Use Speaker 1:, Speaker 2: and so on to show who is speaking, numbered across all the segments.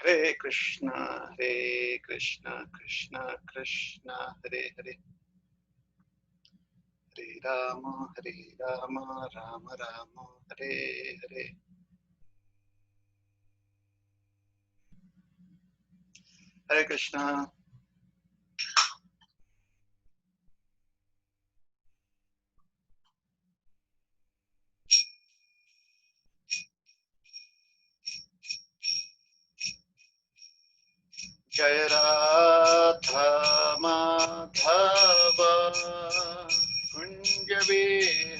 Speaker 1: Hare Krishna, Krishna Krishna, Hare Hare, Hare Rama, Rama Rama, Hare Hare. Hare Krishna. Jai Radha Madhava Kunja Bihari,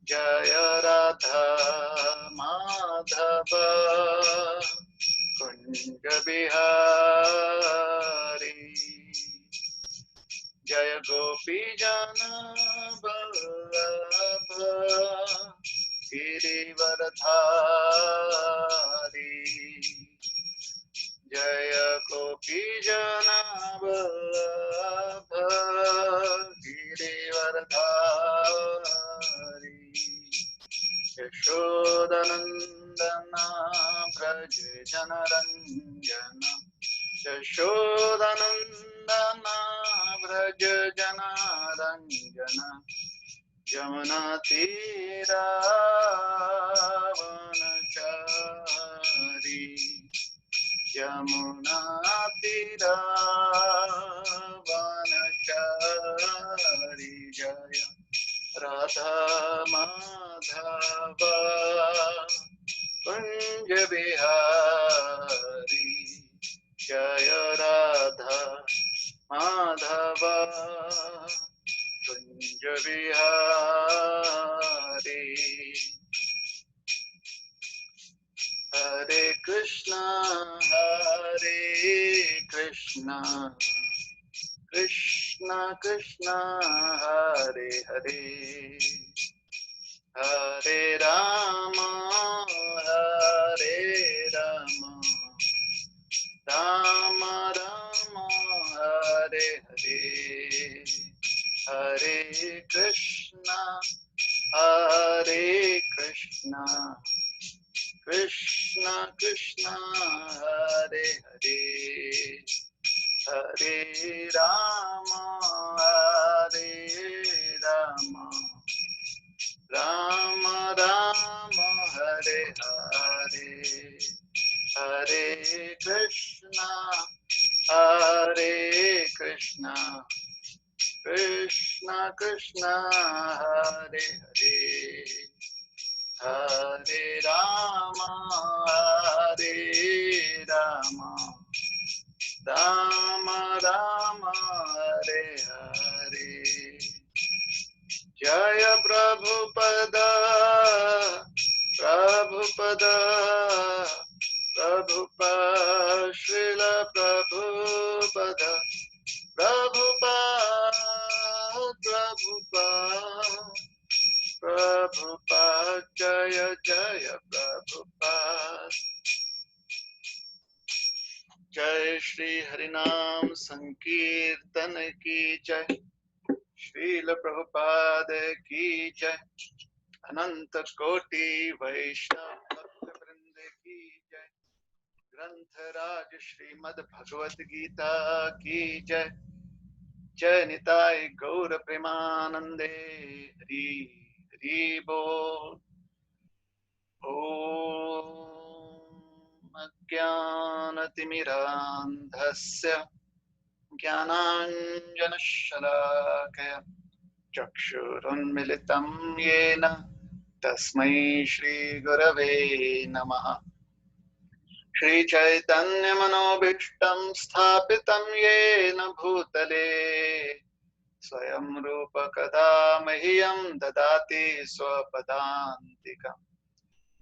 Speaker 1: Jaya Radha Madhava Kunja Bihari, Jaya Gopi Jana Vallabha Girivardhari, Jaya Gopi Jana Vallabha Girivardhari, Yashodanandana Braj Janaranjana, Yashodanandana Braj Janaranjana, Jamuna Tira Vanachari, Jamuna Tira Vanachari, Jaya Radha Madhava Kunj Bihari, Jaya Radha Madhava Kunj Bihari. Hare Krishna, Krishna Krishna, Hare Hare, Hare Rama, Rama Rama, Hare Hare, Hare Krishna, Krishna Krishna, Hare Hare, Hare Rama, Rama Rama, Hare Hare, Hare Krishna, Krishna Krishna, Hare Hare, Hare Rama, Rama Rama, Hare Hare. Jaya Prabhupada, Prabhupada, Srila Prabhupada, Prabhupada, Jaya Jaya Prabhupada. Jai Shri Harinam Sankirtan ki jai, Srila Prabhupada ki jai, Ananta Koti Vaishnava Bhakta Vrinda ki jai, Granth Raj Srimad Bhagavad Gita ki jai, Jai Nitai Gaura Premanande, Hari Hari Bol. Om Ajnanatimirandhasya Jnananjanashalakaya Chakshurunmilitam Yena Tasmai Shri Gurave Namaha. Shri Chaitanya Manobishtam Sthapitam Yena Bhutale Swayam Rupa Kada Mahiyam Dadati Swapadantikam.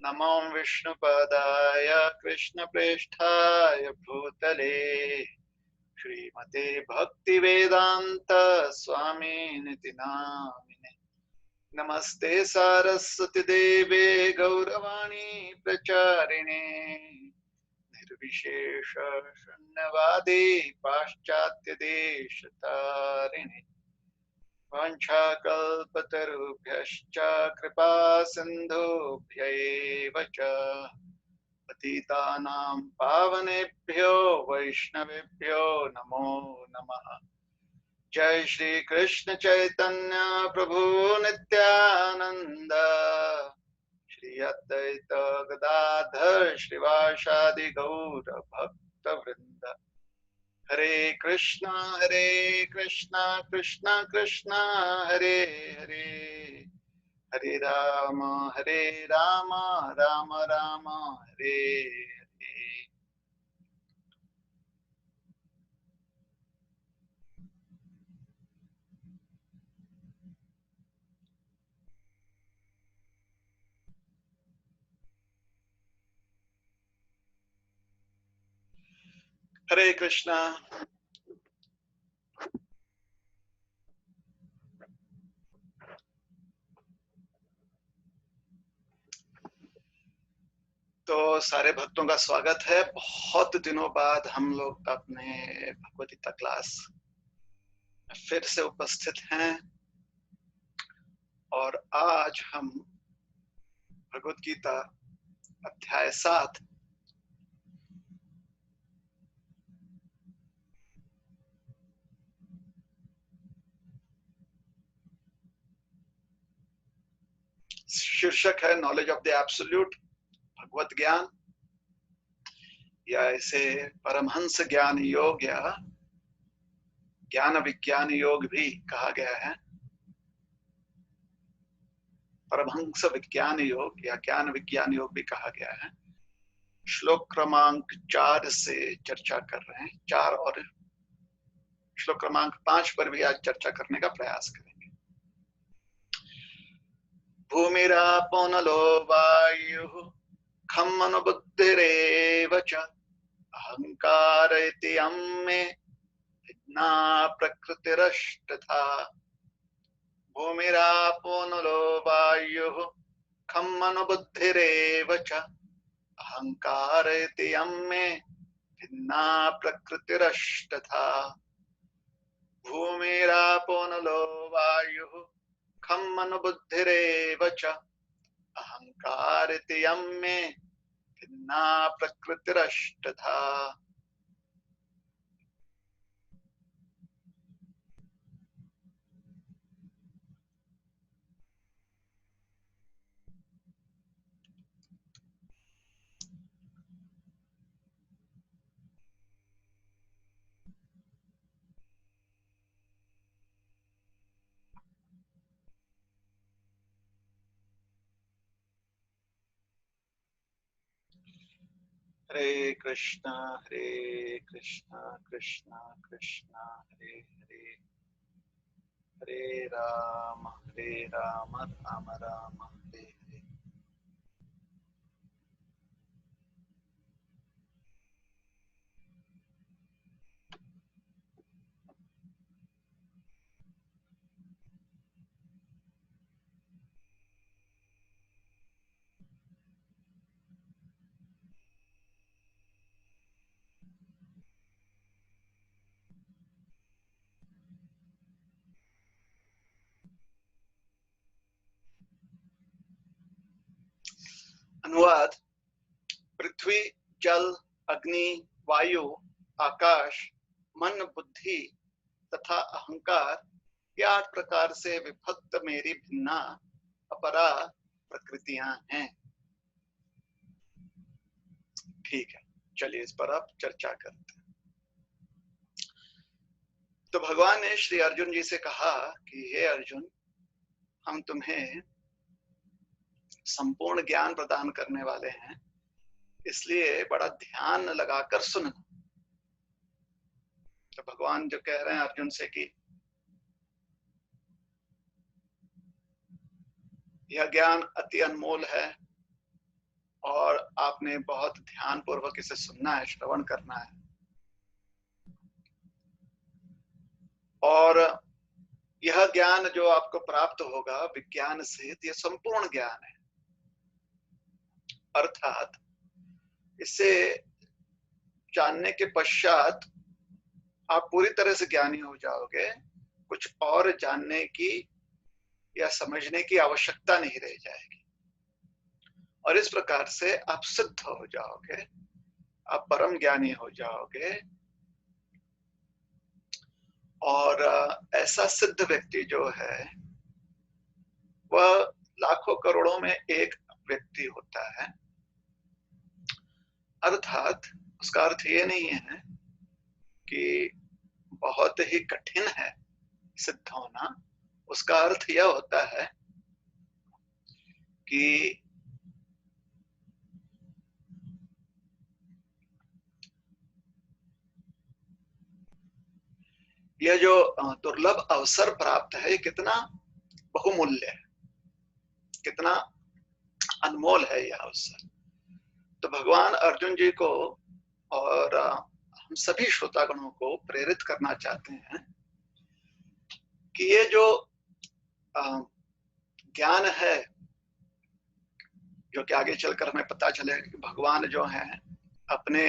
Speaker 1: Namo Vishnupadaya Krishna Presthaya Bhutale Srimate Bhaktivedanta Swami Niti Namine. Namaste Saraswati Deve Gauravani Pracharine Nirvishesha Shunyavadi Paschatya Deshatarine वाञ्छाकल्पतरुभ्यश्च कृपा सिन्धुभ्यैव च पतितानां पावनेभ्यो वैष्णवेभ्यो नमो नमः। जय श्री कृष्ण चैतन्य प्रभु नित्यानंद, श्री अद्वैत गदाधर श्रीवासादि गौर भक्त वृंद। हरे कृष्णा कृष्णा कृष्णा हरे हरे, हरे राम राम राम हरे हरे। हरे कृष्णा। तो सारे भक्तों का स्वागत है। बहुत दिनों बाद हम लोग अपने भगवद गीता क्लास फिर से उपस्थित हैं और आज हम भगवद गीता अध्याय 7 शीर्षक है नॉलेज ऑफ द एब्सोल्यूट, भगवत ज्ञान, या इसे परमहंस ज्ञान योग या ज्ञान विज्ञान योग भी कहा गया है। परमहंस विज्ञान योग या ज्ञान विज्ञान योग भी कहा गया है। श्लोक क्रमांक 4 से चर्चा कर रहे हैं। 4 और श्लोक क्रमांक 5 पर भी आज चर्चा करने का प्रयास करेंगे। भूमिरापो नलो वायुः खं मनो बुद्धिरेव च अहंकार इति अम्मे भिन्ना प्रकृतिरष्टधा। भूमिरापो नलो वायुः खं मनो बुद्धिरेव च अहंकार इति अम्मे भिन्ना प्रकृतिरष्टधा। भूमिरापो नलो वायुः खं मनो बुद्धिरेव च अहंकार इति अम्मे भिन्ना प्रकृतिरष्टधा। हरे कृष्णा कृष्णा कृष्णा हरे हरे, हरे राम राम राम हरे हरे। अनुवाद। पृथ्वी, जल, अग्नि, वायु, आकाश, मन, बुद्धि तथा अहंकार, ये 8 प्रकार से विभक्त मेरी भिन्ना अपरा प्रकृतियां हैं। ठीक है, चलिए इस पर अब चर्चा करते हैं। तो भगवान ने श्री अर्जुन जी से कहा कि हे अर्जुन, हम तुम्हें संपूर्ण ज्ञान प्रदान करने वाले हैं, इसलिए बड़ा ध्यान लगाकर सुनना। तो भगवान जो कह रहे हैं अर्जुन से कि यह ज्ञान अति अनमोल है और आपने बहुत ध्यान पूर्वक इसे सुनना है, श्रवण करना है। और यह ज्ञान जो आपको प्राप्त होगा विज्ञान सहित, यह संपूर्ण ज्ञान है। अर्थात इसे जानने के पश्चात आप पूरी तरह से ज्ञानी हो जाओगे कुछ और जानने की या समझने की आवश्यकता नहीं रह जाएगी और इस प्रकार से आप सिद्ध हो जाओगे, आप परम ज्ञानी हो जाओगे। और ऐसा सिद्ध व्यक्ति जो है वह लाखों करोड़ों में एक व्यक्ति होता है। अर्थात उसका अर्थ ये नहीं है कि बहुत ही कठिन है सिद्ध होना। उसका अर्थ यह होता है कि यह जो दुर्लभ अवसर प्राप्त है, कितना बहुमूल्य है, कितना अनमोल है यह अवसर। तो भगवान अर्जुन जी को और हम सभी श्रोतागणों को प्रेरित करना चाहते हैं कि ये जो ज्ञान है, जो कि आगे चलकर हमें पता चले कि भगवान जो है अपने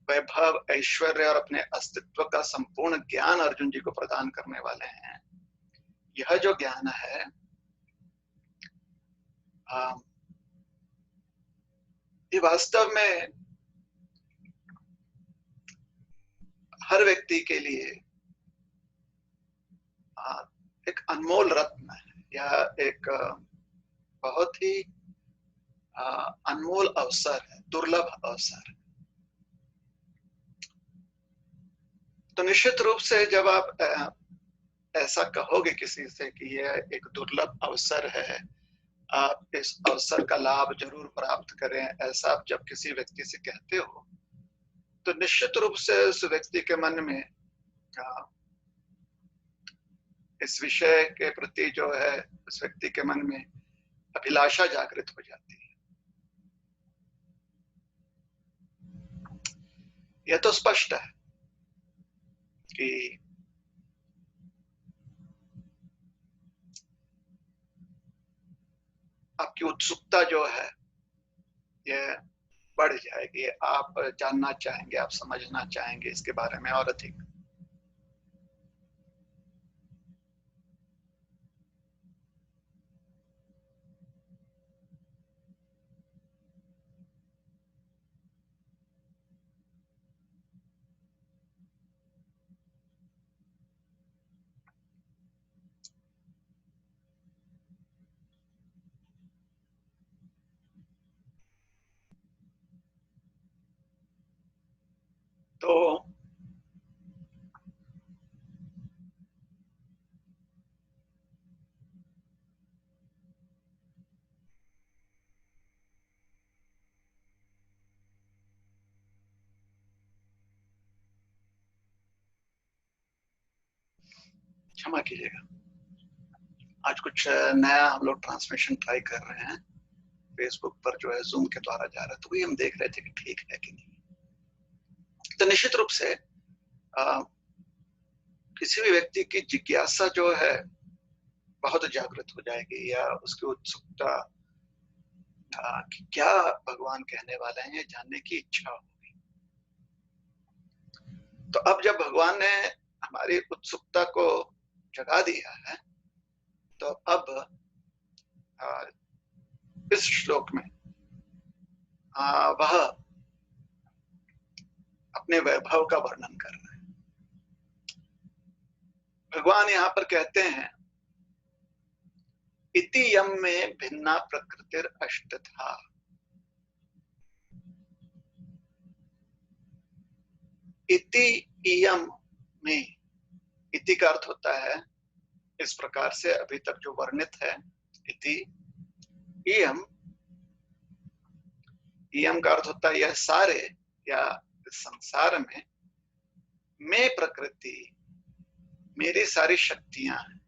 Speaker 1: वैभव, ऐश्वर्य और अपने अस्तित्व का संपूर्ण ज्ञान अर्जुन जी को प्रदान करने वाले हैं। यह जो ज्ञान है ये वास्तव में हर व्यक्ति के लिए एक अनमोल रत्न है। यह एक बहुत ही अनमोल अवसर है, दुर्लभ अवसर। तो निश्चित रूप से जब आप ऐसा कहोगे किसी से कि यह एक दुर्लभ अवसर है, आप इस अवसर का लाभ जरूर प्राप्त करें, ऐसा आप जब किसी व्यक्ति से कहते हो तो निश्चित रूप से उस व्यक्ति के मन में इस विषय के प्रति जो है उस व्यक्ति के मन में अभिलाषा जागृत हो जाती है। यह तो स्पष्ट है कि आपकी उत्सुकता जो है यह बढ़ जाएगी। आप जानना चाहेंगे, आप समझना चाहेंगे इसके बारे में और अधिक। तो क्षमा कीजिएगा, आज कुछ नया हम लोग ट्रांसमिशन ट्राई कर रहे हैं। फेसबुक पर जो है जूम के द्वारा जा रहा है, तो वही हम देख रहे थे कि ठीक है कि नहीं। तो निश्चित रूप से किसी भी व्यक्ति की जिज्ञासा जो है बहुत जागृत हो जाएगी, या उसकी उत्सुकता कि क्या भगवान कहने वाले हैं, ये जानने की इच्छा होगी। तो अब जब भगवान ने हमारी उत्सुकता को जगा दिया है, तो अब इस श्लोक में वह अपने वैभव का वर्णन कर रहे हैं। भगवान यहां पर कहते हैं इति यम में भिन्ना प्रकृतिर अष्टधा। इति इयम में, इति का अर्थ होता है इस प्रकार से अभी तक जो वर्णित है। इति इयम, इयम का अर्थ होता है यह सारे या संसार में, मैं प्रकृति, मेरी सारी शक्तियां हैं।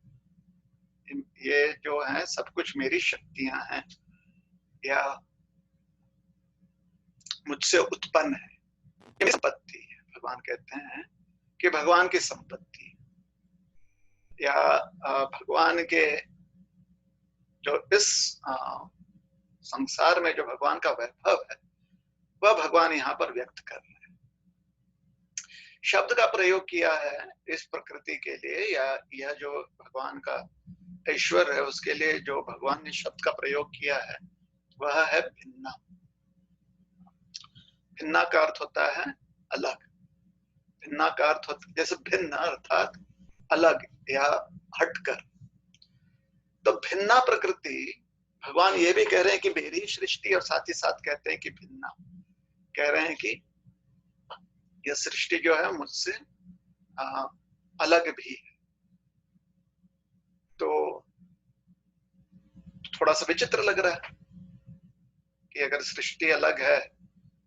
Speaker 1: ये जो है सब कुछ मेरी शक्तियां हैं या मुझसे उत्पन्न है, ये संपत्ति है। भगवान कहते हैं कि भगवान की संपत्ति या भगवान के जो इस संसार में जो भगवान का वैभव है वह भगवान यहाँ पर व्यक्त कर रहे हैं। शब्द का प्रयोग किया है इस प्रकृति के लिए, या यह जो भगवान का ईश्वर है उसके लिए जो भगवान ने शब्द का प्रयोग किया है वह है भिन्ना। भिन्ना का अर्थ होता है अलग। भिन्ना का अर्थ होता जैसे भिन्न अर्थात अलग या हटकर। तो भिन्ना प्रकृति, भगवान ये भी कह रहे हैं कि मेरी सृष्टि, और साथ ही साथ कहते हैं कि भिन्ना, कह रहे हैं कि यह सृष्टि जो है मुझसे अलग भी है। तो थोड़ा सा विचित्र लग रहा है कि अगर सृष्टि अलग है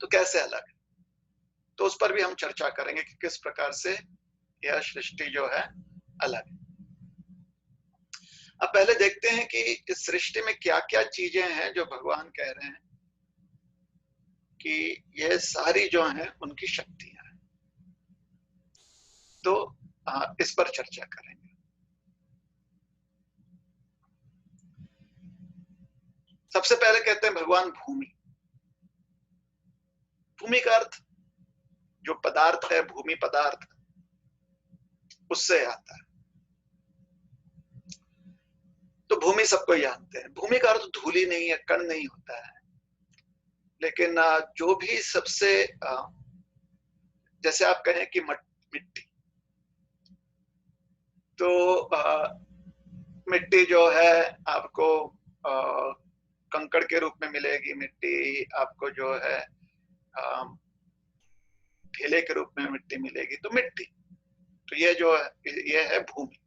Speaker 1: तो कैसे अलग है। तो उस पर भी हम चर्चा करेंगे कि किस प्रकार से यह सृष्टि जो है अलग है। अब पहले देखते हैं कि इस सृष्टि में क्या क्या चीजें हैं जो भगवान कह रहे हैं कि यह सारी जो हैं उनकी शक्तियां हैं। तो इस पर चर्चा करेंगे। सबसे पहले कहते हैं भगवान भूमि। भूमि का अर्थ जो पदार्थ है, भूमि पदार्थ, उससे आता है। तो भूमि सबको जानते हैं। भूमि का अर्थ धूली नहीं है, कण नहीं होता है, लेकिन जो भी सबसे जैसे आप कहें कि मिट्टी, तो मिट्टी जो है आपको कंकड़ के रूप में मिलेगी। मिट्टी आपको जो है ढेले के रूप में मिट्टी मिलेगी। तो मिट्टी, तो ये जो है ये है भूमि।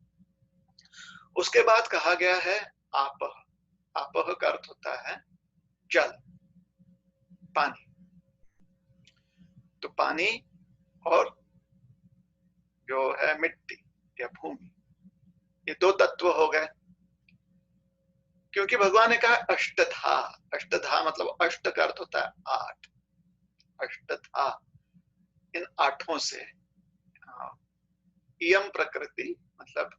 Speaker 1: उसके बाद कहा गया है आपह। आपह का अर्थ होता है जल, पानी। तो पानी और जो है मिट्टी या भूमि, ये दो तत्व हो गए। क्योंकि भगवान ने कहा अष्टधा। अष्टधा मतलब अष्ट का अर्थ होता है आठ। अष्टधा, इन आठों से इयम प्रकृति, मतलब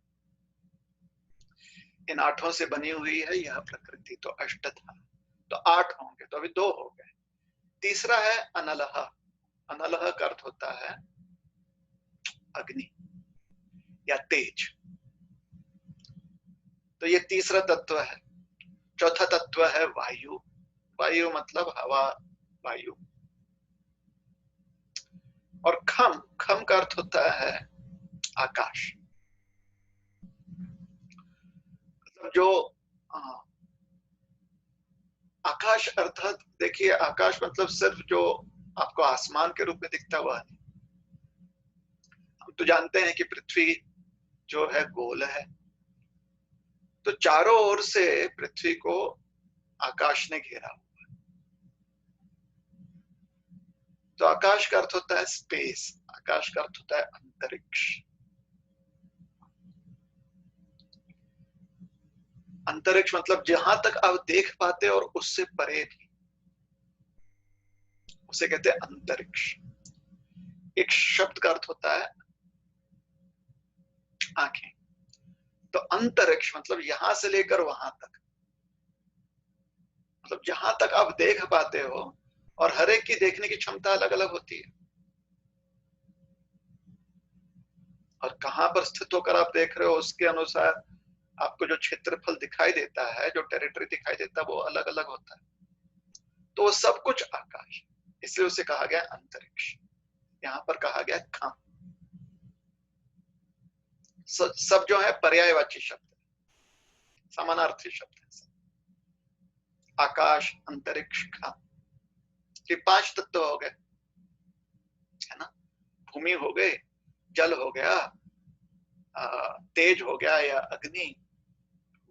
Speaker 1: इन आठों से बनी हुई है यह प्रकृति। तो अष्टधा, तो आठ होंगे, तो अभी दो हो गए। तीसरा है अनलह। अनलह का अर्थ होता है अग्नि या तेज। तो ये तीसरा तत्व है। चौथा तत्व है वायु। वायु मतलब हवा, वायु। और खम, खम का अर्थ होता है आकाश। मतलब जो आकाश अर्थात, देखिए आकाश मतलब सिर्फ जो आपको आसमान के रूप में दिखता हुआ नहीं। हम तो जानते हैं कि पृथ्वी जो है गोल है, तो चारों ओर से पृथ्वी को आकाश ने घेरा हुआ है। तो आकाश का अर्थ होता है स्पेस। आकाश का अर्थ होता है अंतरिक्ष। अंतरिक्ष मतलब जहां तक आप देख पाते और उससे परे भी, उसे कहते हैं अंतरिक्ष। एक शब्द का अर्थ होता है आंखें। तो अंतरिक्ष मतलब यहां से लेकर वहां तक, मतलब जहां तक आप देख पाते हो। और हर एक की देखने की क्षमता अलग अलग होती है, और कहां पर स्थित होकर आप देख रहे हो उसके अनुसार आपको जो क्षेत्रफल दिखाई देता है, जो टेरिटरी दिखाई देता है, वो अलग अलग होता है। तो वो सब कुछ आकाश, इसलिए उसे कहा गया अंतरिक्ष। यहां पर कहा गया खम। सब जो है पर्यायवाची शब्द, समानार्थी शब्द है। आकाश, अंतरिक्ष, खम, ये पांच तत्व हो गए, है ना। भूमि हो गए, जल हो गया, तेज हो गया या अग्नि,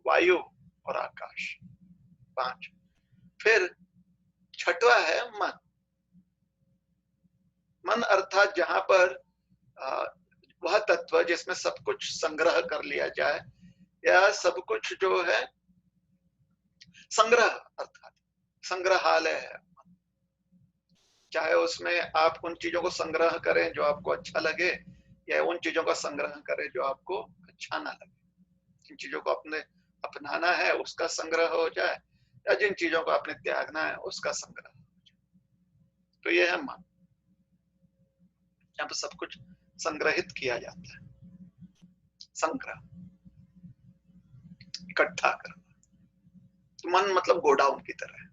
Speaker 1: वायु और आकाश, पांच। फिर छठवा है मन। मन अर्थात जहां पर वह तत्व जिसमें सब कुछ संग्रह कर लिया जाए, या सब कुछ जो है संग्रह, अर्थात संग्रहालय है। चाहे उसमें आप उन चीजों को संग्रह करें जो आपको अच्छा लगे, या उन चीजों का संग्रह करें जो आपको अच्छा ना लगे। जिन चीजों को अपने अपनाना है उसका संग्रह हो जाए, या जिन चीजों को आपने त्यागना है उसका संग्रह हो जाए। तो यह है मन, जहां पर सब कुछ संग्रहित किया जाता है, संग्रह, इकट्ठा करना। तो मन मतलब गोडाउन की तरह है।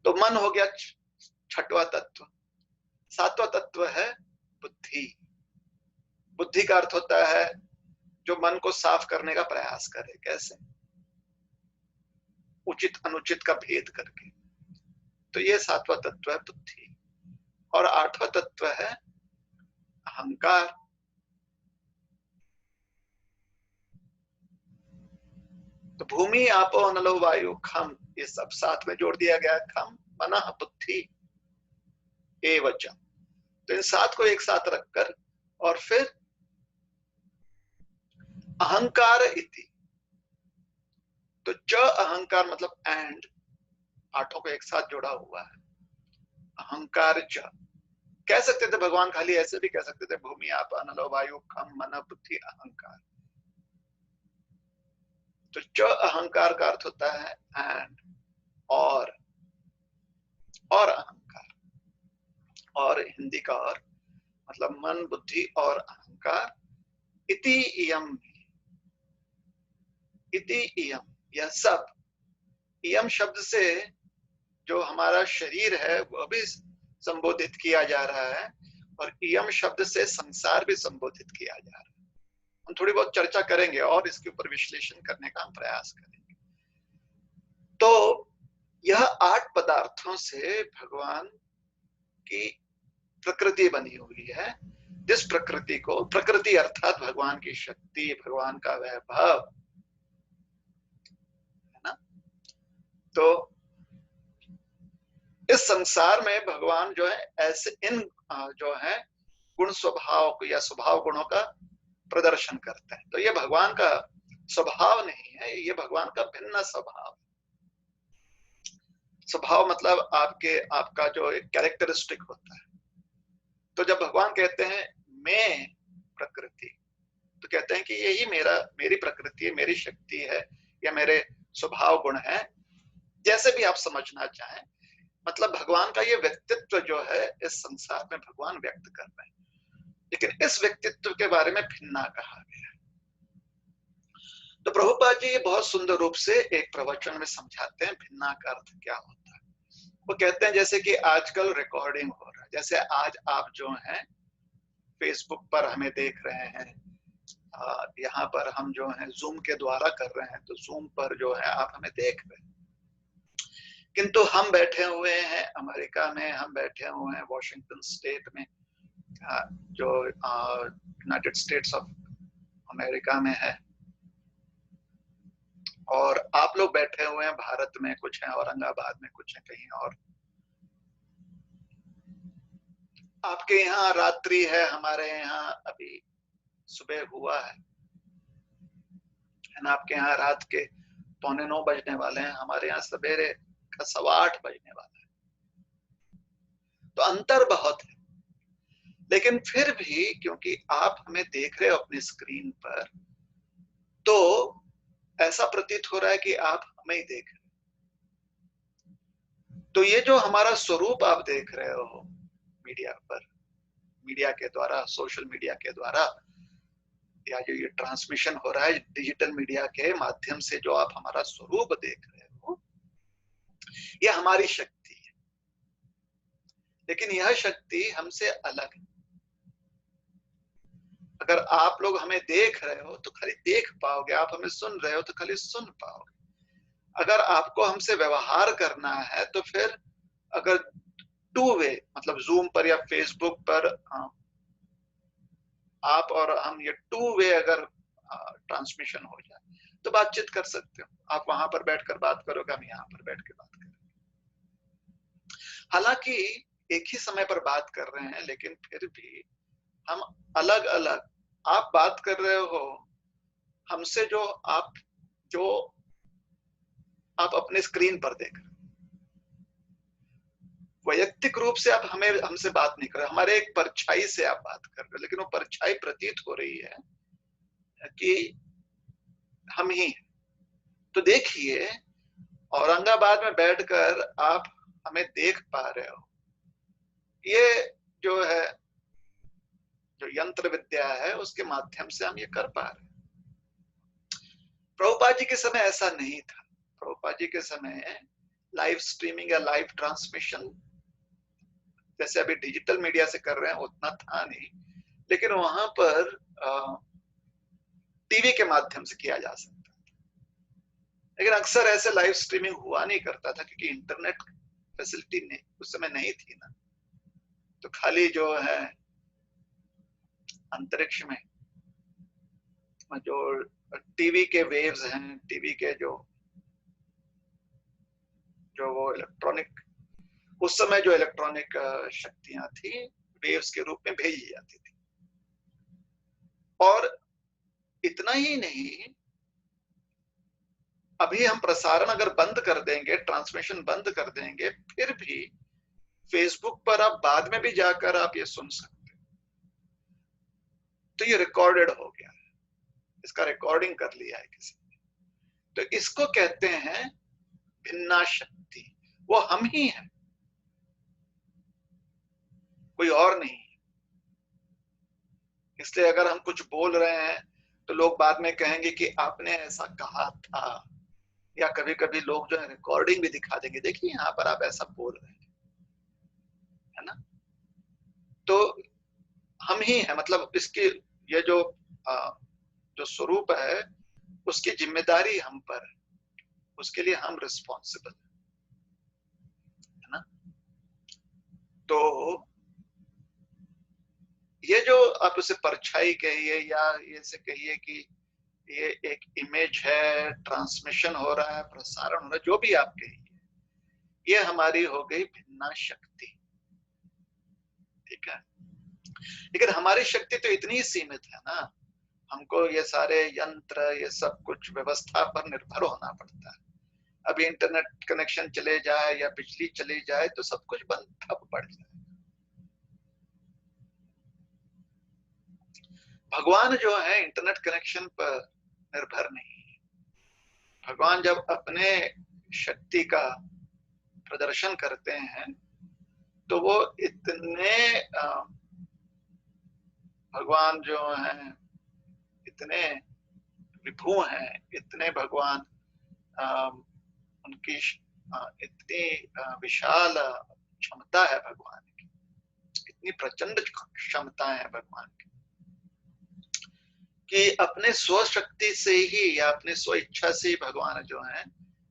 Speaker 1: तो मन हो गया छठवां तत्व। सातवां तत्व है बुद्धि। बुद्धि का अर्थ होता है जो मन को साफ करने का प्रयास करे। कैसे? उचित अनुचित का भेद करके। तो ये सातवां तत्व है बुद्धि। और आठवां तत्व है अहंकार। तो भूमि आपो नलो वायु खम, ये सब साथ में जोड़ दिया गया। खम मनः बुद्धि एवच। तो इन सात को एक साथ रखकर और फिर अहंकार इति। तो च अहंकार मतलब एंड, आठों को एक साथ जोड़ा हुआ है। अहंकार च कह सकते थे भगवान, खाली ऐसे भी कह सकते थे भूमि आप नलो वायु खम मन बुद्धि अहंकार। तो च अहंकार का अर्थ होता है एंड, और अहंकार। और हिंदी का और मतलब मन बुद्धि और अहंकार। इति इयम, इति इयम यह सब। इयम शब्द से जो हमारा शरीर है वह भी संबोधित किया जा रहा है, और इयम शब्द से संसार भी संबोधित किया जा रहा है। हम थोड़ी बहुत चर्चा करेंगे और इसके ऊपर विश्लेषण करने का हम प्रयास करेंगे। तो यह 8 पदार्थों से भगवान की प्रकृति बनी हुई है। जिस प्रकृति को, प्रकृति अर्थात भगवान की शक्ति, भगवान का वैभव, है ना। तो इस संसार में भगवान जो है ऐसे इन जो है गुण स्वभाव या स्वभाव गुणों का प्रदर्शन करते हैं। तो ये भगवान का स्वभाव नहीं है, ये भगवान का भिन्न स्वभाव। स्वभाव मतलब आपका जो एक कैरेक्टरिस्टिक होता है। तो जब भगवान कहते हैं मैं प्रकृति, तो कहते हैं कि यही मेरी प्रकृति है, मेरी शक्ति है, या मेरे स्वभाव गुण है, जैसे भी आप समझना चाहें। मतलब भगवान का ये व्यक्तित्व जो है इस संसार में भगवान व्यक्त कर रहे हैं। लेकिन इस व्यक्तित्व के बारे में भिन्ना कहा गया है। तो प्रभुपाद जी बहुत सुंदर रूप से एक प्रवचन में समझाते हैं भिन्ना का अर्थ क्या होता है। वो कहते हैं जैसे कि आजकल रिकॉर्डिंग हो रहा है, जैसे आज आप जो हैं फेसबुक पर हमें देख रहे हैं, यहाँ पर हम जो है जूम के द्वारा कर रहे हैं, तो जूम पर जो है आप हमें देख रहे हैं। किंतु हम बैठे हुए हैं अमेरिका में, हम बैठे हुए हैं वॉशिंगटन स्टेट में, जो यूनाइटेड स्टेट्स ऑफ अमेरिका में है, और आप लोग बैठे हुए हैं भारत में, कुछ हैं औरंगाबाद में, कुछ हैं कहीं और। आपके यहाँ रात्रि है, हमारे यहाँ अभी सुबह हुआ है ना। आपके यहाँ रात के 8:45 बजने वाले हैं, हमारे यहाँ सवेरे का 8:15 बजने वाला है। तो अंतर बहुत है। लेकिन फिर भी क्योंकि आप हमें देख रहे हो अपनी स्क्रीन पर, तो ऐसा प्रतीत हो रहा है कि आप हमें ही देख रहे हो। तो ये जो हमारा स्वरूप आप देख रहे हो मीडिया पर, मीडिया के द्वारा, सोशल मीडिया के द्वारा, या जो ये ट्रांसमिशन हो रहा है डिजिटल मीडिया के माध्यम से, जो आप हमारा स्वरूप देख रहे हो, ये हमारी शक्ति है। लेकिन यह शक्ति हमसे अलग है। अगर आप लोग हमें देख रहे हो तो खाली देख पाओगे, आप हमें सुन रहे हो तो खाली सुन पाओगे। अगर आपको हमसे व्यवहार करना है तो फिर अगर टू वे, मतलब जूम पर या फेसबुक पर आप और हम, ये टू वे अगर ट्रांसमिशन हो जाए तो बातचीत कर सकते हो। आप वहां पर बैठकर बात करोगे, हम यहाँ पर बैठ के बात करेंगे। हालांकि एक ही समय पर बात कर रहे हैं, लेकिन फिर भी हम अलग अलग, आप बात कर रहे हो हमसे जो आप अपने स्क्रीन पर देख रहे हो। वैयक्तिक रूप से आप हमसे बात नहीं कर रहे, हमारे एक परछाई से आप बात कर रहे हो, लेकिन वो परछाई प्रतीत हो रही है कि हम ही। तो देखिए, औरंगाबाद में बैठकर आप हमें देख पा रहे हो, ये जो है जो यंत्र विद्या है उसके माध्यम से हम ये कर पा रहे हैं। प्रभुपाद जी के समय ऐसा नहीं था। प्रभुपाद जी के समय लाइव स्ट्रीमिंग या लाइव ट्रांसमिशन जैसे अभी डिजिटल मीडिया से कर रहे हैं उतना था नहीं, लेकिन वहां पर टीवी के माध्यम से किया जा सकता था। लेकिन अक्सर ऐसे लाइव स्ट्रीमिंग हुआ नहीं करता था क्योंकि इंटरनेट फैसिलिटी नहीं उस समय नहीं थी ना। तो खाली जो है अंतरिक्ष में जो टीवी के वेव्स हैं, टीवी के जो वो इलेक्ट्रॉनिक, उस समय जो इलेक्ट्रॉनिक शक्तियां थी वेव्स के रूप में भेजी जाती थी। और इतना ही नहीं, अभी हम प्रसारण अगर बंद कर देंगे, ट्रांसमिशन बंद कर देंगे, फिर भी फेसबुक पर आप बाद में भी जाकर आप ये सुन सकते हैं। तो ये रिकॉर्डेड हो गया है, इसका रिकॉर्डिंग कर लिया है किसी ने। तो इसको कहते हैं भिन्ना शक्ति। वो हम ही हैं, कोई और नहीं। इसलिए अगर हम कुछ बोल रहे हैं तो लोग बाद में कहेंगे कि आपने ऐसा कहा था, या कभी कभी लोग जो है रिकॉर्डिंग भी दिखा देंगे, देखिए यहाँ पर आप ऐसा बोल रहे हैं, है ना। तो हम ही हैं, मतलब इसकी ये जो स्वरूप है उसकी जिम्मेदारी हम पर है, उसके लिए हम रिस्पॉन्सिबल है ना। तो ये जो आप उसे परछाई कहिए या ये से कहिए कि ये एक इमेज है, ट्रांसमिशन हो रहा है, प्रसारण हो रहा है, जो भी आप कहिए, ये हमारी हो गई भिन्ना शक्ति, ठीक है। लेकिन हमारी शक्ति तो इतनी सीमित है ना, हमको ये सारे यंत्र, ये सब कुछ व्यवस्था पर निर्भर होना पड़ता है। अभी इंटरनेट कनेक्शन चले जाए या बिजली चली जाए तो सब कुछ बंद ठप पड़ जाए। भगवान जो है इंटरनेट कनेक्शन पर निर्भर नहीं है। भगवान जब अपने शक्ति का प्रदर्शन करते हैं तो वो इतने भगवान जो हैं इतने विभु हैं, इतने भगवान उनकी इतनी विशाल क्षमता है भगवान की, इतनी प्रचंड क्षमताएं हैं भगवान की कि अपने स्वशक्ति से ही या अपने स्व इच्छा से ही भगवान जो है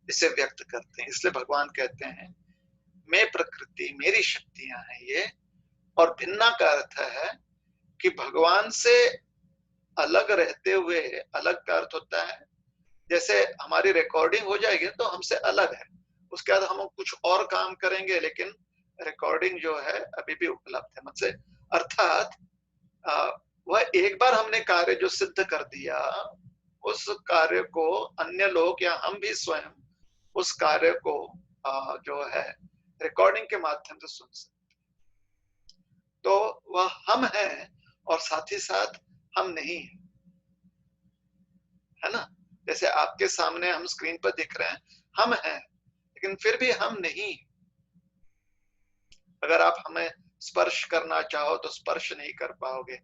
Speaker 1: इसे व्यक्त करते हैं। इसलिए भगवान कहते हैं मैं प्रकृति, मेरी शक्तियां हैं ये। और भिन्ना का अर्थ है कि भगवान से अलग रहते हुए, अलग का अर्थ होता है जैसे हमारी रिकॉर्डिंग हो जाएगी तो हमसे अलग है, उसके बाद हम कुछ और काम करेंगे लेकिन रिकॉर्डिंग जो है अभी भी उपलब्ध है मुझसे। अर्थात वह एक बार हमने कार्य जो सिद्ध कर दिया, उस कार्य को अन्य लोग या हम भी स्वयं उस कार्य को जो है रिकॉर्डिंग के माध्यम से सुन सकते। तो वह हम हैं और साथ ही साथ हम नहीं है, है ना। जैसे आपके सामने हम स्क्रीन पर दिख रहे हैं, हम हैं, लेकिन फिर भी हम नहीं। अगर आप हमें स्पर्श करना चाहो तो स्पर्श नहीं कर पाओगे।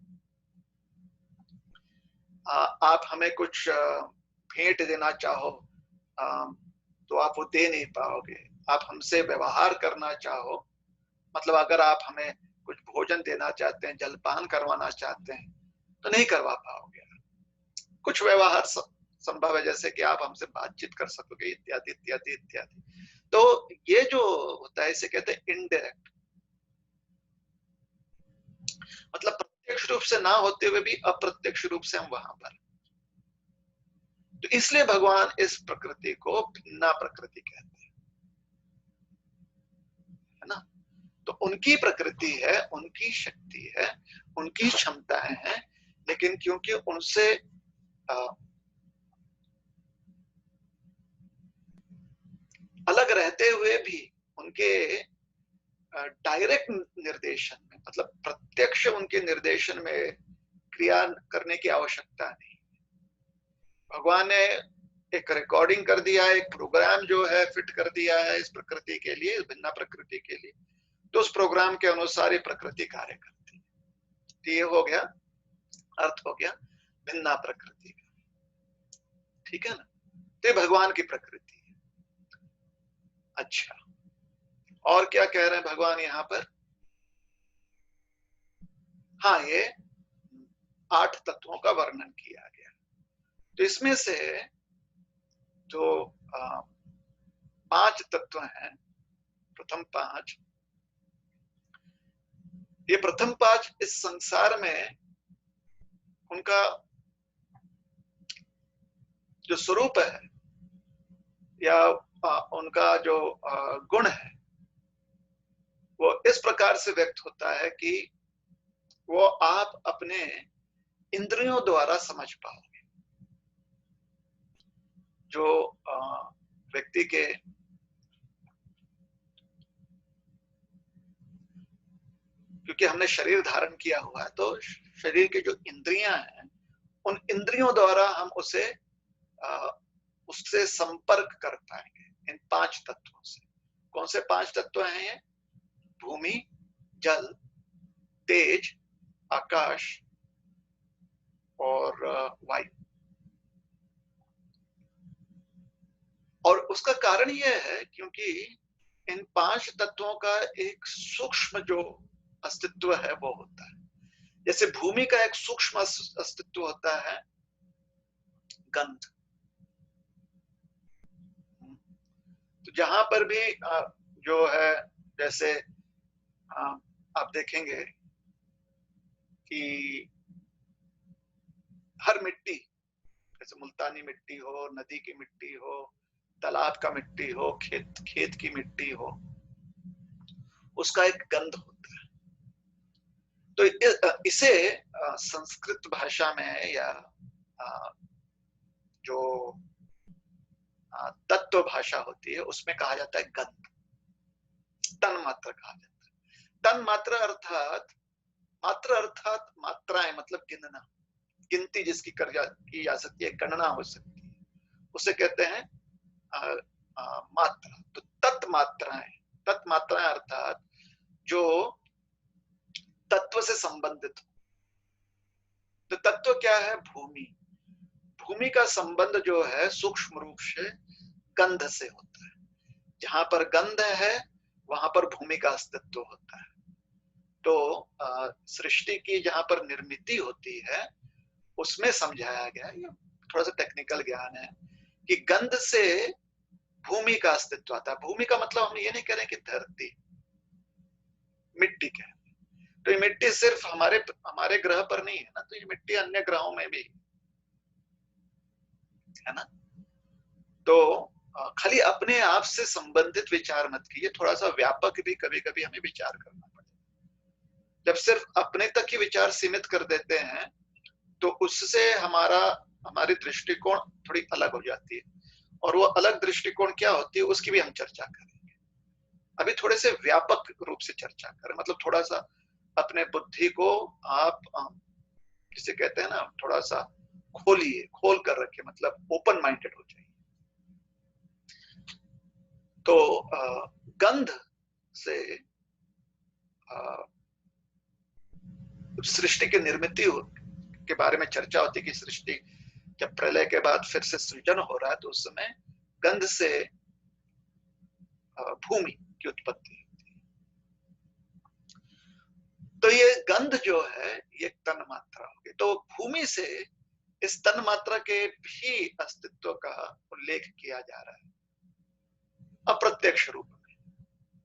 Speaker 1: आप हमें कुछ भेंट देना चाहो तो आप वो दे नहीं पाओगे। आप हमसे व्यवहार करना चाहो, मतलब अगर आप हमें कुछ भोजन देना चाहते हैं, जलपान करवाना चाहते हैं तो नहीं करवा पाओगे। कुछ व्यवहार संभव है जैसे कि आप हमसे बातचीत कर सकोगे, इत्यादि इत्यादि इत्यादि। तो ये जो होता है इसे कहते हैं इनडायरेक्ट, मतलब प्रत्यक्ष रूप से ना होते हुए भी अप्रत्यक्ष रूप से हम वहां पर। तो इसलिए भगवान इस प्रकृति को भिन्ना प्रकृति कहते हैं, है ना। तो उनकी प्रकृति है, उनकी शक्ति है, उनकी क्षमताएं हैं, लेकिन क्योंकि उनसे अलग रहते हुए भी उनके डायरेक्ट निर्देशन में, मतलब प्रत्यक्ष उनके निर्देशन में क्रिया करने की आवश्यकता नहीं। भगवान ने एक रिकॉर्डिंग कर दिया है, एक प्रोग्राम जो है फिट कर दिया है इस प्रकृति के लिए, इस भिन्ना प्रकृति के लिए, तो उस प्रोग्राम के अनुसार ही प्रकृति कार्य करती है। तो ये हो गया, अर्थ हो गया भिन्ना प्रकृति का, ठीक है ना। तो ये भगवान की प्रकृति है। अच्छा, और क्या कह रहे हैं भगवान यहाँ पर? हाँ, ये 8 तत्वों का वर्णन किया गया। तो इसमें से जो 5 तत्व हैं, प्रथम 5, ये प्रथम 5 इस संसार में उनका जो स्वरूप है या उनका जो गुण है, वो इस प्रकार से व्यक्त होता है कि वो आप अपने इंद्रियों द्वारा समझ पाओगे। जो व्यक्ति के क्योंकि हमने शरीर धारण किया हुआ है, तो शरीर के जो इंद्रियां हैं, उन इंद्रियों द्वारा हम उससे संपर्क कर पाएंगे इन 5 तत्वों से। कौन से 5 तत्व हैं ये? भूमि, जल, तेज, आकाश और वायु। और उसका कारण यह है क्योंकि इन 5 तत्वों का एक सूक्ष्म जो अस्तित्व है वो होता है। जैसे भूमि का एक सूक्ष्म अस्तित्व होता है गंध। तो जहां पर भी जो है, जैसे आप देखेंगे कि हर मिट्टी, जैसे मुल्तानी मिट्टी हो, नदी की मिट्टी हो, तालाब का मिट्टी हो, खेत की मिट्टी हो, उसका एक गंध होता है। तो इसे संस्कृत भाषा में या जो तत्व भाषा होती है उसमें कहा जाता है गंध, तन मात्रा कहा जाता है। तन मात्रा अर्थात मात्राएं, मतलब गिनना, गिनती जिसकी की जा सकती है, गणना हो सकती है, उसे कहते हैं मात्रा। तो तत्मात्राएं अर्थात जो तत्व से संबंधित हो। तो तत्व क्या है? भूमि। भूमि का संबंध जो है सूक्ष्म रूप से गंध से होता है। जहां पर गंध है वहां पर भूमि का अस्तित्व होता है। तो सृष्टि की जहां पर निर्मिति होती है उसमें समझाया गया, ये थोड़ा सा टेक्निकल ज्ञान है, कि गंध से भूमि का अस्तित्व आता है। भूमि का मतलब हम ये नहीं कह रहे कि धरती, मिट्टी कह रहे। तो ये मिट्टी सिर्फ हमारे ग्रह पर नहीं है ना, तो ये मिट्टी अन्य ग्रहों में भी है ना। तो खाली अपने आप से संबंधित विचार मत कीजिए, थोड़ा सा व्यापक भी कभी कभी हमें विचार करना पड़ेगा। जब सिर्फ अपने तक ही विचार सीमित कर देते हैं तो उससे हमारी दृष्टिकोण थोड़ी अलग हो जाती है, और वो अलग दृष्टिकोण क्या होती है उसकी भी हम चर्चा करेंगे। अभी थोड़े से व्यापक रूप से चर्चा करें, मतलब थोड़ा सा अपने बुद्धि को आप जिसे कहते हैं ना, थोड़ा सा खोल कर रखे, मतलब ओपन माइंडेड हो जाइए। तो गंध से सृष्टि की निर्मिति के बारे में चर्चा होती है कि सृष्टि जब प्रलय के बाद फिर से सृजन हो रहा है तो उस समय गंध से भूमि की उत्पत्ति होती है। तो ये गंध जो है ये तन मात्रा होगी। तो भूमि से इस तन मात्रा के भी अस्तित्व का उल्लेख किया जा रहा है अप्रत्यक्ष रूप में।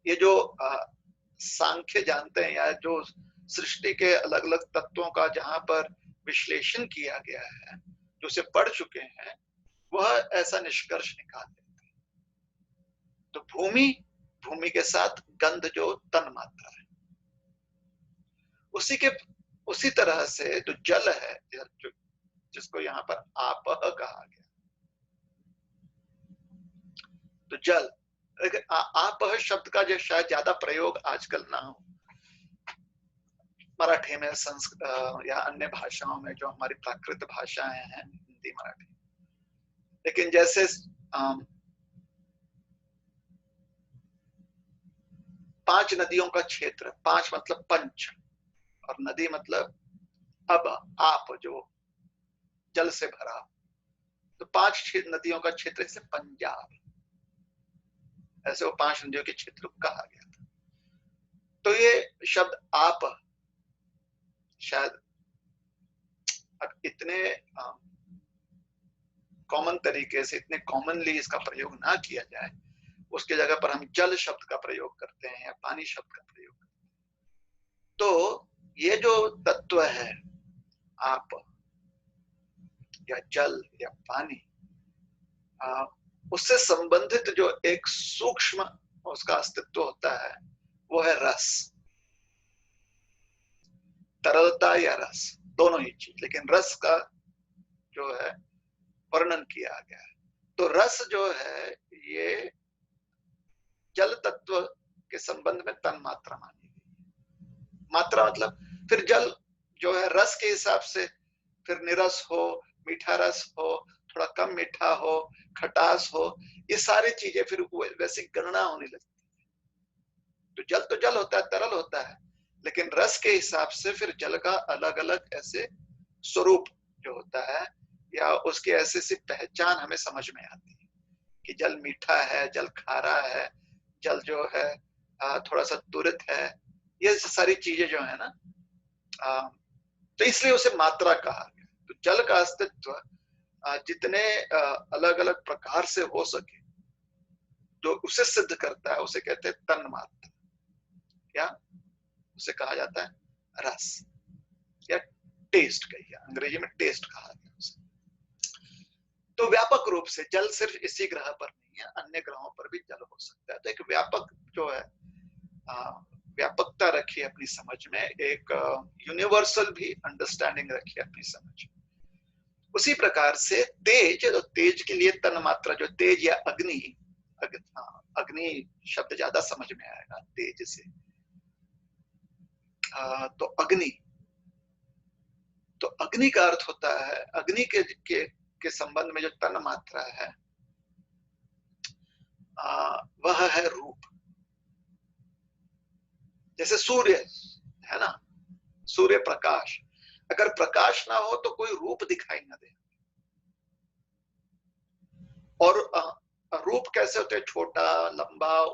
Speaker 1: ये जो सांख्य जानते हैं या जो सृष्टि के अलग अलग तत्वों का जहां पर विश्लेषण किया गया है, जो उसे पढ़ चुके हैं, वह ऐसा निष्कर्ष निकाल देते हैं। तो भूमि के साथ गंध जो तन मात्रा है, उसी तरह से जो जल है, जिसको यहाँ पर आपह कहा गया, तो जल, आपह शब्द का जो शायद ज्यादा प्रयोग आजकल ना हो मराठी में, संस्कृत या अन्य भाषाओं में जो हमारी प्राकृत भाषाएं हैं, हिंदी, मराठी। लेकिन जैसे 5 नदियों का क्षेत्र, 5 मतलब पंच, और नदी मतलब अब आप जो जल से भरा, तो 5 नदियों का क्षेत्र इसे पंजाब, ऐसे वो 5 नदियों के क्षेत्र को कहा गया था। तो ये शब्द आप शायद अब इतने कॉमन तरीके से, इतने कॉमनली इसका प्रयोग ना किया जाए, उसके जगह पर हम जल शब्द का प्रयोग करते हैं या पानी शब्द का प्रयोग करते हैं। तो ये जो तत्व है आप या जल या पानी, उससे संबंधित जो एक सूक्ष्म उसका अस्तित्व होता है वो है रस, तरलता या रस, दोनों ही चीज, लेकिन रस का जो है वर्णन किया गया है। तो रस जो है ये जल तत्व के संबंध में तन मात्रा मानी गई। मात्रा मतलब फिर जल जो है रस के हिसाब से फिर निरस हो, मीठा रस हो, थोड़ा कम मीठा हो, खटास हो, ये सारी चीजें फिर वैसी गणना होने लगती है। तो जल होता है, तरल होता है, लेकिन रस के हिसाब से फिर जल का अलग अलग ऐसे स्वरूप जो होता है या उसकी ऐसी सी पहचान हमें समझ में आती है कि जल मीठा है, जल खारा है, जल जो है थोड़ा सा तुरत है, ये सारी चीजें जो है ना, तो इसलिए उसे मात्रा कहा गया। तो जल का अस्तित्व जितने अलग अलग प्रकार से हो सके तो उसे सिद्ध करता है, उसे कहते हैं तन मात्रा, या उसे कहा जाता है रस या टेस्ट, कहिए अंग्रेजी में टेस्ट कहा गया उसे। तो व्यापक रूप से जल सिर्फ इसी ग्रह पर नहीं है, अन्य ग्रहों पर भी जल हो सकता है। तो एक व्यापक जो है व्यापकता रखी अपनी समझ में, एक यूनिवर्सल भी अंडरस्टैंडिंग रखी अपनी समझ में। उसी प्रकार से तेज, तो तेज के लिए तन मात्रा जो तेज या अग्नि, अग्नि शब्द ज्यादा समझ में आएगा तेज से, तो अग्नि, तो अग्नि का अर्थ होता है, अग्नि के संबंध में जो तन मात्रा है वह है रूप। जैसे सूर्य है ना, सूर्य प्रकाश, अगर प्रकाश ना हो तो कोई रूप दिखाई ना दे। और रूप कैसे होते हैं, छोटा, लंबा,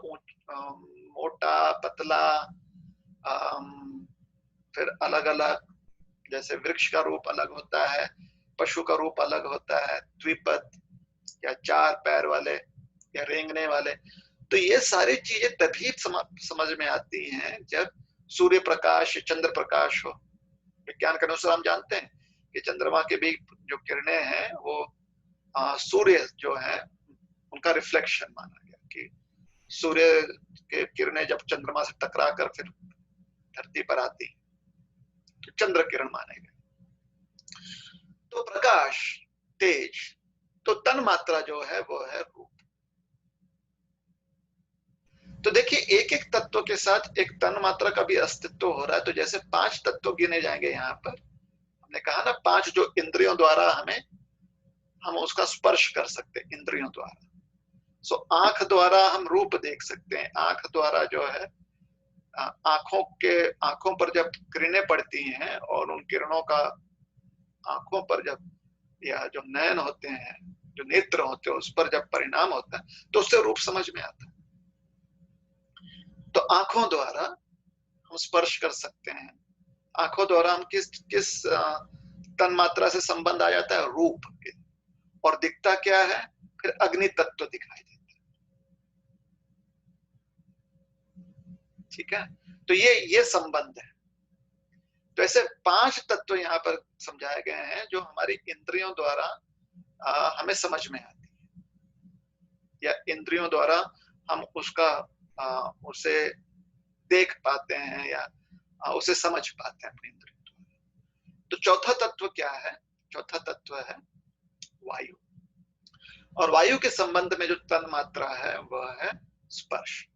Speaker 1: मोटा, पतला, फिर अलग अलग, जैसे वृक्ष का रूप अलग होता है, पशु का रूप अलग होता है, द्विपद या 4 पैर वाले या रेंगने वाले। तो ये सारी चीजें तभी समझ में आती हैं जब सूर्य प्रकाश, चंद्र प्रकाश हो। विज्ञान के अनुसार हम जानते हैं कि चंद्रमा के भी जो किरणें हैं वो सूर्य जो है उनका रिफ्लेक्शन माना गया, कि सूर्य के किरणें जब चंद्रमा से टकरा कर फिर धरती पर आती तो चंद्र किरण माने गए। तो प्रकाश, तेज, तो तन मात्रा जो है वो है रूप। तो देखिए एक एक तत्व के साथ एक तन मात्रा का भी अस्तित्व हो रहा है। तो जैसे 5 तत्व गिने जाएंगे यहाँ पर, हमने कहा ना 5 जो इंद्रियों द्वारा हम उसका स्पर्श कर सकते हैं, इंद्रियों द्वारा। सो आंख द्वारा हम रूप देख सकते हैं, आंख द्वारा जो है आंखों पर जब किरणें पड़ती हैं और उन किरणों का आंखों पर जब, या जो नयन होते हैं, जो नेत्र होते हैं, उस पर जब परिणाम होता है तो उससे रूप समझ में आता है। तो आंखों द्वारा हम स्पर्श कर सकते हैं, आंखों द्वारा हम किस तन मात्रा से संबंध आ जाता है, रूप के, और दिखता क्या है, फिर अग्नि तत्व दिखाई देता है। ठीक है, तो ये संबंध है। तो ऐसे 5 तत्व यहाँ पर समझाए गए हैं जो हमारी इंद्रियों द्वारा हमें समझ में आती है, या इंद्रियों द्वारा हम उसे देख पाते हैं या उसे समझ पाते हैं अपनी इंद्रियों द्वारा। तो चौथा तत्व क्या है, चौथा तत्व है वायु। और वायु के संबंध में जो तन मात्रा है वह है स्पर्श।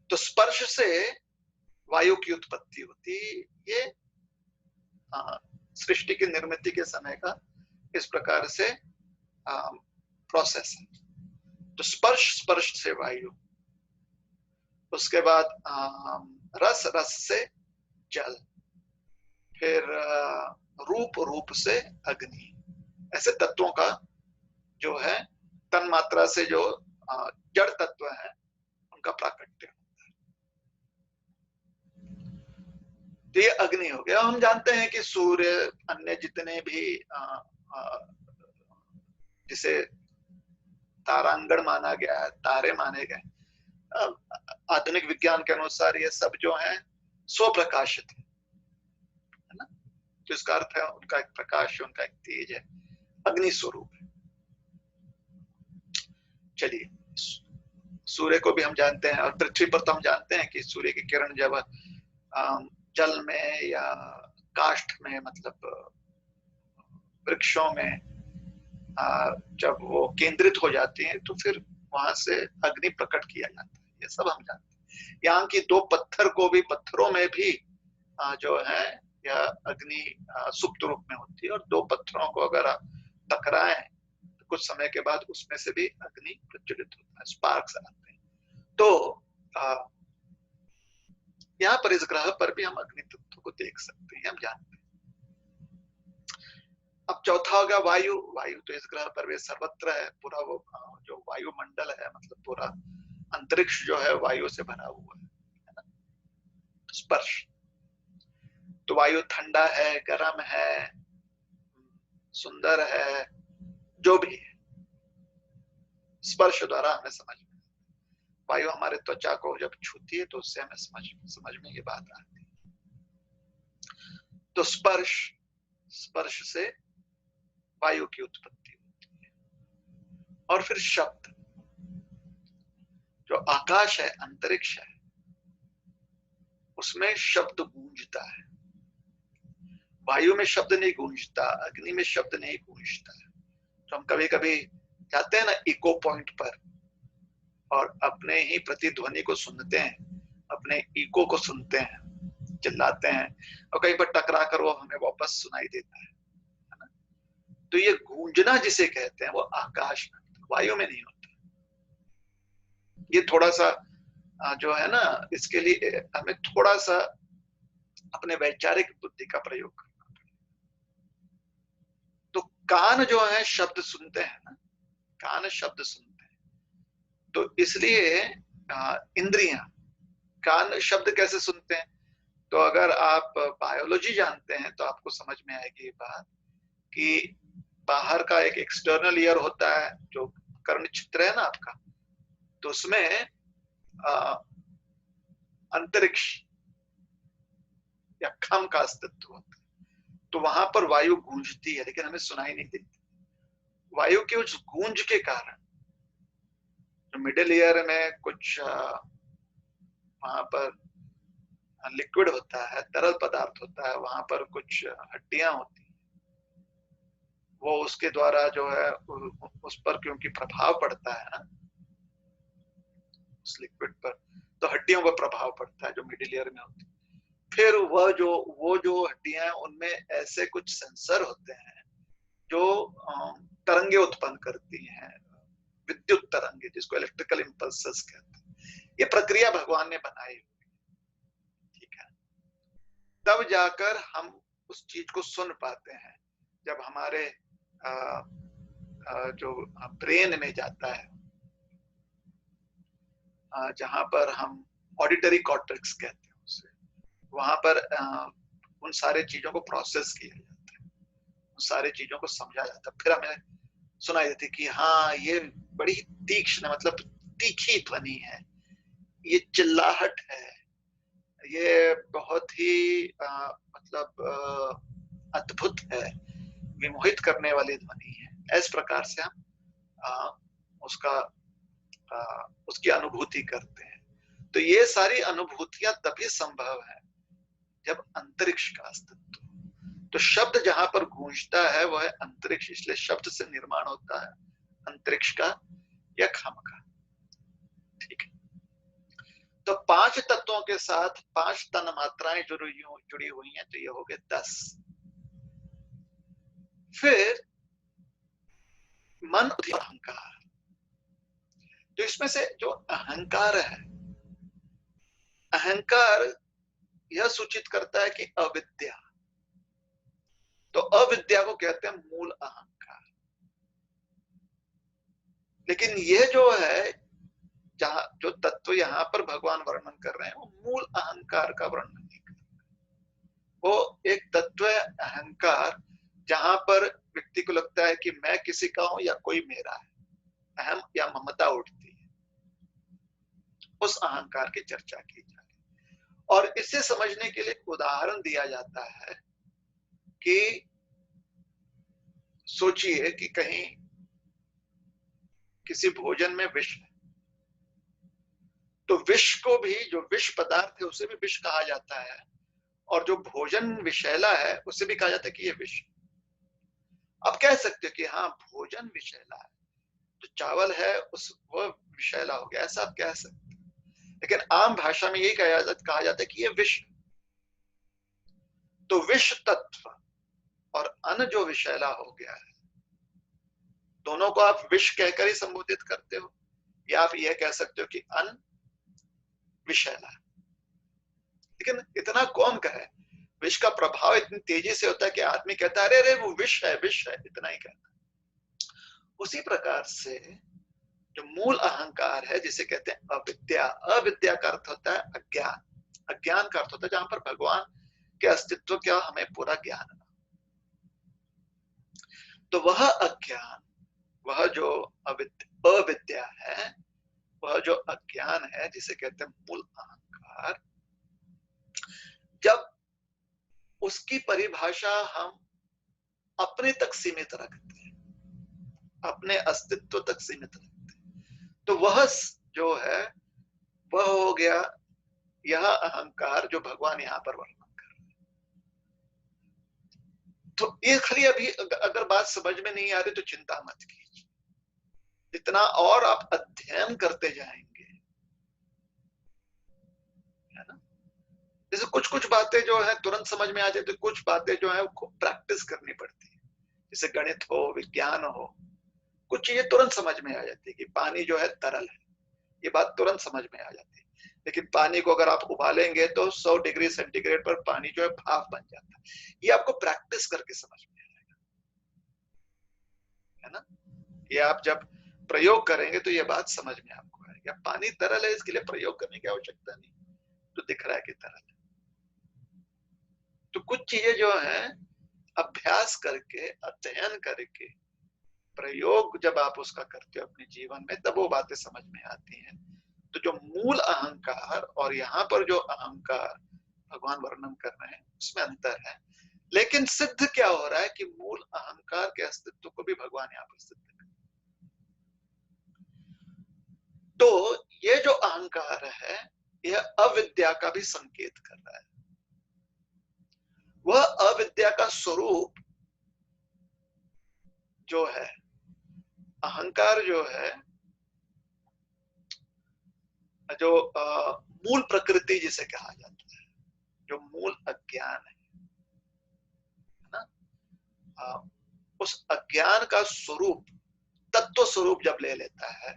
Speaker 1: तो स्पर्श से वायु की उत्पत्ति होती, ये सृष्टि की निर्मित के समय का इस प्रकार से प्रोसेस है। तो स्पर्श से वायु, उसके बाद रस से जल, फिर रूप, रूप से अग्नि, ऐसे तत्वों का जो है तन मात्रा से जो जड़ तत्व है उनका प्राकट्य। तो ये अग्नि हो गया। हम जानते हैं कि सूर्य, अन्य जितने भी जिसे तारांगण माना गया है, तारे माने गए, आधुनिक विज्ञान के अनुसार ये सब जो है स्वप्रकाशित है ना। तो इसका अर्थ है उनका एक प्रकाश, उनका एक तेज है, अग्नि स्वरूप है। चलिए, सूर्य को भी हम जानते हैं, और पृथ्वी पर तो हम जानते हैं कि सूर्य की किरण जब जल में या काष्ठ में, मतलब वृक्षों में जब वो केंद्रित हो जाती है तो फिर वहां से अग्नि प्रकट किया जाता है। ये सब हम जानते हैं। यहाँ की दो पत्थर को भी, पत्थरों में भी जो है यह अग्नि सुप्त रूप में होती है, और दो पत्थरों को अगर आप टकराएं तो कुछ समय के बाद उसमें से भी अग्नि प्रज्वलित होता है, स्पार्क्स आते हैं। तो यहाँ पर इस ग्रह पर भी हम अग्नि तत्व को देख सकते हैं, हम जानते हैं। अब चौथा हो गया वायु। वायु तो इस ग्रह पर भी सर्वत्र है, पूरा वो जो वायुमंडल है, मतलब पूरा अंतरिक्ष जो है वायु से भरा हुआ है। स्पर्श, तो वायु ठंडा है, गर्म है, सुंदर है, जो भी है, स्पर्श द्वारा हमें समझ में। वायु हमारे त्वचा को जब छूती है तो उससे हमें समझ में ये बात आती है। तो स्पर्श, स्पर्श से वायु की उत्पत्ति होती है। और फिर शब्द, जो आकाश है, अंतरिक्ष है, उसमें शब्द गूंजता है। वायु में शब्द नहीं गूंजता, अग्नि में शब्द नहीं गूंजता है। तो हम कभी कभी जाते हैं ना इको पॉइंट पर, और अपने ही प्रतिध्वनि को सुनते हैं, अपने इको को सुनते हैं, चिल्लाते हैं, और कहीं पर टकरा कर वो हमें वापस सुनाई देता है ना। तो ये गूंजना जिसे कहते हैं वो आकाश में, वायु में नहीं होता। ये थोड़ा सा जो है ना, इसके लिए हमें थोड़ा सा अपने वैचारिक बुद्धि का प्रयोग करना पड़ेगा। तो कान जो है शब्द सुनते हैं ना, कान शब्द सुनते हैं, तो इसलिए इंद्रियां, कान शब्द कैसे सुनते हैं? तो अगर आप बायोलॉजी जानते हैं तो आपको समझ में आएगी ये बात कि बाहर का एक एक्सटर्नल ईयर होता है, जो कर्ण छिद्र है ना आपका, तो उसमें अंतरिक्ष या खम का अस्तित्व होता है। तो वहां पर वायु गूंजती है, लेकिन हमें सुनाई नहीं देती। वायु के उस गूंज के कारण जो मिडिल ईयर में कुछ वहां पर लिक्विड होता है, तरल पदार्थ होता है, वहां पर कुछ हड्डियां होती हैं, वो उसके द्वारा जो है उस पर क्योंकि प्रभाव पड़ता है ना उस लिक्विड पर, तो हड्डियों पर प्रभाव पड़ता है जो मिडिल ईयर में होती है। फिर वो जो हड्डियां हैं उनमें ऐसे कुछ सेंसर होते हैं जो तरंगे उत्पन्न करती हैं, विद्युत तरंगे, जिसको इलेक्ट्रिकल इंपल्सेस कहते हैं। ये प्रक्रिया भगवान ने बनाई हुई, ठीक है। तब जाकर हम उस चीज को सुन पाते हैं, जब हमारे जो ब्रेन में जाता है, जहां पर हम ऑडिटरी कॉर्टेक्स कहते हैं उसे, वहां पर उन सारे चीजों को प्रोसेस किया जाता है, उन सारे चीजों को समझा जाता है। फिर हमें सुनाई देती कि हाँ ये बड़ी तीक्ष्ण, मतलब तीखी ध्वनि है, ये चिल्लाहट है, ये बहुत ही मतलब अद्भुत है, विमोहित करने वाली ध्वनि है। इस प्रकार से हम उसकी अनुभूति करते हैं। तो ये सारी अनुभूतियां तभी संभव है जब अंतरिक्ष का अस्तित्व। तो शब्द जहां पर गूंजता है वह है अंतरिक्ष, इसलिए शब्द से निर्माण होता है अंतरिक्ष का या खम का, ठीक है। तो 5 तत्वों के साथ 5 तन मात्राएं जुड़ी हुई हैं, तो ये हो गए 10। फिर मन, अहंकार। तो इसमें से जो अहंकार है, अहंकार यह सूचित करता है कि अविद्या, तो अविद्या को कहते हैं मूल अहंकार। लेकिन ये जो है, जहां जो तत्व यहां पर भगवान वर्णन कर रहे हैं, वो मूल अहंकार का वर्णन नहीं कर रहे। वो एक तत्व है अहंकार, जहां पर व्यक्ति को लगता है कि मैं किसी का हूं या कोई मेरा है, अहम या ममता उठती है, उस अहंकार की चर्चा की जा रही है। और इसे समझने के लिए उदाहरण दिया जाता है कि सोचिए कि कहीं किसी भोजन में विष है, तो विष को भी, जो विष पदार्थ है उसे भी विष कहा जाता है, और जो भोजन विषैला है उसे भी कहा जाता है कि ये विष। अब कह सकते हो कि हाँ भोजन विषैला है, तो चावल है उस वो विषैला हो गया, ऐसा आप कह सकते हैं। लेकिन आम भाषा में यही कहा जाता है कि ये विष। तो विष तत्व और अन्न जो विषैला हो गया है, दोनों को आप विष कहकर ही संबोधित करते हो, या आप यह कह सकते हो कि अन्न विषैला है। लेकिन इतना कौन कहे, विष का प्रभाव इतनी तेजी से होता है कि आदमी कहता है अरे अरे वो विष है, विष है, इतना ही कहता है। उसी प्रकार से जो मूल अहंकार है, जिसे कहते हैं अविद्या, अविद्या का अर्थ होता है अज्ञान, अज्ञान का अर्थ होता है जहां पर भगवान के अस्तित्व का हमें पूरा ज्ञान। तो वह अज्ञान, वह जो अविद्या है, वह जो अज्ञान है, जिसे कहते हैं मूल अहंकार, जब उसकी परिभाषा हम अपने तक सीमित रखते हैं, अपने अस्तित्व तक सीमित रखते हैं, तो वह जो है वह हो गया यह अहंकार जो भगवान यहां पर वर्णन कर रहे हैं। तो ये खाली अभी अगर बात समझ में नहीं आ रही तो चिंता मत कीजिए, जितना और आप अध्ययन करते जाएंगे, है ना। जैसे कुछ कुछ बातें जो है तुरंत समझ में आ जाती, कुछ बातें जो है खूब प्रैक्टिस करनी पड़ती है। जैसे गणित हो, विज्ञान हो, कुछ चीजें तुरंत समझ में आ जाती है कि पानी जो है तरल है, ये बात तुरंत समझ में आ जाती है। लेकिन पानी को अगर आप उबालेंगे तो 100 डिग्री सेंटीग्रेड पर पानी जो है भाप बन जाता है। ये आपको प्रैक्टिस करके समझ में आएगा, है ना। ये आप जब प्रयोग करेंगे तो ये बात समझ में आपको आएगी। पानी तरल है, इसके लिए प्रयोग करने की आवश्यकता नहीं, तो दिख रहा है कि तरल है। तो कुछ चीजें जो है अभ्यास करके, अध्ययन करके, प्रयोग जब आप उसका करते हो अपने जीवन में, तब वो बातें समझ में आती हैं। तो जो मूल अहंकार और यहाँ पर जो अहंकार भगवान वर्णन कर रहे हैं, उसमें अंतर है। लेकिन सिद्ध क्या हो रहा है कि मूल अहंकार के अस्तित्व को भी भगवान यहाँ पर सिद्ध कर। तो ये जो अहंकार है, यह अविद्या का भी संकेत कर रहा है। वह अविद्या का स्वरूप जो है, अहंकार जो है, जो मूल प्रकृति जिसे कहा जाता है, जो मूल अज्ञान है ना, उस अज्ञान का स्वरूप, तत्व स्वरूप जब ले लेता है,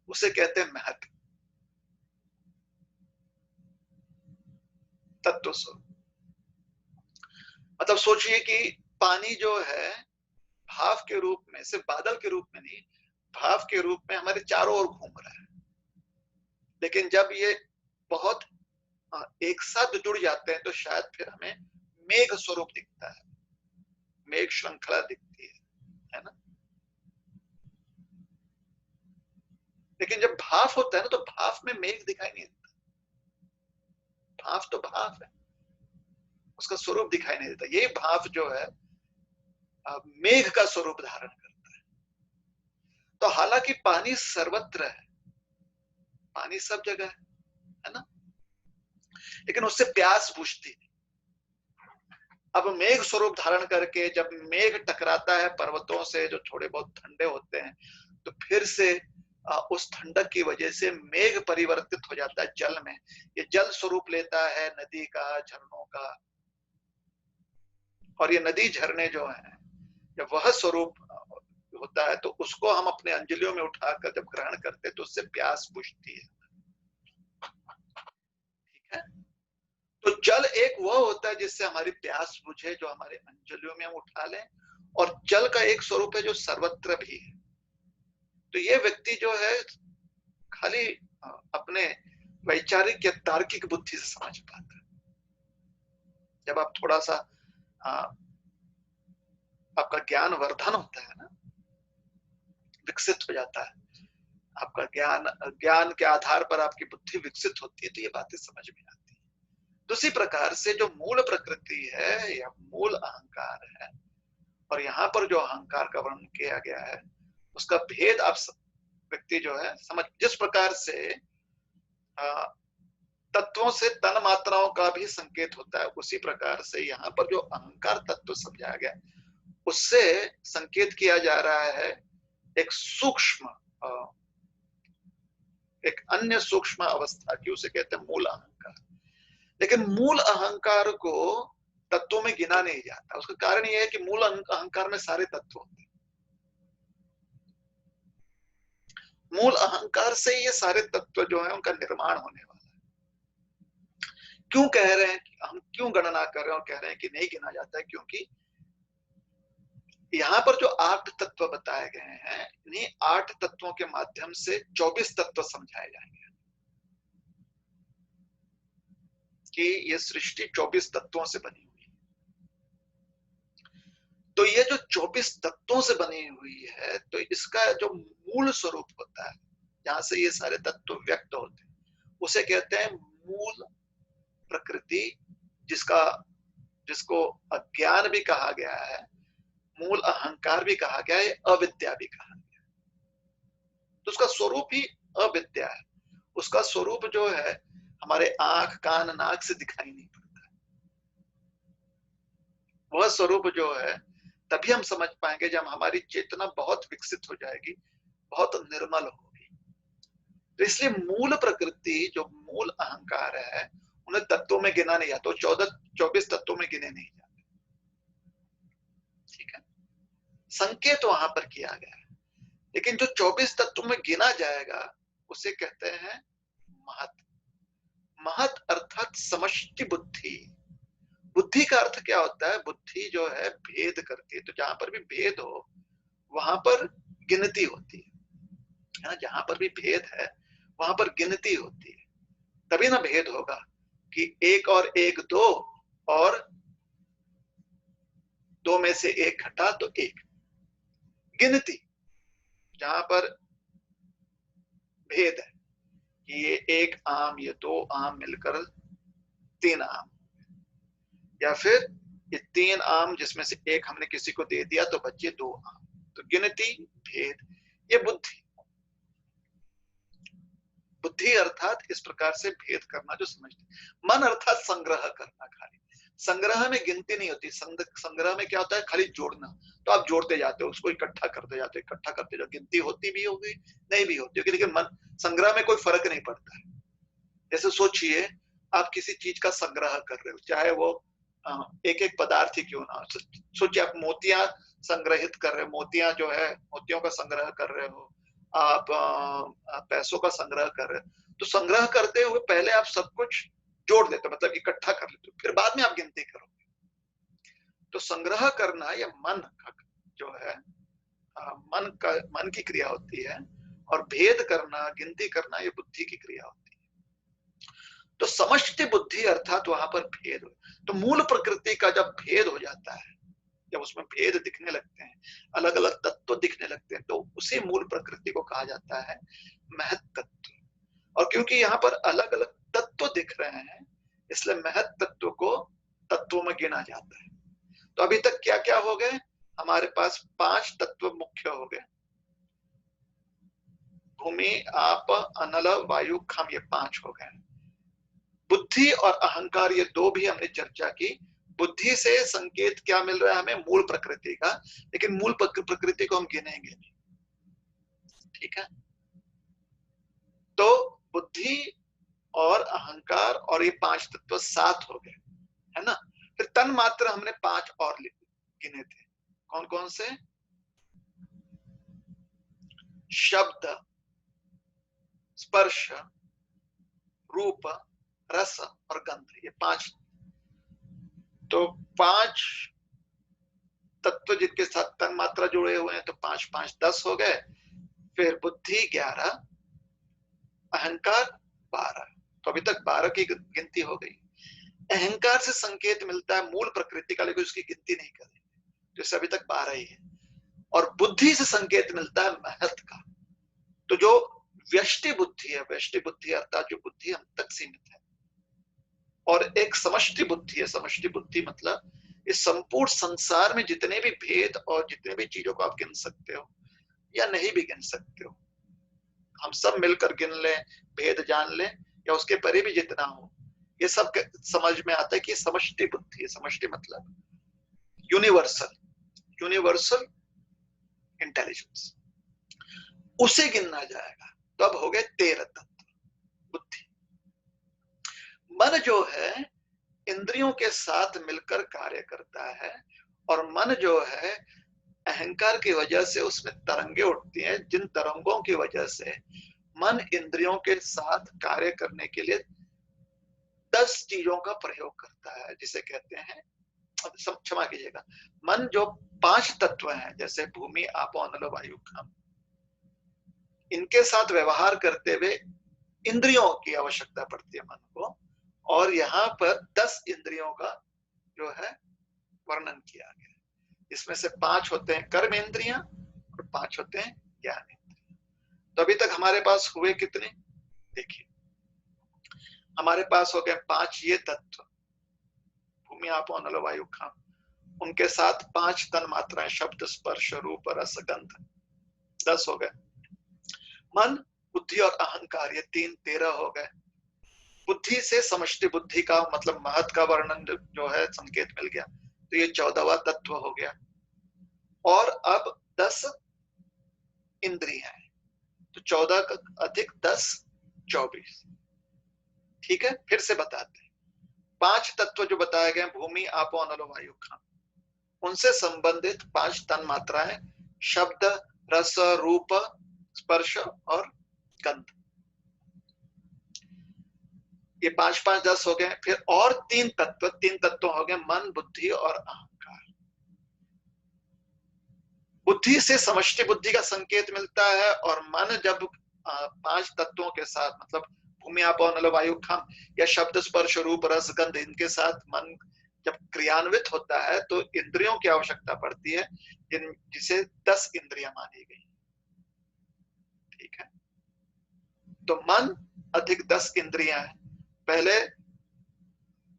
Speaker 1: उसे कहते हैं महत्व, तत्व स्वरूप। मतलब सोचिए कि पानी जो है भाव के रूप में, सिर्फ बादल के रूप में नहीं, भाव के रूप में हमारे चारों ओर घूम रहा है। लेकिन जब ये बहुत एक साथ जुड़ जाते हैं तो शायद फिर हमें मेघ स्वरूप दिखता है, मेघ श्रृंखला दिखती है ना। लेकिन जब भाव होता है ना, तो भाव में मेघ दिखाई नहीं देता। भाव तो भाव है, उसका स्वरूप दिखाई नहीं देता। ये भाव जो है मेघ का स्वरूप धारण करता है। तो हालांकि पानी सर्वत्र है, पानी सब जगह है ना, लेकिन उससे प्यास बुझती नहीं। अब मेघ स्वरूप धारण करके जब मेघ टकराता है पर्वतों से, जो थोड़े बहुत ठंडे होते हैं, तो फिर से उस ठंडक की वजह से मेघ परिवर्तित हो जाता है जल में। ये जल स्वरूप लेता है नदी का, झरनों का। और ये नदी झरने जो है, जब वह स्वरूप होता है तो उसको हम अपने अंजलियों में उठाकर जब ग्रहण करते हैं तो उससे प्यास बुझती है। ठीक है। तो जल एक वह होता है जिससे हमारी प्यास बुझे, जो हमारे अंजलियों में हम उठा लें, और जल का एक स्वरूप है जो सर्वत्र भी है। तो ये व्यक्ति जो है खाली अपने वैचारिक या तार्किक बुद्धि से समझ पाता है। जब आप थोड़ा सा आपका ज्ञान वर्धन होता है ना, विकसित हो जाता है, आपका ज्ञान के आधार पर आपकी बुद्धि विकसित होती है, तो ये बातें समझ में आती है। दूसरी प्रकार से जो मूल प्रकृति है या मूल अहंकार है, और यहाँ पर जो अहंकार का वर्णन किया गया है उसका भेद आप व्यक्ति जो है समझ, जिस प्रकार से तत्वों से तन मात्राओं का भी संकेत होता है, उसी प्रकार से यहाँ पर जो अहंकार तत्व समझाया गया उससे संकेत किया जा रहा है एक सूक्ष्म, एक अन्य सूक्ष्म अवस्था की, उसे कहते हैं मूल अहंकार। लेकिन मूल अहंकार को तत्वों में गिना नहीं जाता। उसका कारण यह है कि मूल अहंकार में सारे तत्व होते हैं। मूल अहंकार से ये सारे तत्व जो है उनका निर्माण होने वाला है। क्यों कह रहे हैं, हम क्यों गणना कर रहे हैं और कह रहे हैं कि नहीं गिना जाता है? क्योंकि यहाँ पर जो 8 तत्व बताए गए हैं, इन्हीं 8 तत्वों के माध्यम से 24 तत्व समझाए जाएंगे कि ये सृष्टि 24 तत्वों से बनी हुई है। तो ये जो 24 तत्वों से बनी हुई है, तो इसका जो मूल स्वरूप होता है, जहां से ये सारे तत्व व्यक्त होते हैं, उसे कहते हैं मूल प्रकृति, जिसको अज्ञान भी कहा गया है, मूल अहंकार भी कहा गया है, अविद्या भी कहा गया है। तो उसका स्वरूप ही अविद्या है। उसका स्वरूप जो है हमारे आंख कान नाक से दिखाई नहीं पड़ता है। वह स्वरूप जो है तभी हम समझ पाएंगे जब हमारी चेतना बहुत विकसित हो जाएगी, बहुत निर्मल होगी। तो इसलिए मूल प्रकृति, जो मूल अहंकार है, उन्हें तत्वों में गिना नहीं जाता। 24 तत्वों में गिने नहीं जाते। ठीक है, संकेत वहां पर किया गया है। लेकिन जो 24 तत्वों में गिना जाएगा उसे कहते हैं महत। महत अर्थात समष्टि बुद्धि। बुद्धि का अर्थ क्या होता है? बुद्धि जो है भेद करती है। तो जहां पर भी भेद हो वहां पर गिनती होती है ना। जहां पर भी भेद है वहां पर गिनती होती है, तभी ना भेद होगा कि 1 और 1 2, और 2 में से 1 घटा तो 1। गिनती, जहां पर भेद है कि ये 1 आम, ये 2 आम मिलकर 3 आम, या फिर ये 3 आम जिसमें से 1 हमने किसी को दे दिया तो बचे 2 आम। तो गिनती, भेद, ये बुद्धि। बुद्धि अर्थात इस प्रकार से भेद करना जो समझते। मन अर्थात संग्रह करना। खाली संग्रह में गिनती नहीं होती। संग्रह में क्या होता है? खाली जोड़ना। तो आप जोड़ते जाते हो, उसको इकट्ठा करते जाते हो, इकट्ठा करते जाओ। गिनती होती भी होगी, नहीं भी होती होगी, लेकिन मन संग्रह में कोई फर्क नहीं पड़ता है। जैसे सोचिए, आप किसी चीज का संग्रह कर रहे हो, चाहे वो एक एक पदार्थ ही क्यों ना। सोचिए आप मोतियां संग्रहित कर रहे हो, मोतियां जो है मोतियों का संग्रह कर रहे हो, आप पैसों का संग्रह कर रहे हो। तो संग्रह करते हुए पहले आप सब कुछ जोड़ देते हो, मतलब इकट्ठा कर लेते हो, फिर बाद में आप गिनती करोगे। तो संग्रह करना या मन का जो है मन की क्रिया होती है, और भेद करना, गिनती करना, ये बुद्धि की क्रिया होती है। तो समष्टि बुद्धि अर्थात वहां पर भेद हो। तो मूल प्रकृति का जब भेद हो जाता है, जब उसमें भेद दिखने लगते हैं, अलग अलग तत्व दिखने लगते हैं, तो उसी मूल प्रकृति को कहा जाता है महत तत्व। और क्योंकि यहाँ पर अलग अलग तत्व दिख रहे हैं, इसलिए महत तत्व को तत्वों में गिना जाता है। तो अभी तक क्या क्या हो गए? हमारे पास 5 तत्व मुख्य हो गए। भूमि, आप, अनल, वायु, खम, ये 5 हो गए। बुद्धि और अहंकार, ये 2 भी हमने चर्चा की। बुद्धि से संकेत क्या मिल रहा है हमें? मूल प्रकृति का। लेकिन मूल प्रकृति को हम गिनेंगे नहीं। ठीक है, तो बुद्धि और अहंकार और ये 5 तत्व 7 हो गए, है ना। फिर तन मात्र हमने 5 और गिने थे। कौन कौन से? शब्द, स्पर्श, रूप, रस और गंध, ये 5 तो 5 तत्व जिनके साथ तन मात्रा जुड़े हुए हैं, तो 5 5 10 हो गए। फिर बुद्धि 11, अहंकार 12। तो अभी तक 12 की गिनती हो गई। अहंकार से संकेत मिलता है मूल प्रकृति का, लेकिन उसकी गिनती नहीं करेंगे, जैसे अभी तक 12 ही है। और बुद्धि से संकेत मिलता है महत का। तो जो व्यष्टि बुद्धि है, व्यष्टि बुद्धि अर्थात जो बुद्धि हम तक सीमित है, और एक समष्टि बुद्धि है। समष्टि बुद्धि मतलब इस संपूर्ण संसार में जितने भी भेद और जितने भी चीजों को आप गिन सकते हो या नहीं भी गिन सकते हो, हम सब मिलकर गिन लें, भेद जान लें, या उसके परे भी जितना हो, ये सब समझ में आता है कि समष्टि बुद्धि है। समष्टि मतलब यूनिवर्सल, यूनिवर्सल इंटेलिजेंस, उसे गिनना जाएगा। तो अब हो गए 13 तत्व बुद्धि। मन जो है इंद्रियों के साथ मिलकर कार्य करता है, और मन जो है अहंकार की वजह से उसमें तरंगे उठती हैं, जिन तरंगों की वजह से मन इंद्रियों के साथ कार्य करने के लिए 10 चीजों का प्रयोग करता है, जिसे कहते हैं, क्षमा कीजिएगा, मन जो 5 तत्व हैं, जैसे भूमि आपो अनल वायु खाम, इनके साथ व्यवहार करते हुए इंद्रियों की आवश्यकता पड़ती है मन को। और यहाँ पर 10 इंद्रियों का जो है वर्णन किया गया। इसमें से 5 होते हैं कर्म इंद्रियां और 5 होते हैं ज्ञान इंद्रियां। तो अभी तक हमारे पास हुए कितने, देखिए हमारे पास हो गए 5 ये तत्व, भूमि आपो अनल वायु खाम, उनके साथ 5 तन मात्राएं, शब्द स्पर्श रूप रस गंध, 10 हो गए। मन बुद्धि और अहंकार, ये 3 13 हो गए। बुद्धि से समष्टि बुद्धि का मतलब महत का वर्णन जो है संकेत मिल गया, तो ये 14वां तत्व हो गया। और अब 10 इंद्रियां हैं, तो 14 अधिक 10 24। ठीक है, फिर से बताते हैं। 5 तत्व जो बताए गए, भूमि आपो अनल वायु खाम, उनसे संबंधित 5 तन मात्राएं, शब्द रस रूप स्पर्श और गंध, ये 5 5 10 हो गए। फिर और 3 तत्व हो गए, मन बुद्धि और अहंकार। बुद्धि से समष्टि बुद्धि का संकेत मिलता है, और मन जब 5 तत्वों के साथ मतलब भूमि आपो अनल वायु खाम या शब्द स्पर्श रूप रस गंध, इनके साथ मन जब क्रियान्वित होता है, तो इंद्रियों की आवश्यकता पड़ती है, जिसे 10 इंद्रियां मानी गई। ठीक है, तो मन अधिक 10 इंद्रियां है। पहले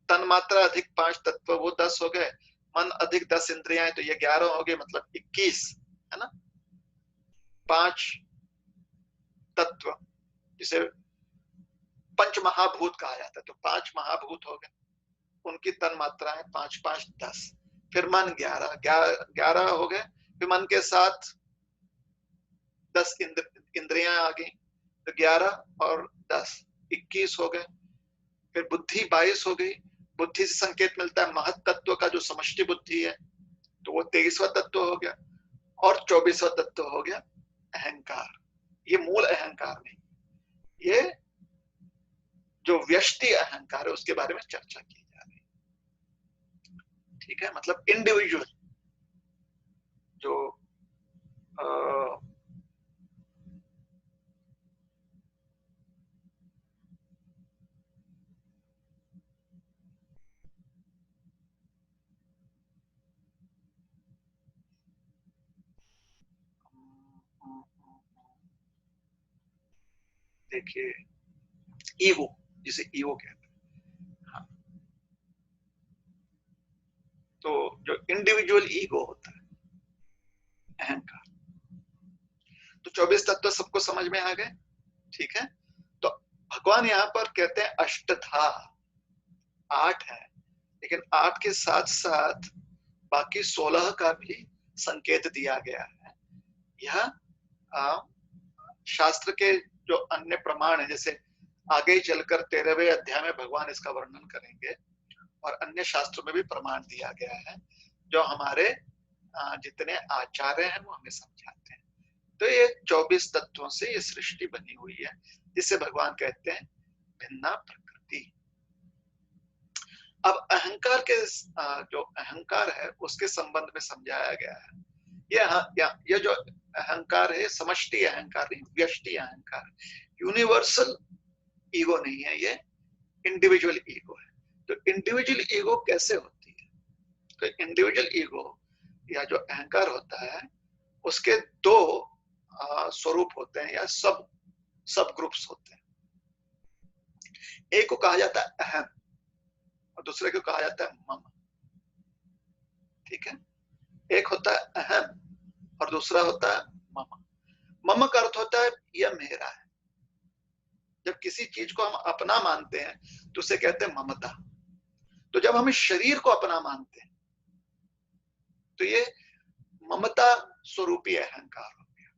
Speaker 1: तन मात्रा अधिक 5 तत्व, वो 10 हो गए। मन अधिक 10 इंद्रियां है, तो ये 11 हो गए, मतलब 21 है ना। 5 तत्व जिसे पंच महाभूत कहा जाता है, तो 5 महाभूत हो गए, उनकी तन मात्राएं 5 5 10। फिर मन 11 हो गए। फिर मन के साथ 10 इंद्रियां आ गई, तो 11 और 10 21 हो गए। फिर बुद्धि 22 हो गई। बुद्धि से संकेत मिलता है महत तत्व का, जो समष्टि बुद्धि है, तो वो 23वां तत्व हो गया। और 24वां तत्व हो गया अहंकार। ये मूल अहंकार नहीं, ये जो व्यष्टि अहंकार है उसके बारे में चर्चा की जा रही है। ठीक है, मतलब इंडिविजुअल जो देखिए ईगो, जिसे ईगो कहते हैं। हाँ, तो जो इंडिविजुअल ईगो होता है, अहंकार। तो 24 तत्व सबको समझ में आ गए। ठीक है, तो भगवान यहाँ पर कहते हैं अष्टधा, 8 है, लेकिन 8 के साथ साथ बाकी 16 का भी संकेत दिया गया है। यह शास्त्र के जो अन्य प्रमाण है, जैसे आगे चलकर 13वें अध्याय में भगवान इसका वर्णन करेंगे, और अन्य शास्त्रों में भी प्रमाण दिया गया है, जो हमारे जितने आचार्य हैं वो हमें समझाते हैं। तो ये 24 तत्वों से ये सृष्टि बनी हुई है, जिसे भगवान कहते हैं भिन्ना प्रकृति। अब अहंकार के जो अहंकार है उसके संबंध में समझाया गया है। ये जो अहंकार है समष्टि अहंकार नहीं, व्यष्टि अहंकार, यूनिवर्सल ईगो नहीं है, ये इंडिविजुअल ईगो है। तो इंडिविजुअल ईगो कैसे होती है? तो इंडिविजुअल ईगो या जो अहंकार होता है उसके दो स्वरूप होते हैं या सब ग्रुप्स होते हैं। एक को कहा जाता है अहम और दूसरे को कहा जाता है मम। ठीक है, एक होता है अहम और दूसरा होता है मम। मम का अर्थ होता है यह मेरा है। जब किसी चीज को हम अपना मानते हैं तो उसे कहते हैं ममता। तो जब हम शरीर को अपना मानते हैं तो ये ममता स्वरूपी अहंकार हो गया।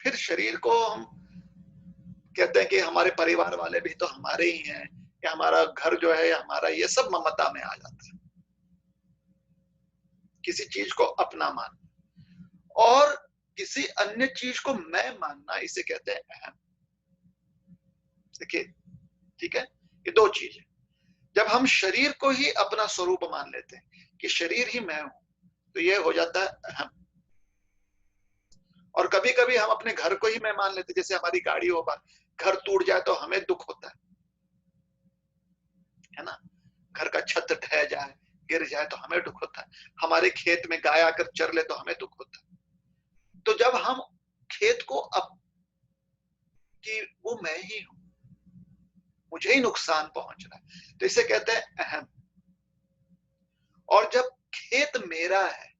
Speaker 1: फिर शरीर को हम कहते हैं कि हमारे परिवार वाले भी तो हमारे ही हैं, या हमारा घर जो है हमारा, ये सब ममता में आ जाता है। किसी चीज को अपना मानना और किसी अन्य चीज को मैं मानना, इसे कहते हैं अहम। देखिए, ठीक है, ये दो चीज है। जब हम शरीर को ही अपना स्वरूप मान लेते हैं कि शरीर ही मैं हूं, तो ये हो जाता है अहम। और कभी कभी हम अपने घर को ही मैं मान लेते हैं, जैसे हमारी गाड़ी हो, घर टूट जाए तो हमें दुख होता है ना। घर का छत ढह जाए, गिर जाए तो हमें दुख होता है। हमारे खेत में गाय आकर चर ले तो हमें दुख होता है। तो जब हम खेत को अब कि वो मैं ही हूं, मुझे ही नुकसान पहुंच रहा है, तो इसे कहते हैं अहम। और जब खेत मेरा है,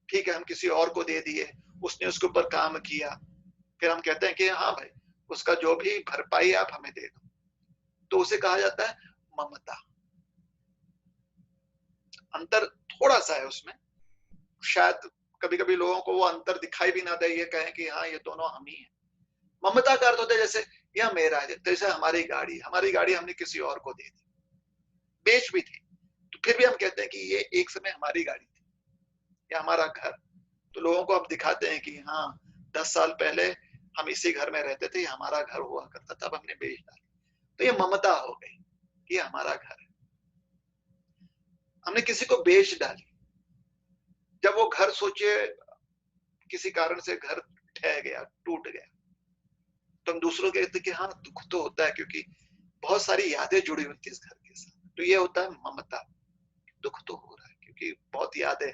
Speaker 1: ठीक है, हम किसी और को दे दिए, उसने उसके ऊपर काम किया, फिर हम कहते हैं कि हाँ भाई, उसका जो भी भरपाई आप हमें दे दो, तो उसे कहा जाता है ममता। अंतर थोड़ा सा है उसमें, शायद कभी कभी लोगों को वो अंतर दिखाई भी ना दे, ये कहें कि हाँ ये दोनों हम ही हैं। ममता का अर्थ होता है जैसे यह मेरा है, जैसे हमारी गाड़ी हमने किसी और को दे दी, बेच भी थी, तो फिर भी हम कहते हैं कि ये एक समय हमारी गाड़ी थी या हमारा घर। तो लोगों को अब दिखाते हैं कि हाँ 10 साल पहले हम इसी घर में रहते थे, हमारा घर हुआ करता था, अब हमने बेच डाला। तो ये ममता हो गई कि हमारा घर है, हमने किसी को बेच डाली। जब वो घर, सोचिए किसी कारण से घर ढह गया, टूट गया, तो हम दूसरों के कहते कि हाँ दुख तो होता है, क्योंकि बहुत सारी यादें जुड़ी हुई थी इस घर के साथ। तो ये होता है ममता। दुख तो हो रहा है क्योंकि बहुत यादें,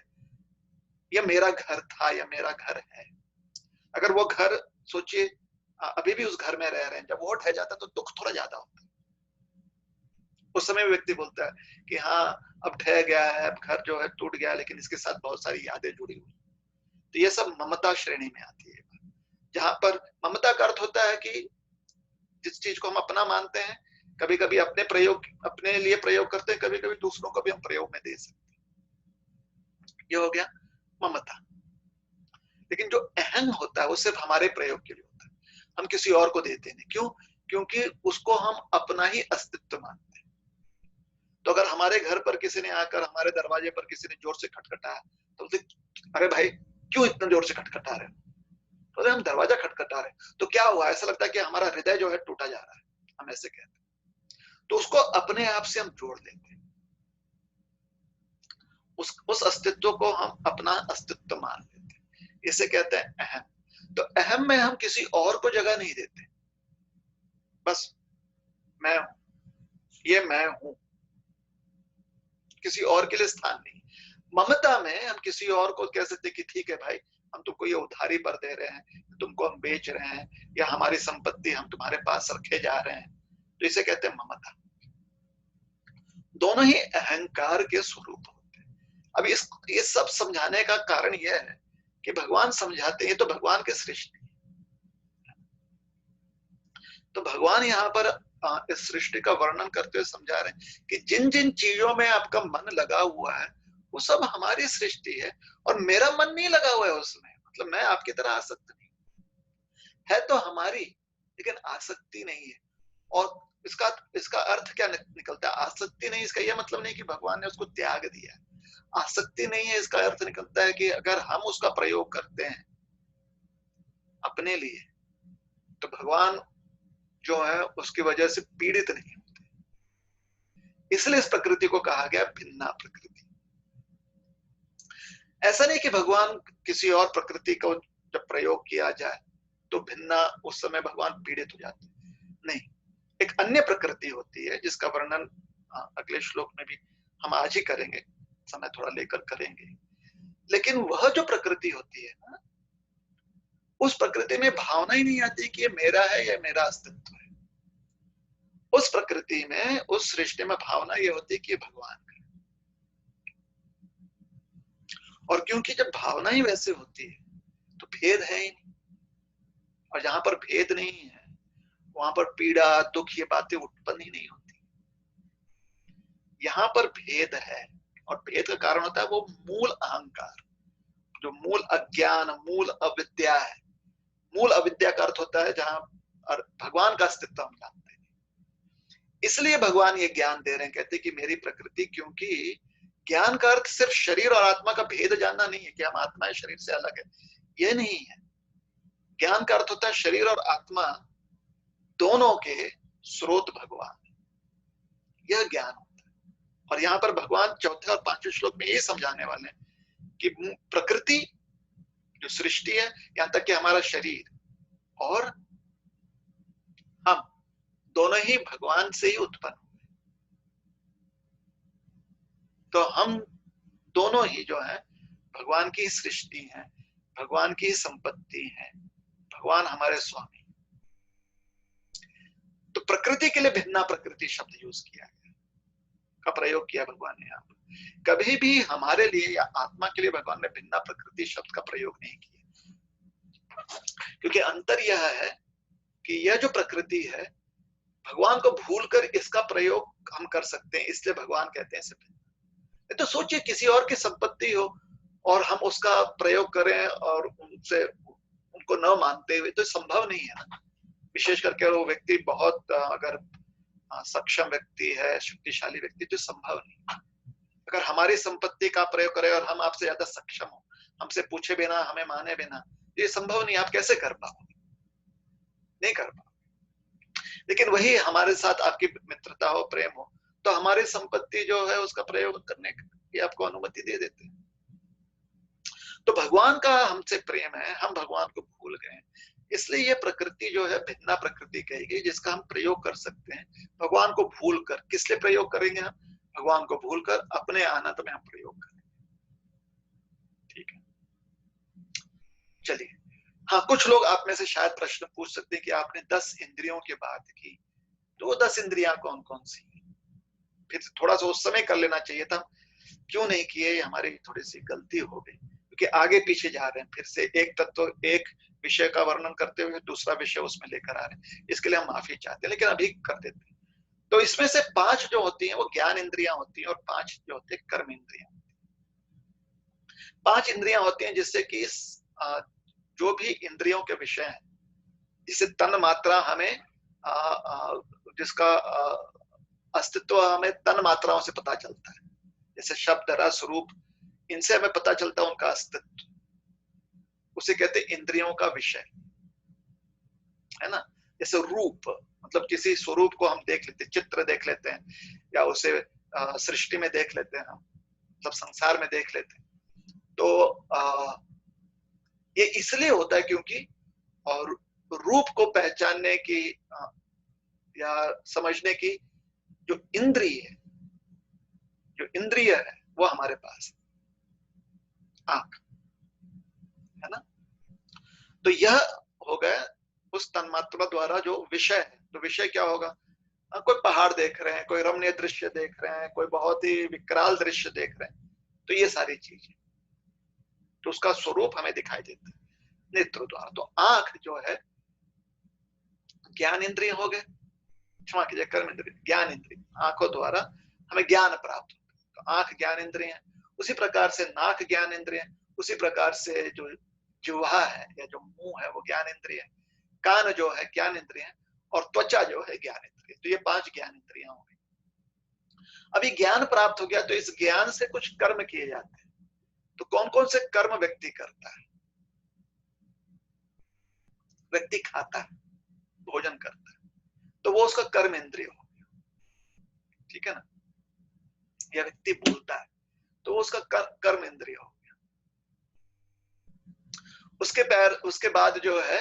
Speaker 1: यह मेरा घर था या मेरा घर है। अगर वो घर, सोचिए अभी भी उस घर में रह रहे हैं, जब वो ढह जाता है तो दुख थोड़ा ज्यादा होता है। उस समय व्यक्ति बोलता है कि हाँ अब ढह गया है, अब घर जो है टूट गया, लेकिन इसके साथ बहुत सारी यादें जुड़ी हुई। तो ये सब ममता श्रेणी में आती है, जहां पर ममता का अर्थ होता है कि जिस चीज को हम अपना मानते हैं, कभी कभी अपने लिए प्रयोग करते हैं, कभी कभी दूसरों को भी हम प्रयोग में दे सकते हैं। ये हो गया ममता। लेकिन जो अहम होता है वो सिर्फ हमारे प्रयोग के लिए होता है, हम किसी और को देते नहीं। क्यों? क्योंकि उसको हम अपना ही अस्तित्व मानते हैं। तो अगर हमारे घर पर किसी ने आकर, हमारे दरवाजे पर किसी ने जोर से खटखटाया, तो बोलते अरे भाई क्यों इतना जोर से खटखटा रहे हो? तो हम दरवाजा खटखटा रहे, तो क्या हुआ? ऐसा लगता है कि हमारा हृदय जो है टूटा जा रहा है, हम ऐसे कहते हैं। तो उसको अपने आप से हम जोड़ लेते हैं, उस अस्तित्व को हम अपना अस्तित्व मान लेते हैं। इसे कहते हैं अहम। तो अहम में हम किसी और को जगह नहीं देते, बस मैं हूं, ये मैं हूं, किसी और के लिए स्थान नहीं। ममता में हम किसी और को कह सकते कि ठीक है भाई, हम तुमको ये उधारी पर दे रहे हैं, तुमको हम बेच रहे हैं, या हमारी संपत्ति हम तुम्हारे पास रखे जा रहे हैं। तो इसे कहते हैं ममता। दोनों ही अहंकार के स्वरूप होते हैं। अब ये सब समझाने का कारण यह है कि भगवान समझाते हैं, तो भगवान के सृष्टि, तो भगवान यहाँ पर इस सृष्टि का वर्णन करते हुए समझा रहे हैं कि जिन जिन चीजों में आपका मन लगा हुआ है वो सब हमारी सृष्टि है, और मेरा मन नहीं लगा हुआ है उसमें। मतलब मैं आपकी तरह आसक्त नहीं है, तो हमारी, लेकिन आसक्ति नहीं है। और इसका इसका अर्थ क्या निकलता है? आसक्ति नहीं, इसका यह मतलब नहीं कि भगवान ने उसको त्याग दिया। आसक्ति नहीं है, इसका अर्थ निकलता है कि अगर हम उसका प्रयोग करते हैं अपने लिए, तो भगवान जो है उसकी वजह से पीड़ित नहीं होते। इसलिए इस प्रकृति को कहा गया भिन्ना प्रकृति। ऐसा नहीं कि भगवान किसी और प्रकृति को जब प्रयोग किया जाए तो भिन्ना, उस समय भगवान पीड़ित हो जाते हैं, नहीं। एक अन्य प्रकृति होती है जिसका वर्णन अगले श्लोक में भी हम आज ही करेंगे, समय थोड़ा लेकर करेंगे। लेकिन वह जो प्रकृति होती है ना, उस प्रकृति में भावना ही नहीं आती कि ये मेरा है या मेरा अस्तित्व है। उस प्रकृति में, उस सृष्टि में भावना ये होती है कि ये भगवान का। और क्योंकि जब भावना ही वैसे होती है तो भेद है ही नहीं, और जहां पर भेद नहीं है वहां पर पीड़ा, दुख, ये बातें उत्पन्न ही नहीं होती। यहां पर भेद है, और भेद का कारण होता है वो मूल अहंकार, जो मूल अज्ञान, मूल अविद्या है। मूल अविद्या का अर्थ होता है जहां भगवान का अस्तित्व हम जानते हैं। इसलिए भगवान ये ज्ञान दे रहे हैं, कहते हैं कि मेरी प्रकृति, क्योंकि ज्ञान का अर्थ सिर्फ शरीर और आत्मा का भेद जानना नहीं है कि हम आत्मा है, शरीर से अलग है, ये नहीं है। ज्ञान का अर्थ होता है शरीर और आत्मा दोनों के स्रोत भगवान, यह ज्ञान होता है। और यहाँ पर भगवान चौथे और पांचवें श्लोक में ये समझाने वाले हैं कि प्रकृति जो सृष्टि है, यहां तक कि हमारा शरीर और हम दोनों ही भगवान से ही उत्पन्न हुए। तो हम दोनों ही जो है भगवान की सृष्टि है, भगवान की संपत्ति है, भगवान हमारे स्वामी। तो प्रकृति के लिए भिन्ना प्रकृति शब्द यूज किया गया, का प्रयोग किया भगवान ने यहाँ पर। कभी भी हमारे लिए या आत्मा के लिए भगवान ने भिन्ना प्रकृति शब्द का प्रयोग नहीं किया, क्योंकि अंतर यह है कि यह जो प्रकृति है भगवान को भूलकर इसका प्रयोग हम कर सकते हैं, इसलिए भगवान कहते हैं इसे भिन्न। तो सोचिए किसी और की संपत्ति हो और हम उसका प्रयोग करें और उनसे उनको न मानते हुए, तो संभव नहीं है ना। विशेष करके वो व्यक्ति बहुत अगर सक्षम व्यक्ति है, शक्तिशाली व्यक्ति, तो संभव नहीं। अगर हमारी संपत्ति का प्रयोग करें और हम आपसे ज्यादा सक्षम हो, हमसे पूछे बिना, हमें माने बिना, ये संभव नहीं। आप कैसे कर पाओगे? नहीं कर पाओगे। लेकिन वही हमारे साथ आपकी मित्रता हो, प्रेम हो, तो हमारी संपत्ति जो है उसका प्रयोग करने की आपको अनुमति दे देते हैं। तो भगवान का हमसे प्रेम है, हम भगवान को भूल गए, इसलिए ये प्रकृति जो है भिन्ना प्रकृति कही गई, जिसका हम प्रयोग कर सकते हैं भगवान को भूल कर। किस लिए प्रयोग करेंगे हम? भगवान को भूल कर अपने आनंद में हम प्रयोग करेंगे। ठीक है, चलिए। हाँ, कुछ लोग आप में से शायद प्रश्न पूछ सकते हैं कि आपने 10 इंद्रियों की बात की, तो वो 10 इंद्रियां कौन कौन सी? फिर थोड़ा सा उस समय कर लेना चाहिए था, क्यों नहीं किए? हमारी थोड़ी सी गलती हो गई, क्योंकि आगे पीछे जा रहे हैं। फिर से एक तत्व, एक विषय का वर्णन करते हुए दूसरा विषय उसमें लेकर आ रहे हैं, इसके लिए हम माफी चाहते हैं, लेकिन अभी कर देते हैं। तो इसमें से 5 जो होती हैं वो ज्ञान इंद्रियां होती हैं, और 5 जो होते हैं कर्म इंद्रियां। 5 इंद्रियां होती हैं जिससे कि जो भी इंद्रियों के विषय हैं, जिससे तन मात्रा हमें जिसका अस्तित्व हमें तन मात्राओं से पता चलता है, जैसे शब्द, रस, रूप, इनसे हमें पता चलता है उनका अस्तित्व। उसे कहते हैं इंद्रियों का विषय, है ना। जैसे रूप, मतलब किसी स्वरूप को हम देख लेते हैं, चित्र देख लेते हैं, या उसे सृष्टि में देख लेते हैं, हम मतलब संसार में देख लेते हैं। तो ये इसलिए होता है क्योंकि और रूप को पहचानने की या समझने की जो इंद्रिय है, जो इंद्रिय है, वो हमारे पास है, आंख, है ना। तो यह हो गया उस तन्मात्रा द्वारा जो विषय है। तो विषय क्या होगा? कोई पहाड़ देख रहे हैं, कोई रमणीय दृश्य देख रहे हैं, कोई बहुत ही विकराल दृश्य देख रहे हैं, तो ये सारी चीजें, तो उसका स्वरूप हमें दिखाई देता है नेत्र द्वारा। तो आंख जो है ज्ञान इंद्रिय हो गए, क्षमा कीजिए, कर्म इंद्रिय, ज्ञान इंद्रिय, आंखों द्वारा हमें ज्ञान प्राप्त होता है, तो आंख ज्ञान इंद्रिय है। उसी प्रकार से नाक ज्ञान इंद्रिय है, उसी प्रकार से जो जिह्वा है या जो मुंह है वो ज्ञान इंद्रिय है, कान जो है ज्ञान इंद्रिय है, और त्वचा जो है ज्ञान इंद्रिय। तो ये 5 ज्ञान इंद्रियां हो गई। अभी ज्ञान प्राप्त हो गया तो इस ज्ञान से कुछ कर्म किए जाते हैं। तो कौन कौन से कर्म व्यक्ति करता है? व्यक्ति खाता है, भोजन करता है, तो वो उसका कर्म इंद्रिय हो गया। ठीक है ना। या व्यक्ति बोलता है तो उसका कर्म इंद्रिय हो गया। उसके बाद जो है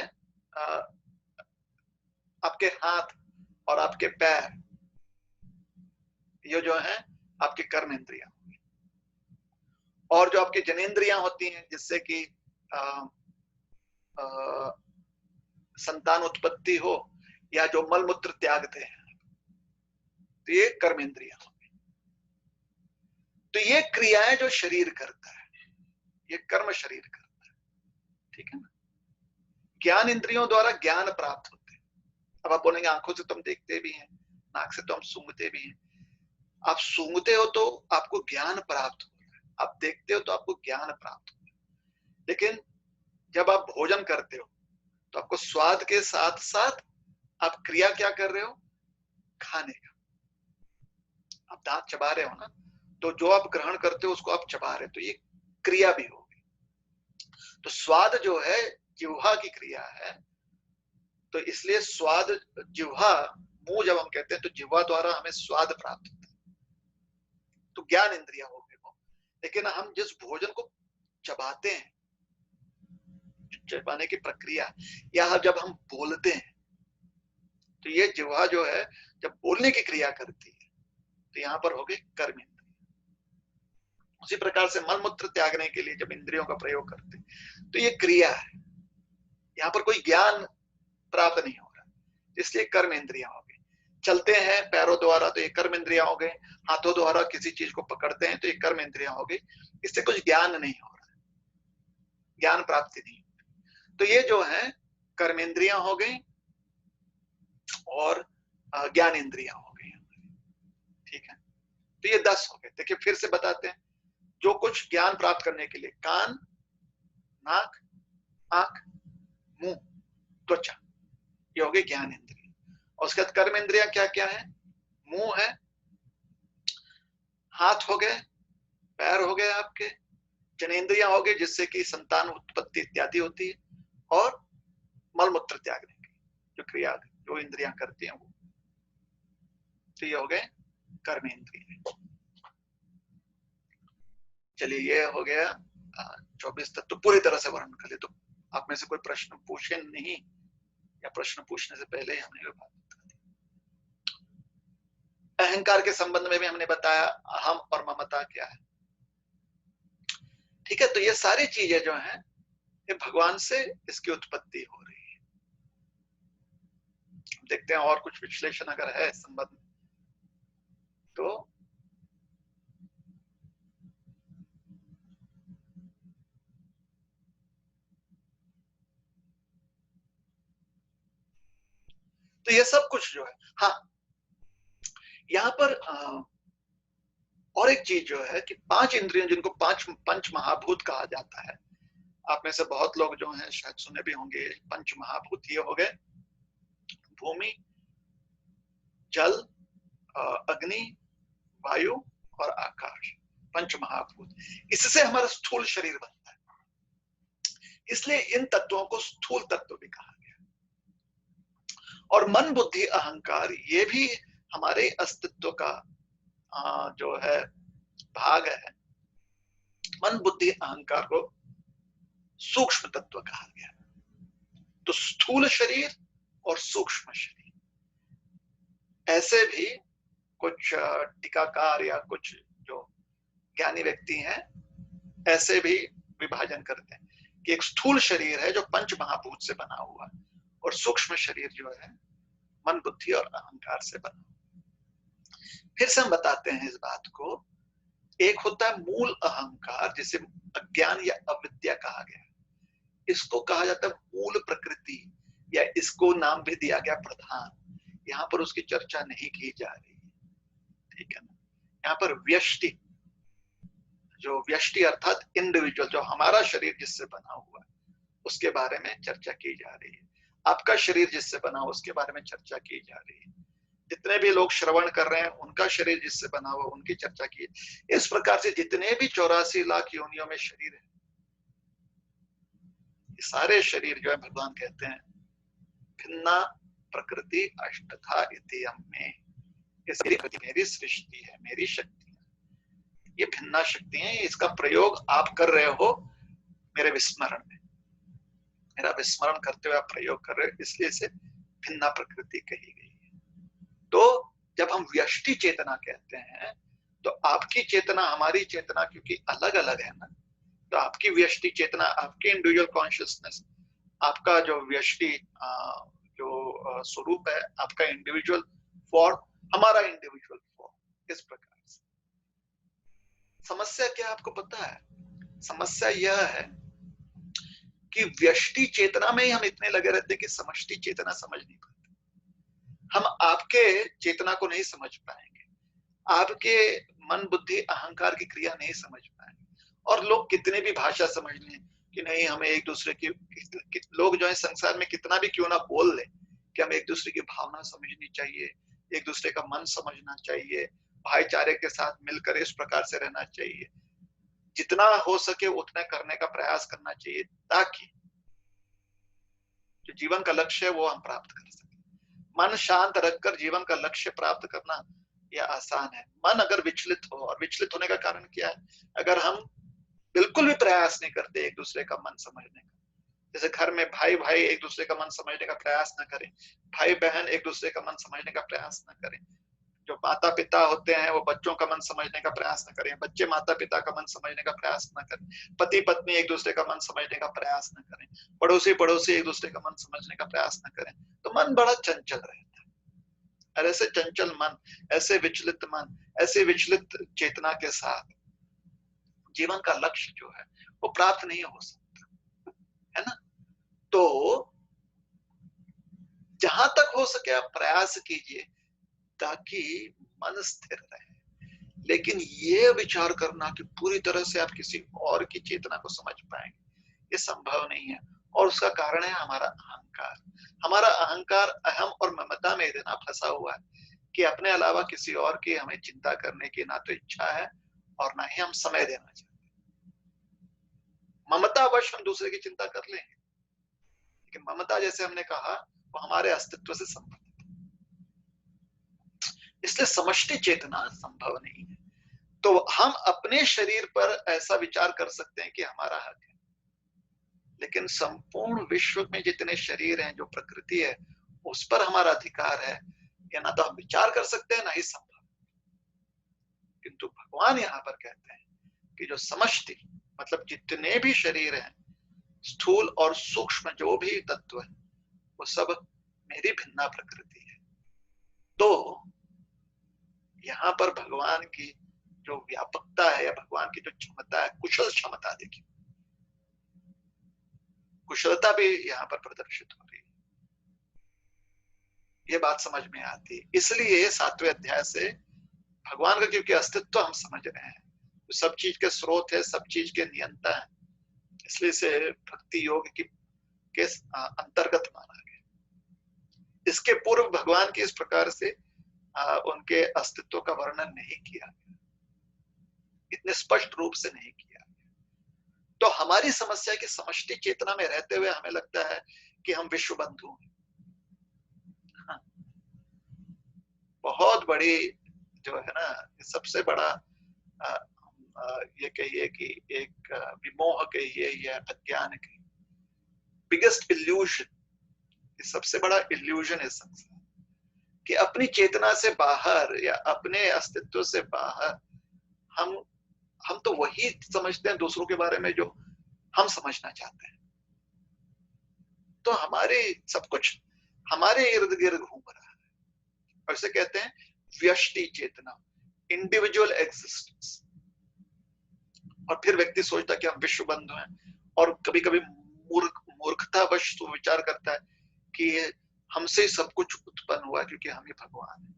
Speaker 1: आपके हाथ और आपके पैर, ये जो है आपके कर्म इंद्रियां। और जो आपकी जनेंद्रियां होती हैं जिससे कि संतान उत्पत्ति हो या जो मल मूत्र त्यागते हैं, तो ये कर्म इंद्रियां होगी। तो ये क्रियाएं जो शरीर करता है, ये कर्म शरीर करता है, ठीक है ना। ज्ञान इंद्रियों द्वारा ज्ञान प्राप्त होते हैं। अब आप बोलेंगे आंखों से तो हम देखते भी हैं, नाक से तो हम सूंघते भी हैं। आप सूंघते हो तो आपको ज्ञान प्राप्त हो रहा है, आप देखते हो तो आपको ज्ञान प्राप्त हो रहा है। लेकिन जब आप भोजन करते हो तो आपको स्वाद के साथ साथ आप क्रिया क्या कर रहे हो, खाने का। आप दांत चबा रहे हो ना, तो जो आप ग्रहण करते हो उसको आप चबा रहे हो, तो ये क्रिया भी होगी। तो स्वाद जो है जिह्वा की क्रिया है, तो इसलिए स्वाद जिह्वा, मुंह जब हम कहते हैं तो जिह्वा द्वारा हमें स्वाद प्राप्त होता है, तो ज्ञान इंद्रिया हो गई वो। लेकिन हम जिस भोजन को चबाते हैं, चबाने की प्रक्रिया, या जब हम बोलते हैं, तो ये जिह्वा जो है जब बोलने की क्रिया करती है, तो यहाँ पर हो गई कर्म इंद्रिय। उसी प्रकार से मल मूत्र त्यागने के लिए जब इंद्रियों का प्रयोग करते हैं, तो ये क्रिया है, यहाँ पर कोई ज्ञान प्राप्त नहीं हो रहा, इसलिए कर्म इंद्रियां हो गई। चलते हैं पैरों द्वारा तो ये कर्म इंद्रियां हो गई, हाथों द्वारा किसी चीज को पकड़ते हैं तो ये कर्म इंद्रियां हो गई। इससे कुछ ज्ञान नहीं हो रहा है, ज्ञान प्राप्ति नहीं। तो ये जो है कर्म इंद्रियां हो गई और ज्ञान इंद्रियां हो गई, ठीक है। तो ये 10 हो गए। देखिए फिर से बताते हैं, जो कुछ ज्ञान प्राप्त करने के लिए कान, नाक, आंख, मुंह, त्वचा, ये हो गए ज्ञान इंद्रिय। और उसके बाद कर्म इंद्रिया क्या क्या है, मुंह है, हाथ हो गए, पैर हो गए आपके, जनेंद्रियां हो गए जिससे कि संतान उत्पत्ति इत्यादि होती है, और मल मूत्र त्यागने की जो क्रिया जो इंद्रियां करती हैं वो, तो ये हो गए कर्म इंद्रिय। चलिए ये हो गया 24 तत्व पूरी तरह से वर्णन कर ले। तो आप में से कोई प्रश्न पूछे नहीं, या प्रश्न पूछने से पहले ही हमने ये बात बता दी। अहंकार के संबंध में भी हमने बताया अहम और ममता क्या है, ठीक है। तो ये सारी चीजें जो हैं ये भगवान से इसकी उत्पत्ति हो रही है। देखते हैं और कुछ विश्लेषण अगर है संबंध तो ये सब कुछ जो है, हाँ यहाँ पर और एक चीज जो है कि 5 इंद्रियों जिनको पंच महाभूत कहा जाता है, आप में से बहुत लोग जो हैं शायद सुने भी होंगे। पंच महाभूत ये हो गए भूमि, जल, अग्नि, वायु और आकाश, पंच महाभूत। इससे हमारा स्थूल शरीर बनता है, इसलिए इन तत्वों को स्थूल तत्व भी कहा गया। और मन, बुद्धि, अहंकार ये भी हमारे अस्तित्व का जो है भाग है। मन, बुद्धि, अहंकार को सूक्ष्म तत्व कहा गया। तो स्थूल शरीर और सूक्ष्म शरीर, ऐसे भी कुछ टीकाकार या कुछ जो ज्ञानी व्यक्ति हैं ऐसे भी विभाजन करते हैं कि एक स्थूल शरीर है जो पंच महाभूत से बना हुआ है, और सूक्ष्म शरीर जो है मन, बुद्धि और अहंकार से बना। फिर से हम बताते हैं इस बात को। एक होता है मूल अहंकार, जिसे अज्ञान या अविद्या कहा गया, इसको कहा जाता है मूल प्रकृति, या इसको नाम भी दिया गया प्रधान। यहाँ पर उसकी चर्चा नहीं की जा रही है, ठीक है ना। यहाँ पर व्यष्टि, जो व्यष्टि अर्थात इंडिविजुअल, जो हमारा शरीर जिससे बना हुआ है उसके बारे में चर्चा की जा रही है। आपका शरीर जिससे बना हुआ उसके बारे में चर्चा की जा रही है। जितने भी लोग श्रवण कर रहे हैं उनका शरीर जिससे बना हुआ उनकी चर्चा की। इस प्रकार से जितने भी 84 लाख योनियों में शरीर है, ये सारे शरीर जो है भगवान कहते हैं भिन्ना प्रकृति अष्टधा इति में, मेरी सृष्टि है, मेरी शक्ति है। ये भिन्ना शक्ति है, इसका प्रयोग आप कर रहे हो मेरे विस्मरण में, मेरा विस्मरण करते हुए आप प्रयोग कर रहे हो, इसलिए इसे भिन्ना प्रकृति कही गई है। तो जब हम व्यष्टि चेतना कहते हैं तो आपकी चेतना हमारी चेतना क्योंकि अलग अलग है ना, तो आपकी व्यष्टि चेतना, आपके इंडिविजुअल कॉन्शियसनेस, आपका जो व्यष्टि जो स्वरूप है, आपका इंडिविजुअल फॉर्म, हमारा इंडिविजुअल फॉर्म, इस प्रकार से। समस्या क्या आपको पता है? समस्या यह है कि व्यष्टि चेतना में ही हम इतने लगे रहते हैं कि समष्टि चेतना समझ नहीं पाते। हम आपके चेतना को नहीं समझ पाएंगे, आपके मन बुद्धि अहंकार की क्रिया नहीं समझ पाएंगे। और लोग कितने भी भाषा समझ लें कि नहीं हमें एक दूसरे की, लोग जो है संसार में कितना भी क्यों ना बोल ले कि हमें एक दूसरे की भावना समझनी चाहिए, एक दूसरे का मन समझना चाहिए, भाईचारे के साथ मिलकर इस प्रकार से रहना चाहिए, जितना हो सके उतना करने का प्रयास करना चाहिए ताकि जो जीवन का लक्ष्य है वो हम प्राप्त कर सके। मन शांत रखकर जीवन का लक्ष्य प्राप्त करना यह आसान है। मन अगर विचलित हो, और विचलित होने का कारण क्या है? अगर हम बिल्कुल भी प्रयास नहीं करते एक दूसरे का मन समझने का, जैसे घर में भाई भाई एक दूसरे का मन समझने का प्रयास न करें, भाई बहन एक दूसरे का मन समझने का प्रयास न करें, जो माता पिता होते हैं वो बच्चों का मन समझने का प्रयास न करें, बच्चे माता पिता का मन समझने का प्रयास न करें, पति पत्नी एक दूसरे का मन समझने का प्रयास न करें, पड़ोसी पड़ोसी एक दूसरे का मन समझने का प्रयास न करें, तो मन बड़ा चंचल रहता है। और ऐसे चंचल मन, ऐसे विचलित मन, ऐसे विचलित चेतना के साथ जीवन का लक्ष्य जो है वो प्राप्त नहीं हो सकता, है ना? तो जहां तक हो सके आप प्रयास कीजिए ताकि मन स्थिर रहे, लेकिन ये विचार करना कि पूरी तरह से आप किसी और की चेतना को समझ पाएंगे, ये संभव नहीं है। और उसका कारण है हमारा अहंकार। हमारा अहंकार अहम और ममता में इतना फंसा हुआ है कि अपने अलावा किसी और की हमें चिंता करने की ना तो इच्छा है और ना ही हम समय देना चाहते। ममतावश हम दूसरे की चिंता कर लेंगे, लेकिन ममता जैसे हमने कहा वो हमारे अस्तित्व से संबंधित, इसलिए समष्टि चेतना संभव नहीं है। तो हम अपने शरीर पर ऐसा विचार कर सकते हैं कि हमारा हक है, लेकिन संपूर्ण विश्व में जितने शरीर हैं, जो प्रकृति है, उस पर हमारा अधिकार है, या ना तो हम विचार कर सकते हैं ना ही संभव। किंतु भगवान यहाँ पर कहते हैं कि जो समष्टि मतलब जितने भी शरीर हैं, स्थूल और सूक्ष्म जो भी तत्व है, वो सब मेरी भिन्ना प्रकृति है। तो यहाँ पर भगवान की जो व्यापकता है या भगवान की जो क्षमता है, कुशल क्षमता, देखिए कुशलता भी यहाँ पर प्रदर्शित हो रही है, ये बात समझ में आती है। इसलिए 7वें अध्याय से भगवान का क्योंकि अस्तित्व हम समझ रहे हैं, तो सब चीज के स्रोत है, सब चीज के नियंता है, इसलिए से भक्ति योग के अंतर्गत माना गया। इसके पूर्व भगवान की इस प्रकार से उनके अस्तित्व का वर्णन नहीं किया गया, इतने स्पष्ट रूप से नहीं किया गया। तो हमारी समस्या की समष्टि चेतना में रहते हुए हमें लगता है कि हम विश्व बंधु हैं। हाँ। बहुत बड़ी जो है ना, सबसे बड़ा ये कहिए कि एक विमोह कहिए या अज्ञान कहिए, बिगेस्ट इल्यूजन, सबसे बड़ा इल्यूजन है संसार, कि अपनी चेतना से बाहर या अपने अस्तित्व से बाहर हम तो वही समझते हैं दूसरों के बारे में जो हम समझना चाहते हैं। तो हमारे सब कुछ हमारे इर्द गिर्द घूम रहा है, और इसे कहते हैं व्यष्टि चेतना, इंडिविजुअल एग्जिस्टेंस। और फिर व्यक्ति सोचता है कि हम विश्व बंधु हैं, और कभी कभी मूर्खतावश तो विचार करता है कि हमसे सब कुछ उत्पन्न हुआ क्योंकि हम ही भगवान हैं।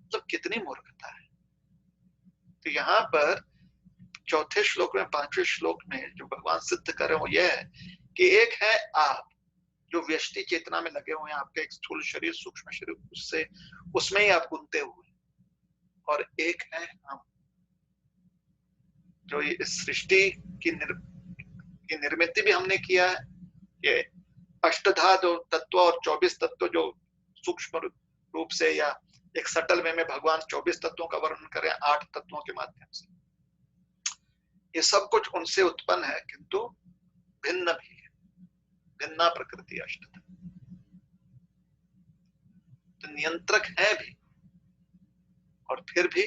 Speaker 1: मतलब कितनी मूर्खता है। तो यहाँ पर चौथे श्लोक में, 5वें श्लोक में जो भगवान सिद्ध कर रहे हो यह है कि एक है आप जो व्यष्टि चेतना में लगे हुए हैं, आपका एक स्थूल शरीर, सूक्ष्म शरीर, उससे उसमें ही आप गुंते हुए, और एक है हम जो इस सृष्टि की निर्मित भी हमने किया है। ये अष्टधा जो तत्व और 24 तत्व जो सूक्ष्म रूप से या एक सटल वे में भगवान 24 तत्वों का वर्णन करें 8 तत्वों के माध्यम से, ये सब कुछ उनसे उत्पन्न है, किंतु भिन्न भी है, भिन्ना प्रकृति अष्टधा। तो नियंत्रक है भी, और फिर भी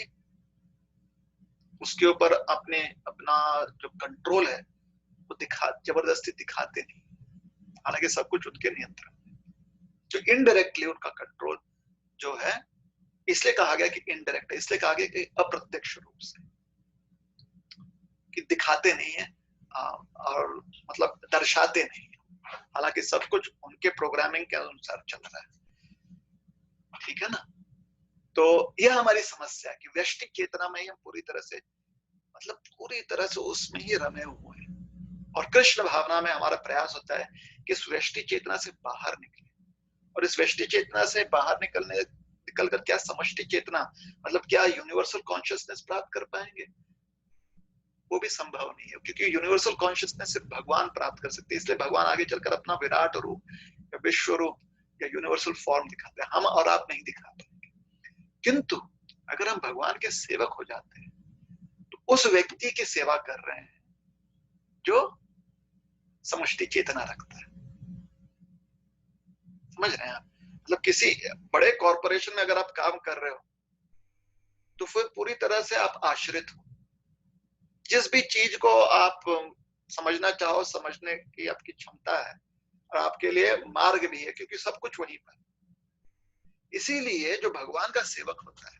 Speaker 1: उसके ऊपर अपना जो कंट्रोल है वो जबरदस्ती दिखाते नहीं, हालांकि सब कुछ उनके नियंत्रण में। जो इनडायरेक्टली उनका कंट्रोल जो है, इसलिए कहा गया कि इनडायरेक्ट है, इसलिए कहा गया कि अप्रत्यक्ष रूप से, कि दिखाते नहीं है और मतलब दर्शाते नहीं है, हालांकि सब कुछ उनके प्रोग्रामिंग के अनुसार चल रहा है। ठीक है ना? तो यह हमारी समस्या है कि व्यष्टि चेतना में ही हम पूरी तरह से, मतलब पूरी तरह से उसमें ही रमे हुए हैं, और कृष्ण भावना में हमारा प्रयास होता है कि इस व्यष्टि चेतना से बाहर निकले, और इस व्यष्टि चेतना से बाहर निकलकर क्या समष्टि चेतना, मतलब क्या यूनिवर्सल कॉन्शियसनेस प्राप्त कर पाएंगे? वो भी संभव नहीं है, क्योंकि यूनिवर्सल कॉन्शियसनेस सिर्फ भगवान प्राप्त कर सकते हैं, इसलिए भगवान आगे चलकर अपना विराट रूप या विश्व रूप या यूनिवर्सल फॉर्म दिखाते हैं, हम और आप नहीं दिखा पाएंगे। किंतु अगर हम भगवान के सेवक हो जाते हैं तो उस व्यक्ति की सेवा कर रहे हैं जो समष्टि चेतना रखता है। समझ रहे हैं आप? मतलब किसी बड़े कॉरपोरेशन में अगर आप काम कर रहे हो तो फिर पूरी तरह से आप आश्रित हो, जिस भी चीज को आप समझना चाहो, समझने की आपकी क्षमता है, और आपके लिए मार्ग भी है, क्योंकि सब कुछ वहीं पर। इसीलिए जो भगवान का सेवक होता है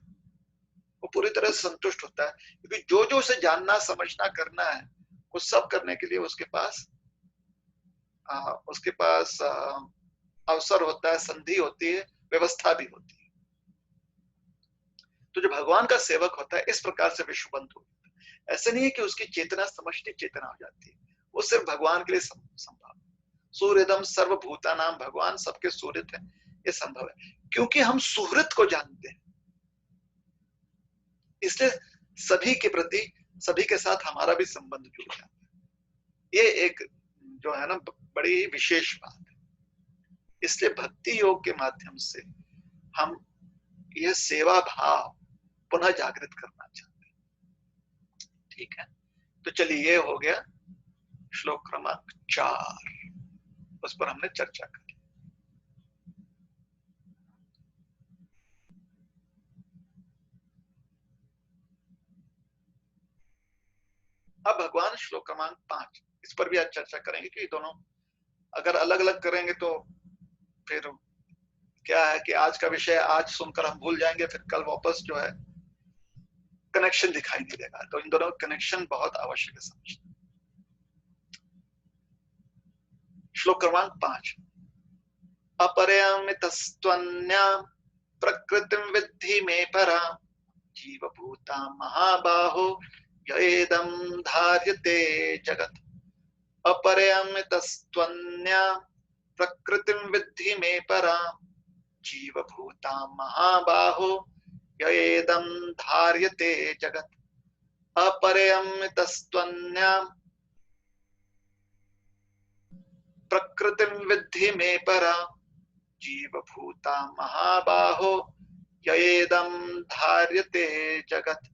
Speaker 1: वो पूरी तरह से संतुष्ट होता है, क्योंकि जो जो उसे जानना, समझना, करना है, वो सब करने के लिए उसके पास अवसर होता है, संधि होती है, व्यवस्था भी होती है। तो जो भगवान का सेवक होता है इस प्रकार से विश्वबंधु होता है। ऐसे नहीं है कि उसकी चेतना समष्टि चेतना हो जाती है, वो सिर्फ भगवान के लिए संभव। सूर्यदम सर्वभूता नाम, भगवान सबके सूर्य है, ये संभव है क्योंकि हम सुहृत को जानते हैं, इसलिए सभी के प्रति, सभी के साथ हमारा भी संबंध जुड़ जाता है। ये एक जो है ना बड़ी विशेष बात है। इसलिए भक्ति योग के माध्यम से हम यह सेवा भाव पुनः जागृत करना चाहते हैं। ठीक है, तो चलिए ये हो गया श्लोक क्रमांक 4, उस पर हमने चर्चा की। अब भगवान श्लोक क्रमांक 5, इस पर भी आज चर्चा करेंगे कि दोनों अगर अलग अलग करेंगे तो फिर क्या है कि आज का विषय आज सुनकर हम भूल जाएंगे, फिर कल वापस जो है कनेक्शन दिखाई नहीं देगा। तो इन दोनों कनेक्शन बहुत आवश्यक है समझना। श्लोक क्रमांक 5, अपरिमितस्त्वन्या प्रकृतिं विद्धि मे परा जीवभूता महाबाहो येदं धार्यते जगत्। अपरिमितस्त्वन्या प्रकृतिं विद्धि मे परा जीवभूता महाबाहो येदं धार्यते जगत्। अपरिमितस्त्वन्या प्रकृतिं विद्धि मे परा जीवभूता महाबाहो येदं धार्यते जगत्।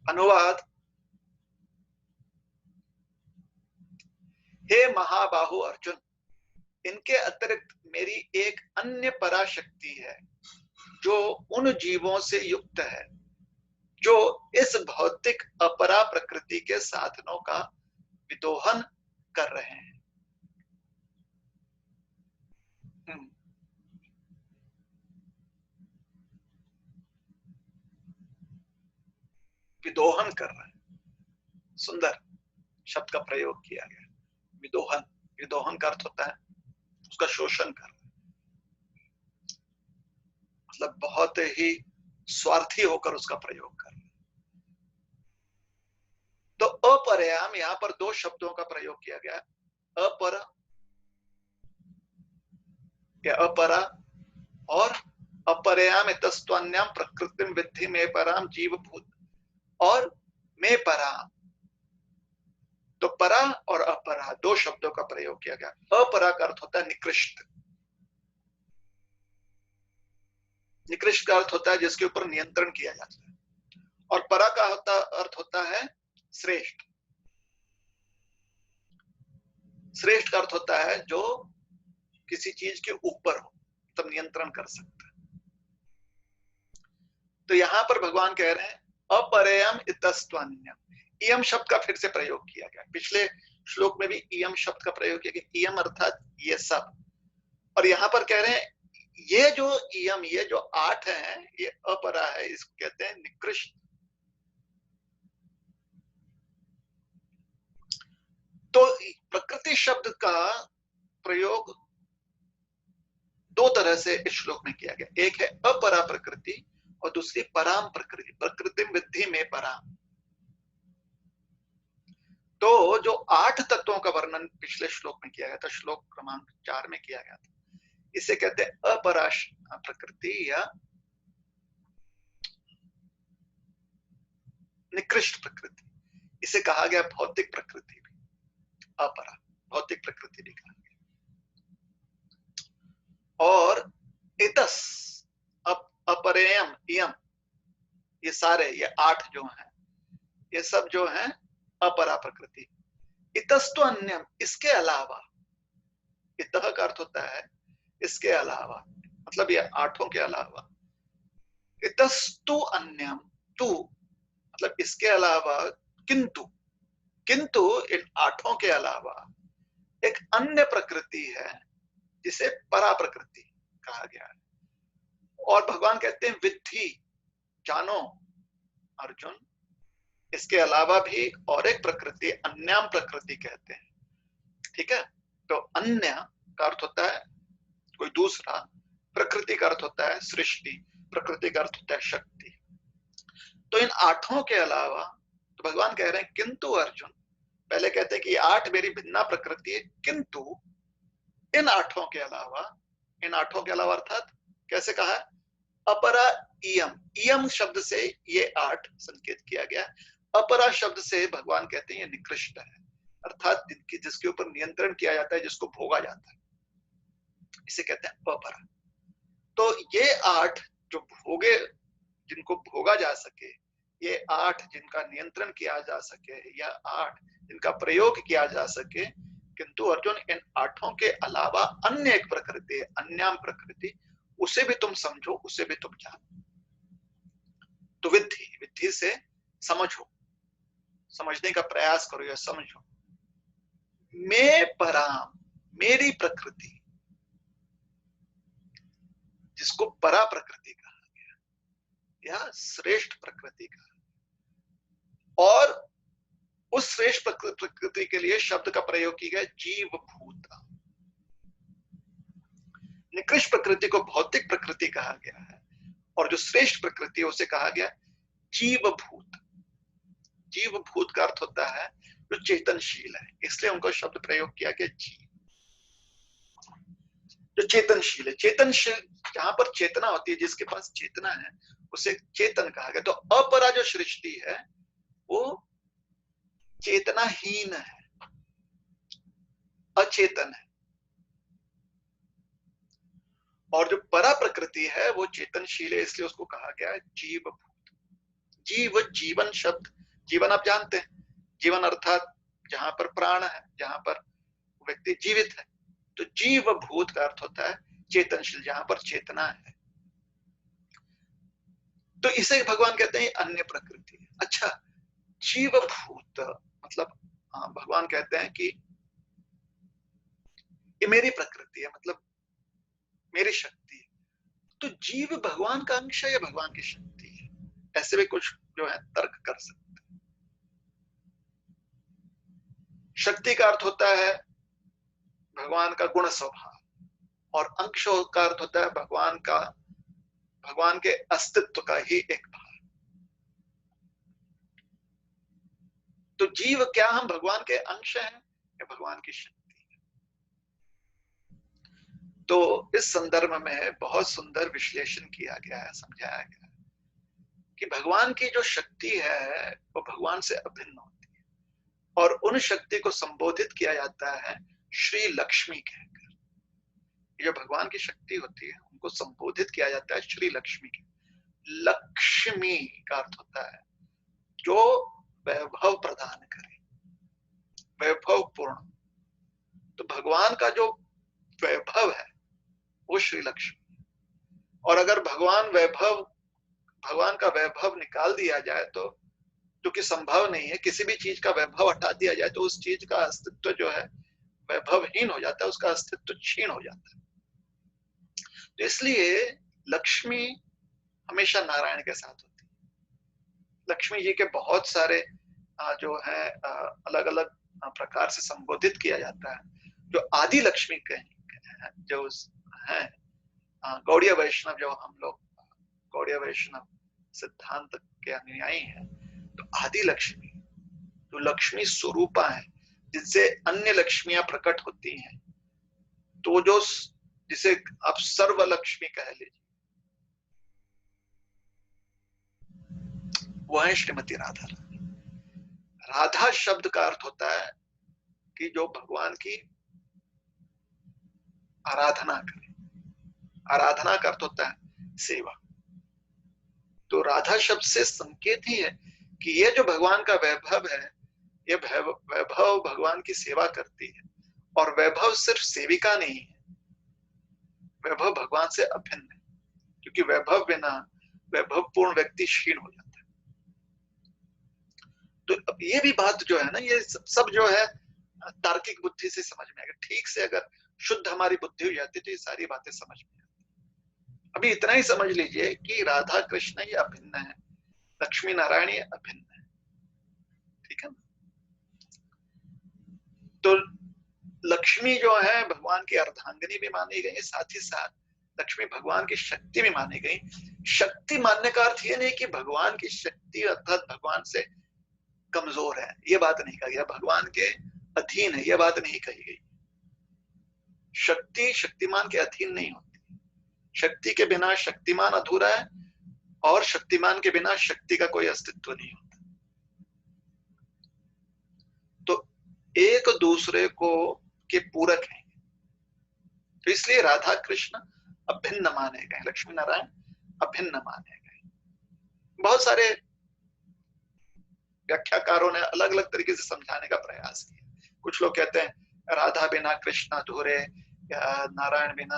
Speaker 1: अनुवाद, हे महाबाहु अर्जुन, इनके अतिरिक्त मेरी एक अन्य पराशक्ति है जो उन जीवों से युक्त है जो इस भौतिक अपरा प्रकृति के साधनों का विदोहन कर रहे हैं। विदोहन कर रहे हैं, सुंदर शब्द का प्रयोग किया गया। विदोहन, विदोहन का अर्थ होता है उसका शोषण कर, मतलब बहुत ही स्वार्थी होकर उसका प्रयोग कर। तो अपरयाम, यहां पर दो शब्दों का प्रयोग किया गया, अपर या अपरा और अपरयाम तस्त्वन्याम प्रकृतिम विद्धि में पराम जीवभूत और में परा। तो परा और अपरा दो शब्दों का प्रयोग किया गया। अपरा का अर्थ होता है निकृष्ट, निकृष्ट का अर्थ होता है जिसके ऊपर नियंत्रण किया जाता है, और परा का अर्थ होता है श्रेष्ठ। श्रेष्ठ का अर्थ होता है जो किसी चीज के ऊपर हो, तब नियंत्रण कर सकता है। तो यहां पर भगवान कह रहे हैं अपरेयम इतस्त्वन्यम। इयम शब्द का फिर से प्रयोग किया गया, पिछले श्लोक में भी इयम शब्द का प्रयोग किया गया, इयम अर्थात ये सब। और यहां पर कह रहे हैं ये जो इयम, ये जो 8 है, ये अपरा है, इसको कहते हैं निकृष्ट। तो प्रकृति शब्द का प्रयोग 2 तरह से इस श्लोक में किया गया, एक है अपरा प्रकृति और दूसरी पराम प्रकृति, प्रकृति विद्धि में पराम। तो जो 8 तत्वों का वर्णन पिछले श्लोक में किया गया था, श्लोक क्रमांक 4 में किया गया था, इसे कहते हैं अपरा प्रकृति या निकृष्ट प्रकृति। इसे कहा गया भौतिक प्रकृति भी, अपरा भौतिक प्रकृति भी कहा गया। और इतस अपरेयम इयम, ये सारे ये 8 जो हैं, ये सब जो हैं अपरा प्रकृति। इतस्तु अन्यम, इसके अलावा, इतः का अर्थ होता है इसके अलावा, मतलब ये 8 के अलावा। इतस्तु अन्यम, तू मतलब इसके अलावा, किंतु, किंतु इन 8 के अलावा एक अन्य प्रकृति है जिसे परा प्रकृति कहा गया है। और भगवान कहते हैं विद्धि, जानो अर्जुन, इसके अलावा भी और एक प्रकृति अन्याम प्रकृति कहते हैं। ठीक है, तो अन्य का अर्थ होता है कोई दूसरा, प्रकृति का अर्थ होता है सृष्टि, प्रकृति का अर्थ होता है शक्ति। तो इन 8 के अलावा, तो भगवान कह रहे हैं किंतु अर्जुन, पहले कहते हैं कि 8 मेरी भिन्ना प्रकृति है, किंतु इन 8 के अलावा, इन 8 के अलावा अर्थात कैसे कहा है, अपरा इयम, इयम शब्द से ये 8 संकेत किया गया। अपरा शब्द से भगवान कहते हैं ये निकृष्ट है, अर्थात जिसके ऊपर नियंत्रण किया जाता है, जिसको भोगा जाता है, इसे कहते हैं अपरा। तो ये 8 जो भोगे, जिनको भोगा जा सके, ये 8 जिनका नियंत्रण किया जा सके, या 8 जिनका प्रयोग किया जा सके, किंतु अर्जुन इन 8 के अलावा अन्य एक प्रकृति है, अन्याम प्रकृति, उसे भी तुम समझो, उसे भी तुम जानो। तो विद्धि, विद्धि से समझो, समझने का प्रयास करो या समझो। मैं पराम, मेरी प्रकृति, जिसको परा प्रकृति कहा गया या श्रेष्ठ प्रकृति कहा। और उस श्रेष्ठ प्रकृति के लिए शब्द का प्रयोग किया गया जीव भूत। निकृष्ट प्रकृति को भौतिक प्रकृति कहा गया है, और जो श्रेष्ठ प्रकृति है उसे कहा गया जीव भूत। जीव भूत का अर्थ होता है जो चेतनशील है, इसलिए उनको शब्द प्रयोग किया गया जीव, जो चेतनशील है। चेतनशील, जहां पर चेतना होती है, जिसके पास चेतना है उसे चेतन कहा गया। तो अपरा जो सृष्टि है वो चेतनाहीन है, अचेतन है, और जो परा प्रकृति है वो चेतनशील है, इसलिए उसको कहा गया जीव भूत। जीव, जीवन शब्द, जीवन आप जानते हैं, जीवन अर्थात जहां पर प्राण है, जहां पर व्यक्ति जीवित है। तो जीव भूत का अर्थ होता है चेतनशील, जहां पर चेतना है। तो इसे भगवान कहते हैं अन्य प्रकृति। अच्छा, जीव भूत मतलब भगवान कहते हैं कि ये मेरी प्रकृति है, मतलब मेरी शक्ति है। तो जीव भगवान का अंश है या भगवान की शक्ति है? ऐसे भी कुछ जो है तर्क कर सकते हैं। शक्ति का अर्थ होता है भगवान का गुण स्वभाव, और अंश का अर्थ होता है भगवान के अस्तित्व का ही एक भाग। तो जीव, क्या हम भगवान के अंश हैं या भगवान की शक्ति? तो इस संदर्भ में बहुत सुंदर विश्लेषण किया गया है, समझाया गया है कि भगवान की जो शक्ति है वो भगवान से अभिन्न होती है, और उन शक्ति को संबोधित किया जाता है श्री लक्ष्मी कहकर। जो भगवान की शक्ति होती है उनको संबोधित किया जाता है श्री लक्ष्मी के। लक्ष्मी का अर्थ होता है जो वैभव प्रदान करे, वैभव पूर्ण। तो भगवान का जो वैभव है वो श्री लक्ष्मी। और अगर भगवान का वैभव निकाल दिया जाए तो, जो कि संभव नहीं है, किसी भी चीज का वैभव हटा दिया जाए तो उस चीज का अस्तित्व जो है वैभवहीन हो जाता है, उसका अस्तित्व क्षीण हो जाता है। तो इसलिए लक्ष्मी हमेशा नारायण के साथ होती है। लक्ष्मी जी के बहुत सारे जो है अलग अलग प्रकार से संबोधित किया जाता है। जो आदि लक्ष्मी के जो है गौड़ीय वैष्णव, जो हम लोग गौड़ीय वैष्णव सिद्धांत के अनुयायी हैं, तो आदि लक्ष्मी जो लक्ष्मी स्वरूपा है, जिनसे अन्य लक्ष्मियां प्रकट होती हैं, तो जो जिसे आप सर्व लक्ष्मी कह लीजिए, वह है श्रीमती राधा रानी। राधा शब्द का अर्थ होता है कि जो भगवान की आराधना करे। आराधना का अर्थ होता है सेवा। तो राधा शब्द से संकेत ही है कि ये जो भगवान का वैभव है, ये वैभव भगवान की सेवा करती है। और वैभव सिर्फ सेविका नहीं है, वैभव भगवान से अभिन्न है, क्योंकि वैभव बिना वैभव पूर्ण व्यक्ति क्षीण हो जाता है। तो अब ये भी बात जो है ना, ये सब जो है तार्किक बुद्धि से समझ में आएगा। ठीक से अगर शुद्ध हमारी बुद्धि हो जाती तो ये सारी बातें समझ में आती। अभी इतना ही समझ लीजिए कि राधा कृष्ण ये अभिन्न है, लक्ष्मी नारायण ये अभिन्न है। ठीक है। तो लक्ष्मी जो है भगवान की अर्धांगिनी भी मानी गई, साथ ही साथ लक्ष्मी भगवान की शक्ति भी मानी गई। शक्ति मानने का अर्थ ये नहीं कि भगवान की शक्ति अर्थात भगवान से कमजोर है, ये बात नहीं कही गई। भगवान के अधीन है, ये बात नहीं कही गई। शक्ति शक्तिमान के अधीन नहीं होती। शक्ति के बिना शक्तिमान अधूरा है, और शक्तिमान के बिना शक्ति का कोई अस्तित्व नहीं होता। तो एक दूसरे को के पूरक हैं। तो इसलिए राधा कृष्ण अभिन्न माने गए, लक्ष्मी नारायण अभिन्न माने गए। बहुत सारे व्याख्याकारों ने अलग अलग तरीके से समझाने का प्रयास किया। कुछ लोग कहते हैं राधा बिना कृष्ण अधूरे, या नारायण बिना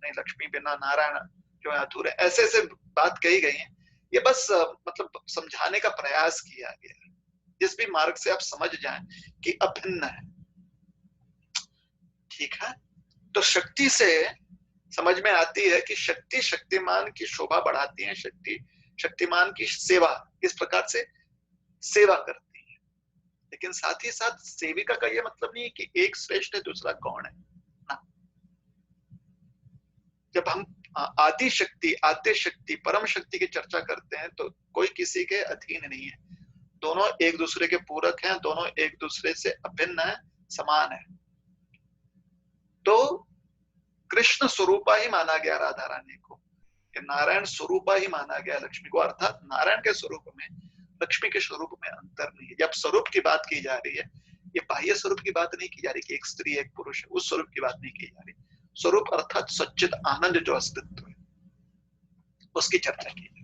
Speaker 1: नहीं, लक्ष्मी बिना नारायण जो है अधूरे, ऐसे ऐसे बात कही गई है। ये बस मतलब समझाने का प्रयास किया गया। जिस भी मार्ग से आप समझ जाएं कि अभिन्न है, ठीक है। तो शक्ति से समझ में आती है कि शक्ति शक्तिमान की शोभा बढ़ाती है, शक्ति शक्तिमान की सेवा इस प्रकार से सेवा करती है। लेकिन साथ ही साथ सेविका का यह मतलब नहीं है कि एक श्रेष्ठ है दूसरा कौन है ना। जब हम आदि शक्ति, आद्य शक्ति, परम शक्ति की चर्चा करते हैं तो कोई किसी के अधीन नहीं है। दोनों एक दूसरे के पूरक हैं, दोनों एक दूसरे से अभिन्न है, समान है। तो कृष्ण स्वरूपा ही माना गया राधा रानी को, नारायण स्वरूपा ही माना गया लक्ष्मी को। अर्थात नारायण के स्वरूप में लक्ष्मी के स्वरूप में अंतर नहीं है। जब स्वरूप की बात की जा रही है, ये बाह्य स्वरूप की बात नहीं की जा रही कि एक स्त्री एक पुरुष है, उस स्वरूप की बात नहीं की जा रही। स्वरूप अर्थात सच्चिद आनंद जो अस्तित्व है, उसकी चर्चा की जाए।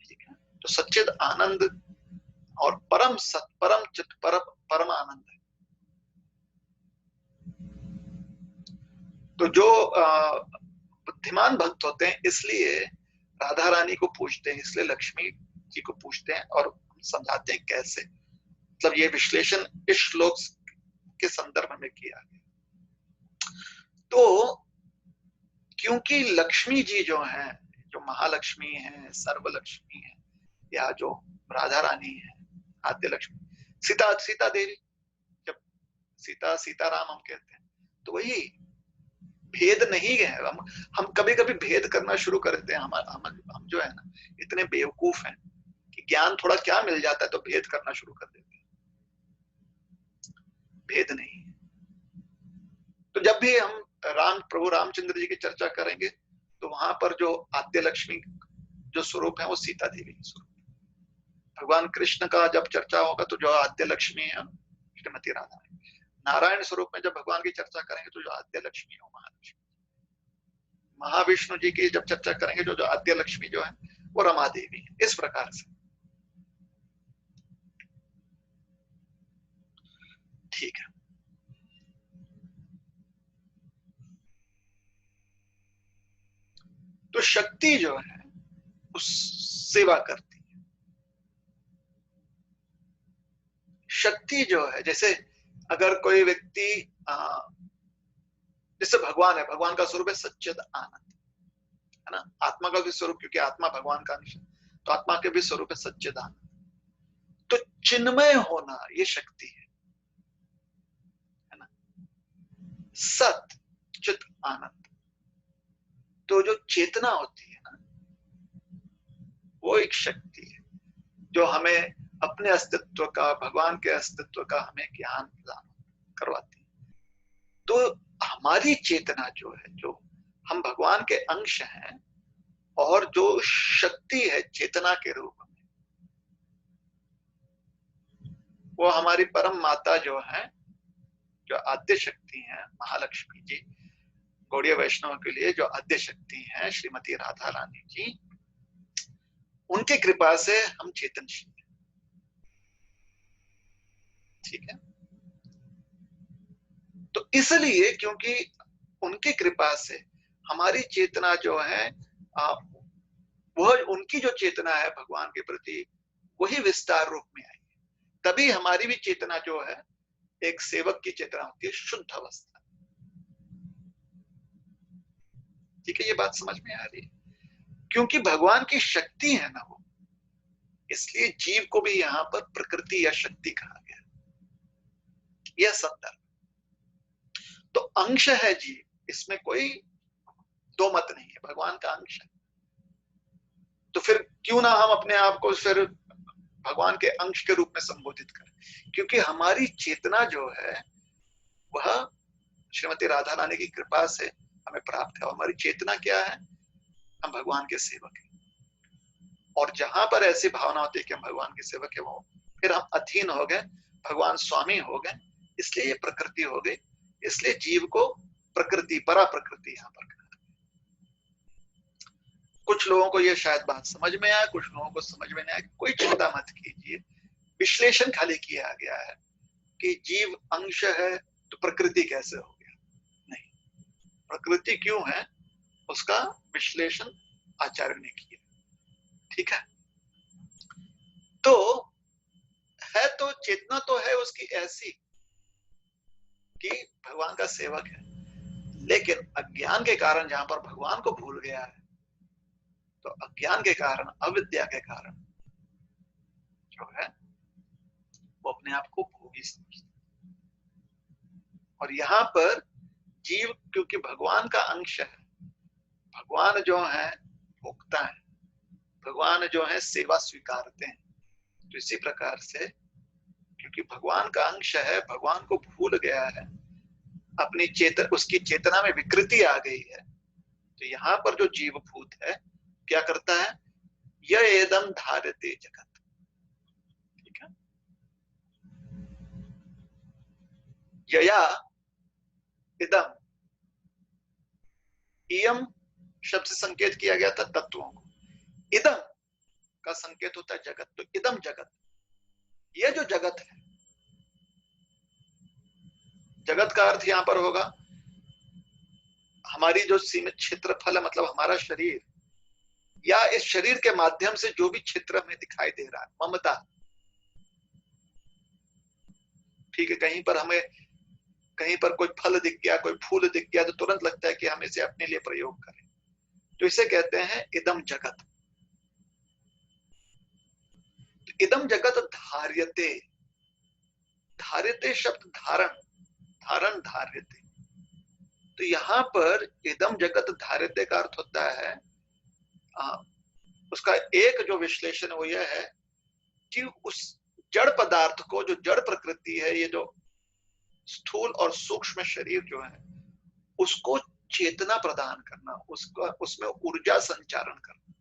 Speaker 1: ठीक है। तो सच्चिद आनंद और परम सत, परम चित, परम आनंद है। तो जो बुद्धिमान भक्त होते हैं इसलिए राधा रानी को पूछते हैं, इसलिए लक्ष्मी जी को पूछते हैं, और समझाते हैं कैसे। मतलब ये विश्लेषण इस श्लोक के संदर्भ में किया गया। तो क्योंकि लक्ष्मी जी जो है, जो महालक्ष्मी है, सर्वलक्ष्मी है, या जो राधा रानी है, आद्य लक्ष्मी, सीता देवी, जब सीताराम हम कहते हैं तो वही भेद नहीं है। हम कभी कभी भेद करना शुरू कर देते हैं। हम जो है ना इतने बेवकूफ हैं कि ज्ञान थोड़ा क्या मिल जाता है तो भेद करना शुरू कर देते हैं। भेद नहीं है। तो जब भी हम प्रभु रामचंद्र जी की चर्चा करेंगे तो वहां पर जो आद्य लक्ष्मी जो स्वरूप है वो सीता देवी के स्वरूप। भगवान कृष्ण का जब चर्चा होगा तो जो आद्य लक्ष्मी है श्रीमती राधा। नारायण स्वरूप में जब भगवान की चर्चा करेंगे तो जो आद्य लक्ष्मी है महालक्ष्मी। महाविष्णु जी की जब चर्चा करेंगे जो आद्य लक्ष्मी जो है वो रमा देवी है। इस प्रकार से ठीक है। तो शक्ति जो है उस सेवा करती है। शक्ति जो है, जैसे अगर कोई व्यक्ति जैसे भगवान है, भगवान का स्वरूप है सच्चिद आनंद, है ना। आत्मा का भी स्वरूप, क्योंकि आत्मा भगवान का अंश है, तो आत्मा के भी स्वरूप है सच्चिद आनंद। तो चिन्मय होना ये शक्ति है ना। सत चित आनंद, तो जो चेतना होती है ना, वो एक शक्ति है जो हमें अपने अस्तित्व का, भगवान के अस्तित्व का हमें ज्ञान प्रदान करवाती है। तो हमारी चेतना जो है, जो हम भगवान के अंश हैं, और जो शक्ति है चेतना के रूप में, वो हमारी परम माता जो है, जो आद्य शक्ति है, महालक्ष्मी जी, गौड़ीय वैष्णव के लिए जो आद्य शक्ति है श्रीमती राधा रानी जी, उनकी कृपा से हम चेतनशील हैं। ठीक है। तो इसलिए क्योंकि उनकी कृपा से हमारी चेतना जो है, वह उनकी जो चेतना है भगवान के प्रति, वही विस्तार रूप में आई है। तभी हमारी भी चेतना जो है एक सेवक की चेतना होती है, शुद्ध अवस्था। ठीक है, ये बात समझ में आ रही है। क्योंकि भगवान की शक्ति है ना वो, इसलिए जीव को भी यहां पर प्रकृति या शक्ति कहा गया। यह संदर्भ, तो अंश है जीव, इसमें कोई दो मत नहीं है, भगवान का अंश है। तो फिर क्यों ना हम अपने आप को फिर भगवान के अंश के रूप में संबोधित करें, क्योंकि हमारी चेतना जो है वह श्रीमती राधा रानी की कृपा से हमें प्राप्त है। हमारी चेतना क्या है? हम भगवान के सेवक हैं। और जहां पर ऐसी भावना होती है कि हम भगवान के सेवक है, वो फिर हम अधीन हो गए, भगवान स्वामी हो गए, इसलिए ये प्रकृति हो गई। इसलिए जीव को प्रकृति, परा प्रकृति यहाँ पर कहा। कुछ लोगों को ये शायद बात समझ में आए, कुछ लोगों को समझ में नहीं आए, कोई चिंता मत कीजिए। विश्लेषण खाली किया गया है कि जीव अंश है तो प्रकृति कैसे हो गया। नहीं, प्रकृति क्यों है उसका विश्लेषण आचार्य ने किया। ठीक है। तो है तो चेतना तो है उसकी ऐसी कि भगवान का सेवक है, लेकिन अज्ञान के कारण जहां पर भगवान को भूल गया है, तो अज्ञान के कारण, अविद्या के कारण जो है वो अपने आप को भोगी समझता। और यहाँ पर जीव क्योंकि भगवान का अंश है, भगवान जो है भोक्ता है, भगवान जो है सेवा स्वीकारते हैं, तो इसी प्रकार से क्योंकि भगवान का अंश है, भगवान को भूल गया है, अपनी चेतना, उसकी चेतना में विकृति आ गई है, तो यहाँ पर जो जीव भूत है क्या करता है? यह एदम धारते जगत। ठीक है। यया इदम, इयम शब्द से संकेत किया गया था तत्वों को, इदम का संकेत होता है जगत। तो इदम जगत, यह जो जगत है, जगत का अर्थ यहां पर होगा हमारी जो सीमित क्षेत्रफल है, मतलब हमारा शरीर, या इस शरीर के माध्यम से जो भी क्षेत्र हमें दिखाई दे रहा है, ममता। ठीक है, कहीं पर हमें, कहीं पर कोई फल दिख गया, कोई फूल दिख गया, तो तुरंत लगता है कि हम इसे अपने लिए प्रयोग करें, तो इसे कहते हैं इदम जगत। तो इदम जगत धार्यते, धार्यते शब्द धारण, धारण धार्यते। तो यहां पर इदम जगत धार्यते का अर्थ होता है, उसका एक जो विश्लेषण वो यह है कि उस जड़ पदार्थ को, जो जड़ प्रकृति है, ये जो स्थूल और सूक्ष्म शरीर जो है, उसको चेतना प्रदान करना, उसका, उसमें ऊर्जा संचारण करना।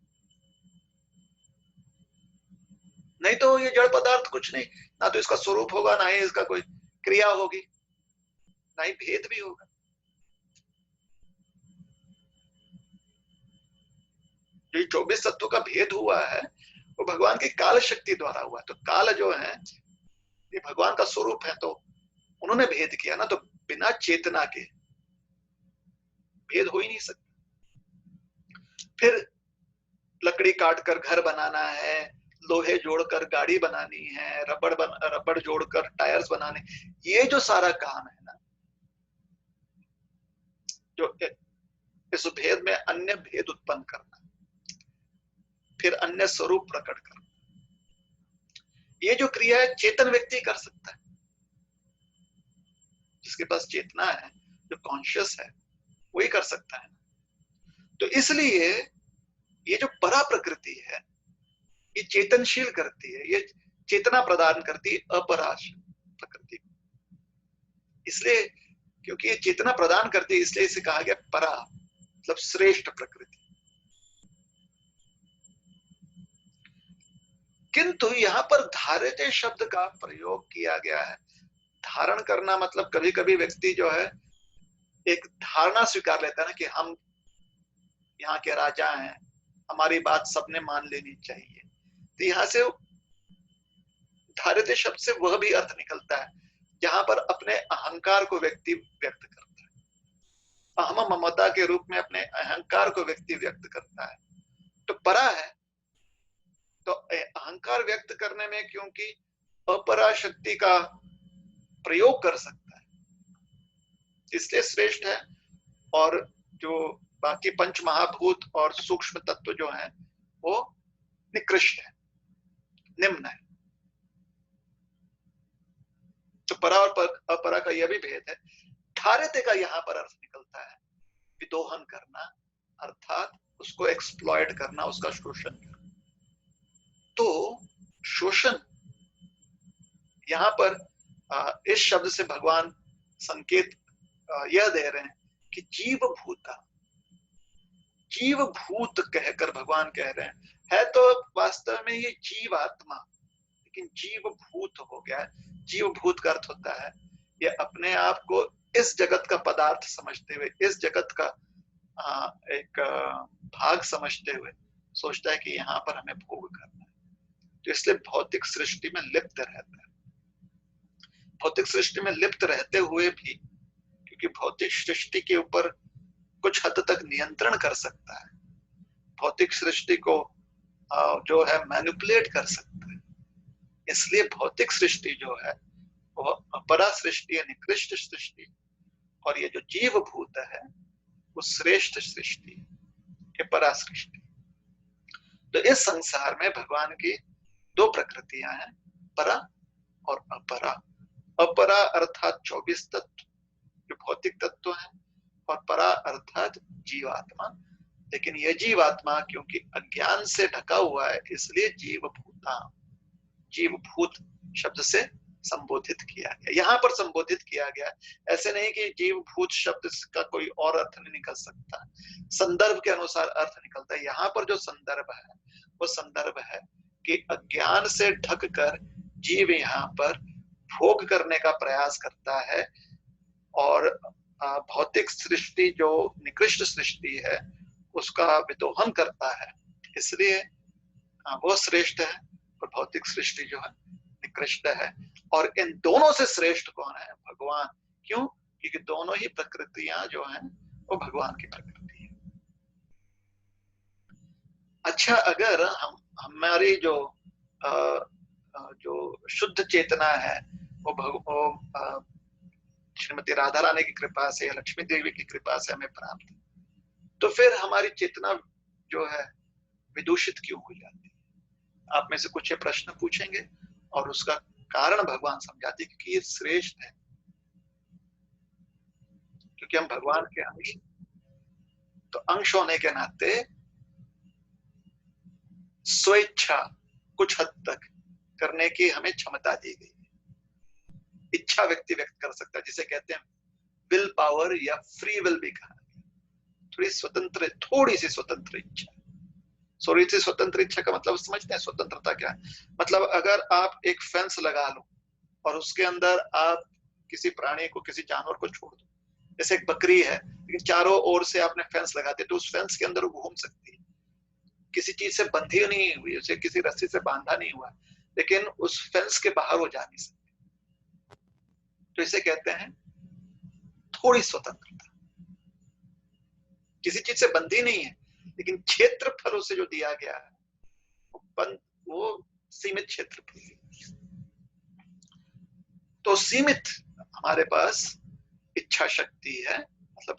Speaker 1: नहीं तो ये जड़ पदार्थ कुछ नहीं, ना तो इसका स्वरूप होगा, ना ही इसका कोई क्रिया होगी, ना ही भेद भी होगा। जो 24 तत्वों का भेद हुआ है वो भगवान की काल शक्ति द्वारा हुआ है। तो काल जो है ये भगवान का स्वरूप है, तो उन्होंने भेद किया ना, तो बिना चेतना के भेद हो ही नहीं सकता। फिर लकड़ी काटकर घर बनाना है, लोहे जोड़कर गाड़ी बनानी है, रबड़ जोड़कर टायर्स बनाने, ये जो सारा काम है ना, जो इस भेद में अन्य भेद उत्पन्न करना, फिर अन्य स्वरूप प्रकट करना, ये जो क्रिया है चेतन व्यक्ति कर सकता है। जिसके पास चेतना है, जो कॉन्शियस है, वही कर सकता है। तो इसलिए ये जो परा प्रकृति है, ये चेतनशील करती है, ये चेतना प्रदान करती है अपराश प्रकृति को। इसलिए क्योंकि ये चेतना प्रदान करती है, इसलिए इसे कहा गया परा, मतलब श्रेष्ठ प्रकृति। किंतु यहाँ पर धारिते शब्द का प्रयोग किया गया है। धारण करना मतलब कभी कभी व्यक्ति जो है एक धारणा स्वीकार लेता है ना कि हम यहाँ के राजा हैं, हमारी बात सबने मान लेनी चाहिए। तो यहाँ से धारिते शब्द से वह भी अर्थ निकलता है जहां पर अपने अहंकार को व्यक्ति व्यक्त करता है, अहम ममता के रूप में अपने अहंकार को व्यक्ति व्यक्त करता है, तो परा है। तो अहंकार व्यक्त करने में क्योंकि अपरा शक्ति का प्रयोग कर सकता है, इसलिए श्रेष्ठ है। और जो बाकी पंच महाभूत और सूक्ष्म तत्व जो हैं वो निकृष्ट है, निम्न है। तो परा और अपरा का यह भी भेद है। धारिते का यहाँ पर अर्थ निकलता है विदोहन करना, अर्थात उसको एक्सप्लॉइट करना, उसका शोषण करना। तो शोषण यहाँ पर इस शब्द से भगवान संकेत यह दे रहे हैं कि जीव भूत कहकर भगवान कह रहे हैं, है तो वास्तव में ये जीवात्मा, लेकिन जीव भूत हो गया है। जीव भूत का अर्थ होता है ये अपने आप को इस जगत का पदार्थ समझते हुए, इस जगत का एक भाग समझते हुए सोचता है कि यहाँ पर हमें भोग करना है, तो इसलिए भौतिक सृष्टि में लिप्त रहता है। भौतिक सृष्टि में लिप्त रहते हुए भी, क्योंकि भौतिक सृष्टि के ऊपर कुछ हद तक नियंत्रण कर सकता है, भौतिक सृष्टि को जो है मैनिपुलेट कर सकता है, इसलिए भौतिक सृष्टि जो है वो अपरा सृष्टि है, निकृष्ट सृष्टि, और ये जो जीव भूत है वो श्रेष्ठ सृष्टि, ये परा सृष्टि। तो इस संसार में भगवान की दो प्रकृतियां हैं, परा और अपरा। अपरा अर्थात 24 तत्व जो भौतिक तत्व हैं, और परा अर्थात जीवात्मा। लेकिन यह जीवात्मा क्योंकि अज्ञान से ढका हुआ है, इसलिए जीवभूत शब्द से संबोधित किया गया, यहाँ पर संबोधित किया गया। ऐसे नहीं कि जीवभूत शब्द का कोई और अर्थ नहीं निकल सकता, संदर्भ के अनुसार अर्थ निकलता है। यहाँ पर जो संदर्भ है वो संदर्भ है कि अज्ञान से ढककर जीव यहाँ पर भोग करने का प्रयास करता है, और भौतिक सृष्टि जो निकृष्ट सृष्टि है उसका विदोहन करता है, इसलिए वो श्रेष्ठ है और भौतिक सृष्टि जो है निकृष्ट है। और इन दोनों से श्रेष्ठ कौन है? भगवान। क्यों? क्योंकि दोनों ही प्रकृतियां जो हैं वो भगवान की प्रकृति है। अच्छा, अगर हम हमारी जो शुद्ध चेतना है वो श्रीमती राधा रानी की कृपा से, लक्ष्मी देवी की कृपा से हमें प्राप्त है, तो फिर हमारी चेतना जो है विदूषित क्यों हो जाती है? आप में से कुछ ये प्रश्न पूछेंगे और उसका कारण भगवान समझाते, क्योंकि ये श्रेष्ठ है, क्योंकि हम भगवान के अंश, तो अंश होने के नाते स्वेच्छा कुछ हद तक करने की हमें क्षमता दी गई है। इच्छा व्यक्ति व्यक्त कर सकता है, जिसे कहते हैं विल पावर या फ्री विल भी कहा, थोड़ी सी स्वतंत्र इच्छा। थोड़ी सी स्वतंत्र इच्छा का मतलब समझते हैं स्वतंत्रता क्या है? मतलब अगर आप एक फेंस लगा लो और उसके अंदर आप किसी प्राणी को, किसी जानवर को छोड़ दो, जैसे एक बकरी है लेकिन चारों ओर से आपने फेंस लगा दिया, तो उस फेंस के अंदर वो घूम सकती है, किसी चीज से बंधी नहीं हुई, उसे किसी रस्सी से बांधा नहीं हुआ, लेकिन उस फेंस के बाहर वो जा नहीं सकती। तो इसे कहते हैं थोड़ी स्वतंत्रता। किसी चीज से बंधी नहीं है, लेकिन क्षेत्रफलों से जो दिया गया है वो सीमित क्षेत्रफल। तो सीमित हमारे पास इच्छा शक्ति है, मतलब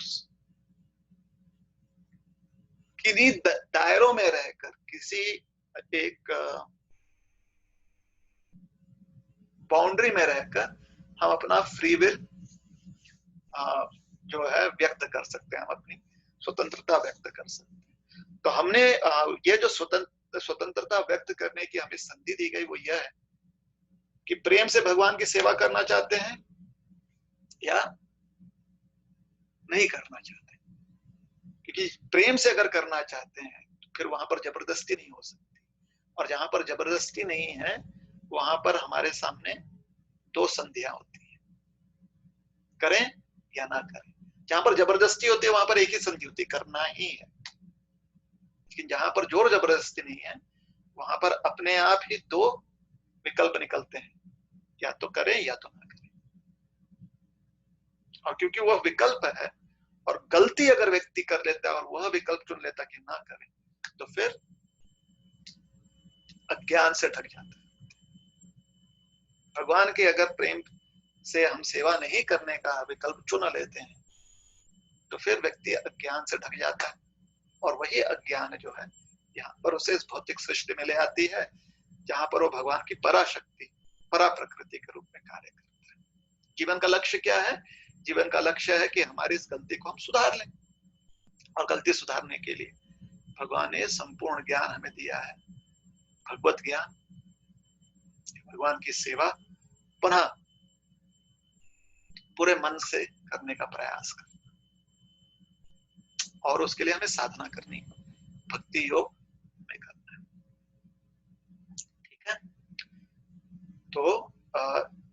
Speaker 1: किन्हीं दायरों में रहकर किसी एक बाउंड्री में रहकर हम अपना फ्री विल जो है व्यक्त कर सकते हैं, हम अपनी स्वतंत्रता व्यक्त कर सकते हैं। तो हमने ये जो स्वतंत्रता व्यक्त करने की हमें संधि दी गई वो यह है कि प्रेम से भगवान की सेवा करना चाहते हैं या नहीं करना चाहते, क्योंकि प्रेम से अगर करना चाहते हैं तो फिर वहां पर जबरदस्ती नहीं हो सकती, और जहां पर जबरदस्ती नहीं है वहां पर हमारे सामने दो संधियां होती है, करें या ना करें। जहां पर जबरदस्ती होती है वहां पर एक ही संधि होती है, करना ही है। लेकिन जहां पर जोर जबरदस्ती नहीं है वहां पर अपने आप ही दो विकल्प निकलते हैं, या तो करें या तो ना करें। और क्योंकि वह विकल्प है और गलती अगर व्यक्ति कर लेता है और वह विकल्प चुन लेता कि ना करें, तो फिर अज्ञान से ढक जाता है। भगवान के अगर प्रेम से हम सेवा नहीं करने का विकल्प चुन लेते हैं तो फिर व्यक्ति अज्ञान से ढक जाता है, और वही अज्ञान जो है यहाँ पर उसे इस भौतिक सृष्टि में ले आती है, जहां पर वो भगवान की पराशक्ति परा प्रकृति के रूप में कार्य करता है। जीवन का लक्ष्य क्या है? जीवन का लक्ष्य है कि हमारी इस गलती को हम सुधार लें, और गलती सुधारने के लिए भगवान ने संपूर्ण ज्ञान हमें दिया है, भगवत ज्ञान, भगवान की सेवा पुनः पूरे मन से करने का प्रयास कर, और उसके लिए हमें साधना करनी, भक्ति योग में करना है। ठीक है, तो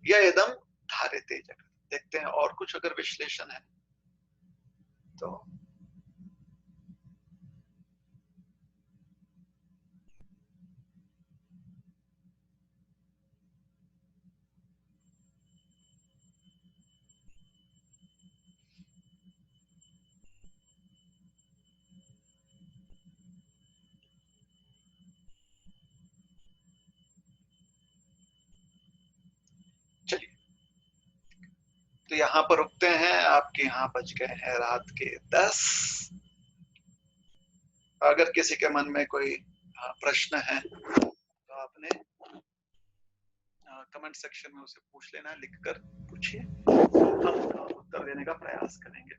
Speaker 1: यह एकदम धारिते जगत। देखते हैं और कुछ अगर विश्लेषण है तो। चलिए, तो यहाँ पर रुकते हैं। आपके यहाँ बज गए हैं रात के 10। अगर किसी के मन में कोई प्रश्न है तो आपने कमेंट सेक्शन में उसे पूछ लेना, लिखकर पूछिए, हम उत्तर देने का प्रयास करेंगे।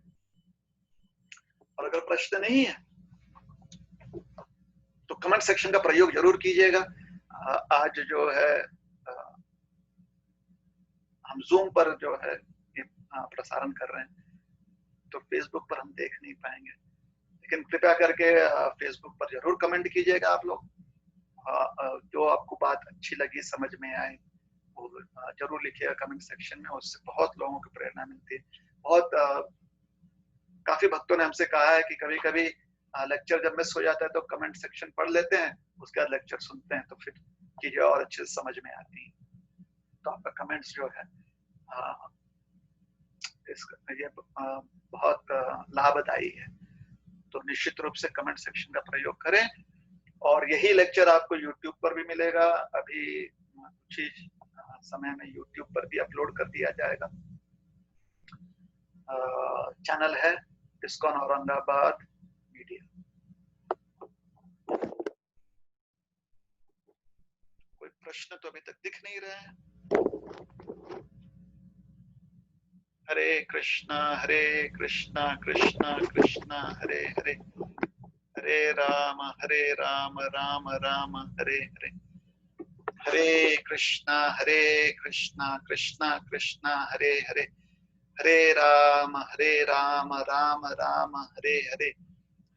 Speaker 1: और अगर प्रश्न नहीं है तो कमेंट सेक्शन का प्रयोग जरूर कीजिएगा। आज जो है हम जूम पर जो है ये प्रसारण कर रहे हैं, तो फेसबुक पर हम देख नहीं पाएंगे, लेकिन कृपया करके फेसबुक पर जरूर कमेंट कीजिएगा आप लोग। जो आपको बात अच्छी लगी, समझ में आए, वो जरूर लिखिएगा कमेंट सेक्शन में। उससे बहुत लोगों को प्रेरणा मिलती है। बहुत काफी भक्तों ने हमसे कहा है कि कभी कभी लेक्चर जब मिस हो जाता है तो कमेंट सेक्शन पढ़ लेते हैं, उसके बाद लेक्चर सुनते हैं तो फिर चीजें और अच्छे से समझ में आती हैं। तो आपका कमेंट्स जो है ये बहुत लाभदायी है। तो निश्चित रूप से कमेंट सेक्शन का प्रयोग करें। और यही लेक्चर आपको यूट्यूब पर भी मिलेगा। अभी कुछ ही समय में यूट्यूब पर भी अपलोड कर दिया जाएगा। चैनल है इस्कॉन औरंगाबाद मीडिया। कोई प्रश्न तो अभी तक दिख नहीं रहे हैं। हरे कृष्णा कृष्णा कृष्णा हरे हरे, हरे राम राम राम हरे हरे, हरे कृष्णा कृष्णा कृष्णा हरे हरे, हरे राम राम राम हरे हरे,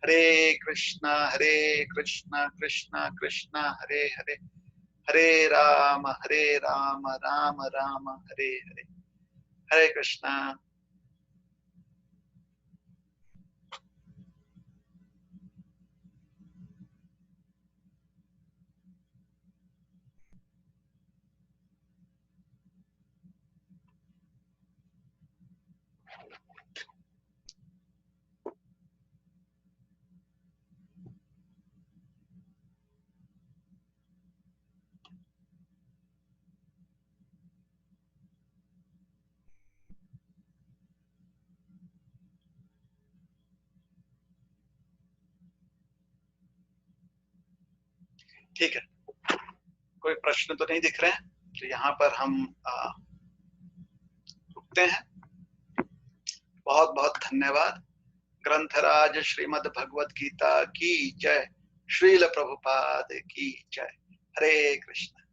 Speaker 1: हरे कृष्णा कृष्णा कृष्णा हरे हरे, हरे राम राम राम हरे हरे, हरे कृष्णा। ठीक है, कोई प्रश्न तो नहीं दिख रहे हैं, तो यहाँ पर हम रुकते हैं। बहुत बहुत धन्यवाद। ग्रंथराज श्रीमद् भगवद गीता की जय। श्रील प्रभुपाद की जय। हरे कृष्ण।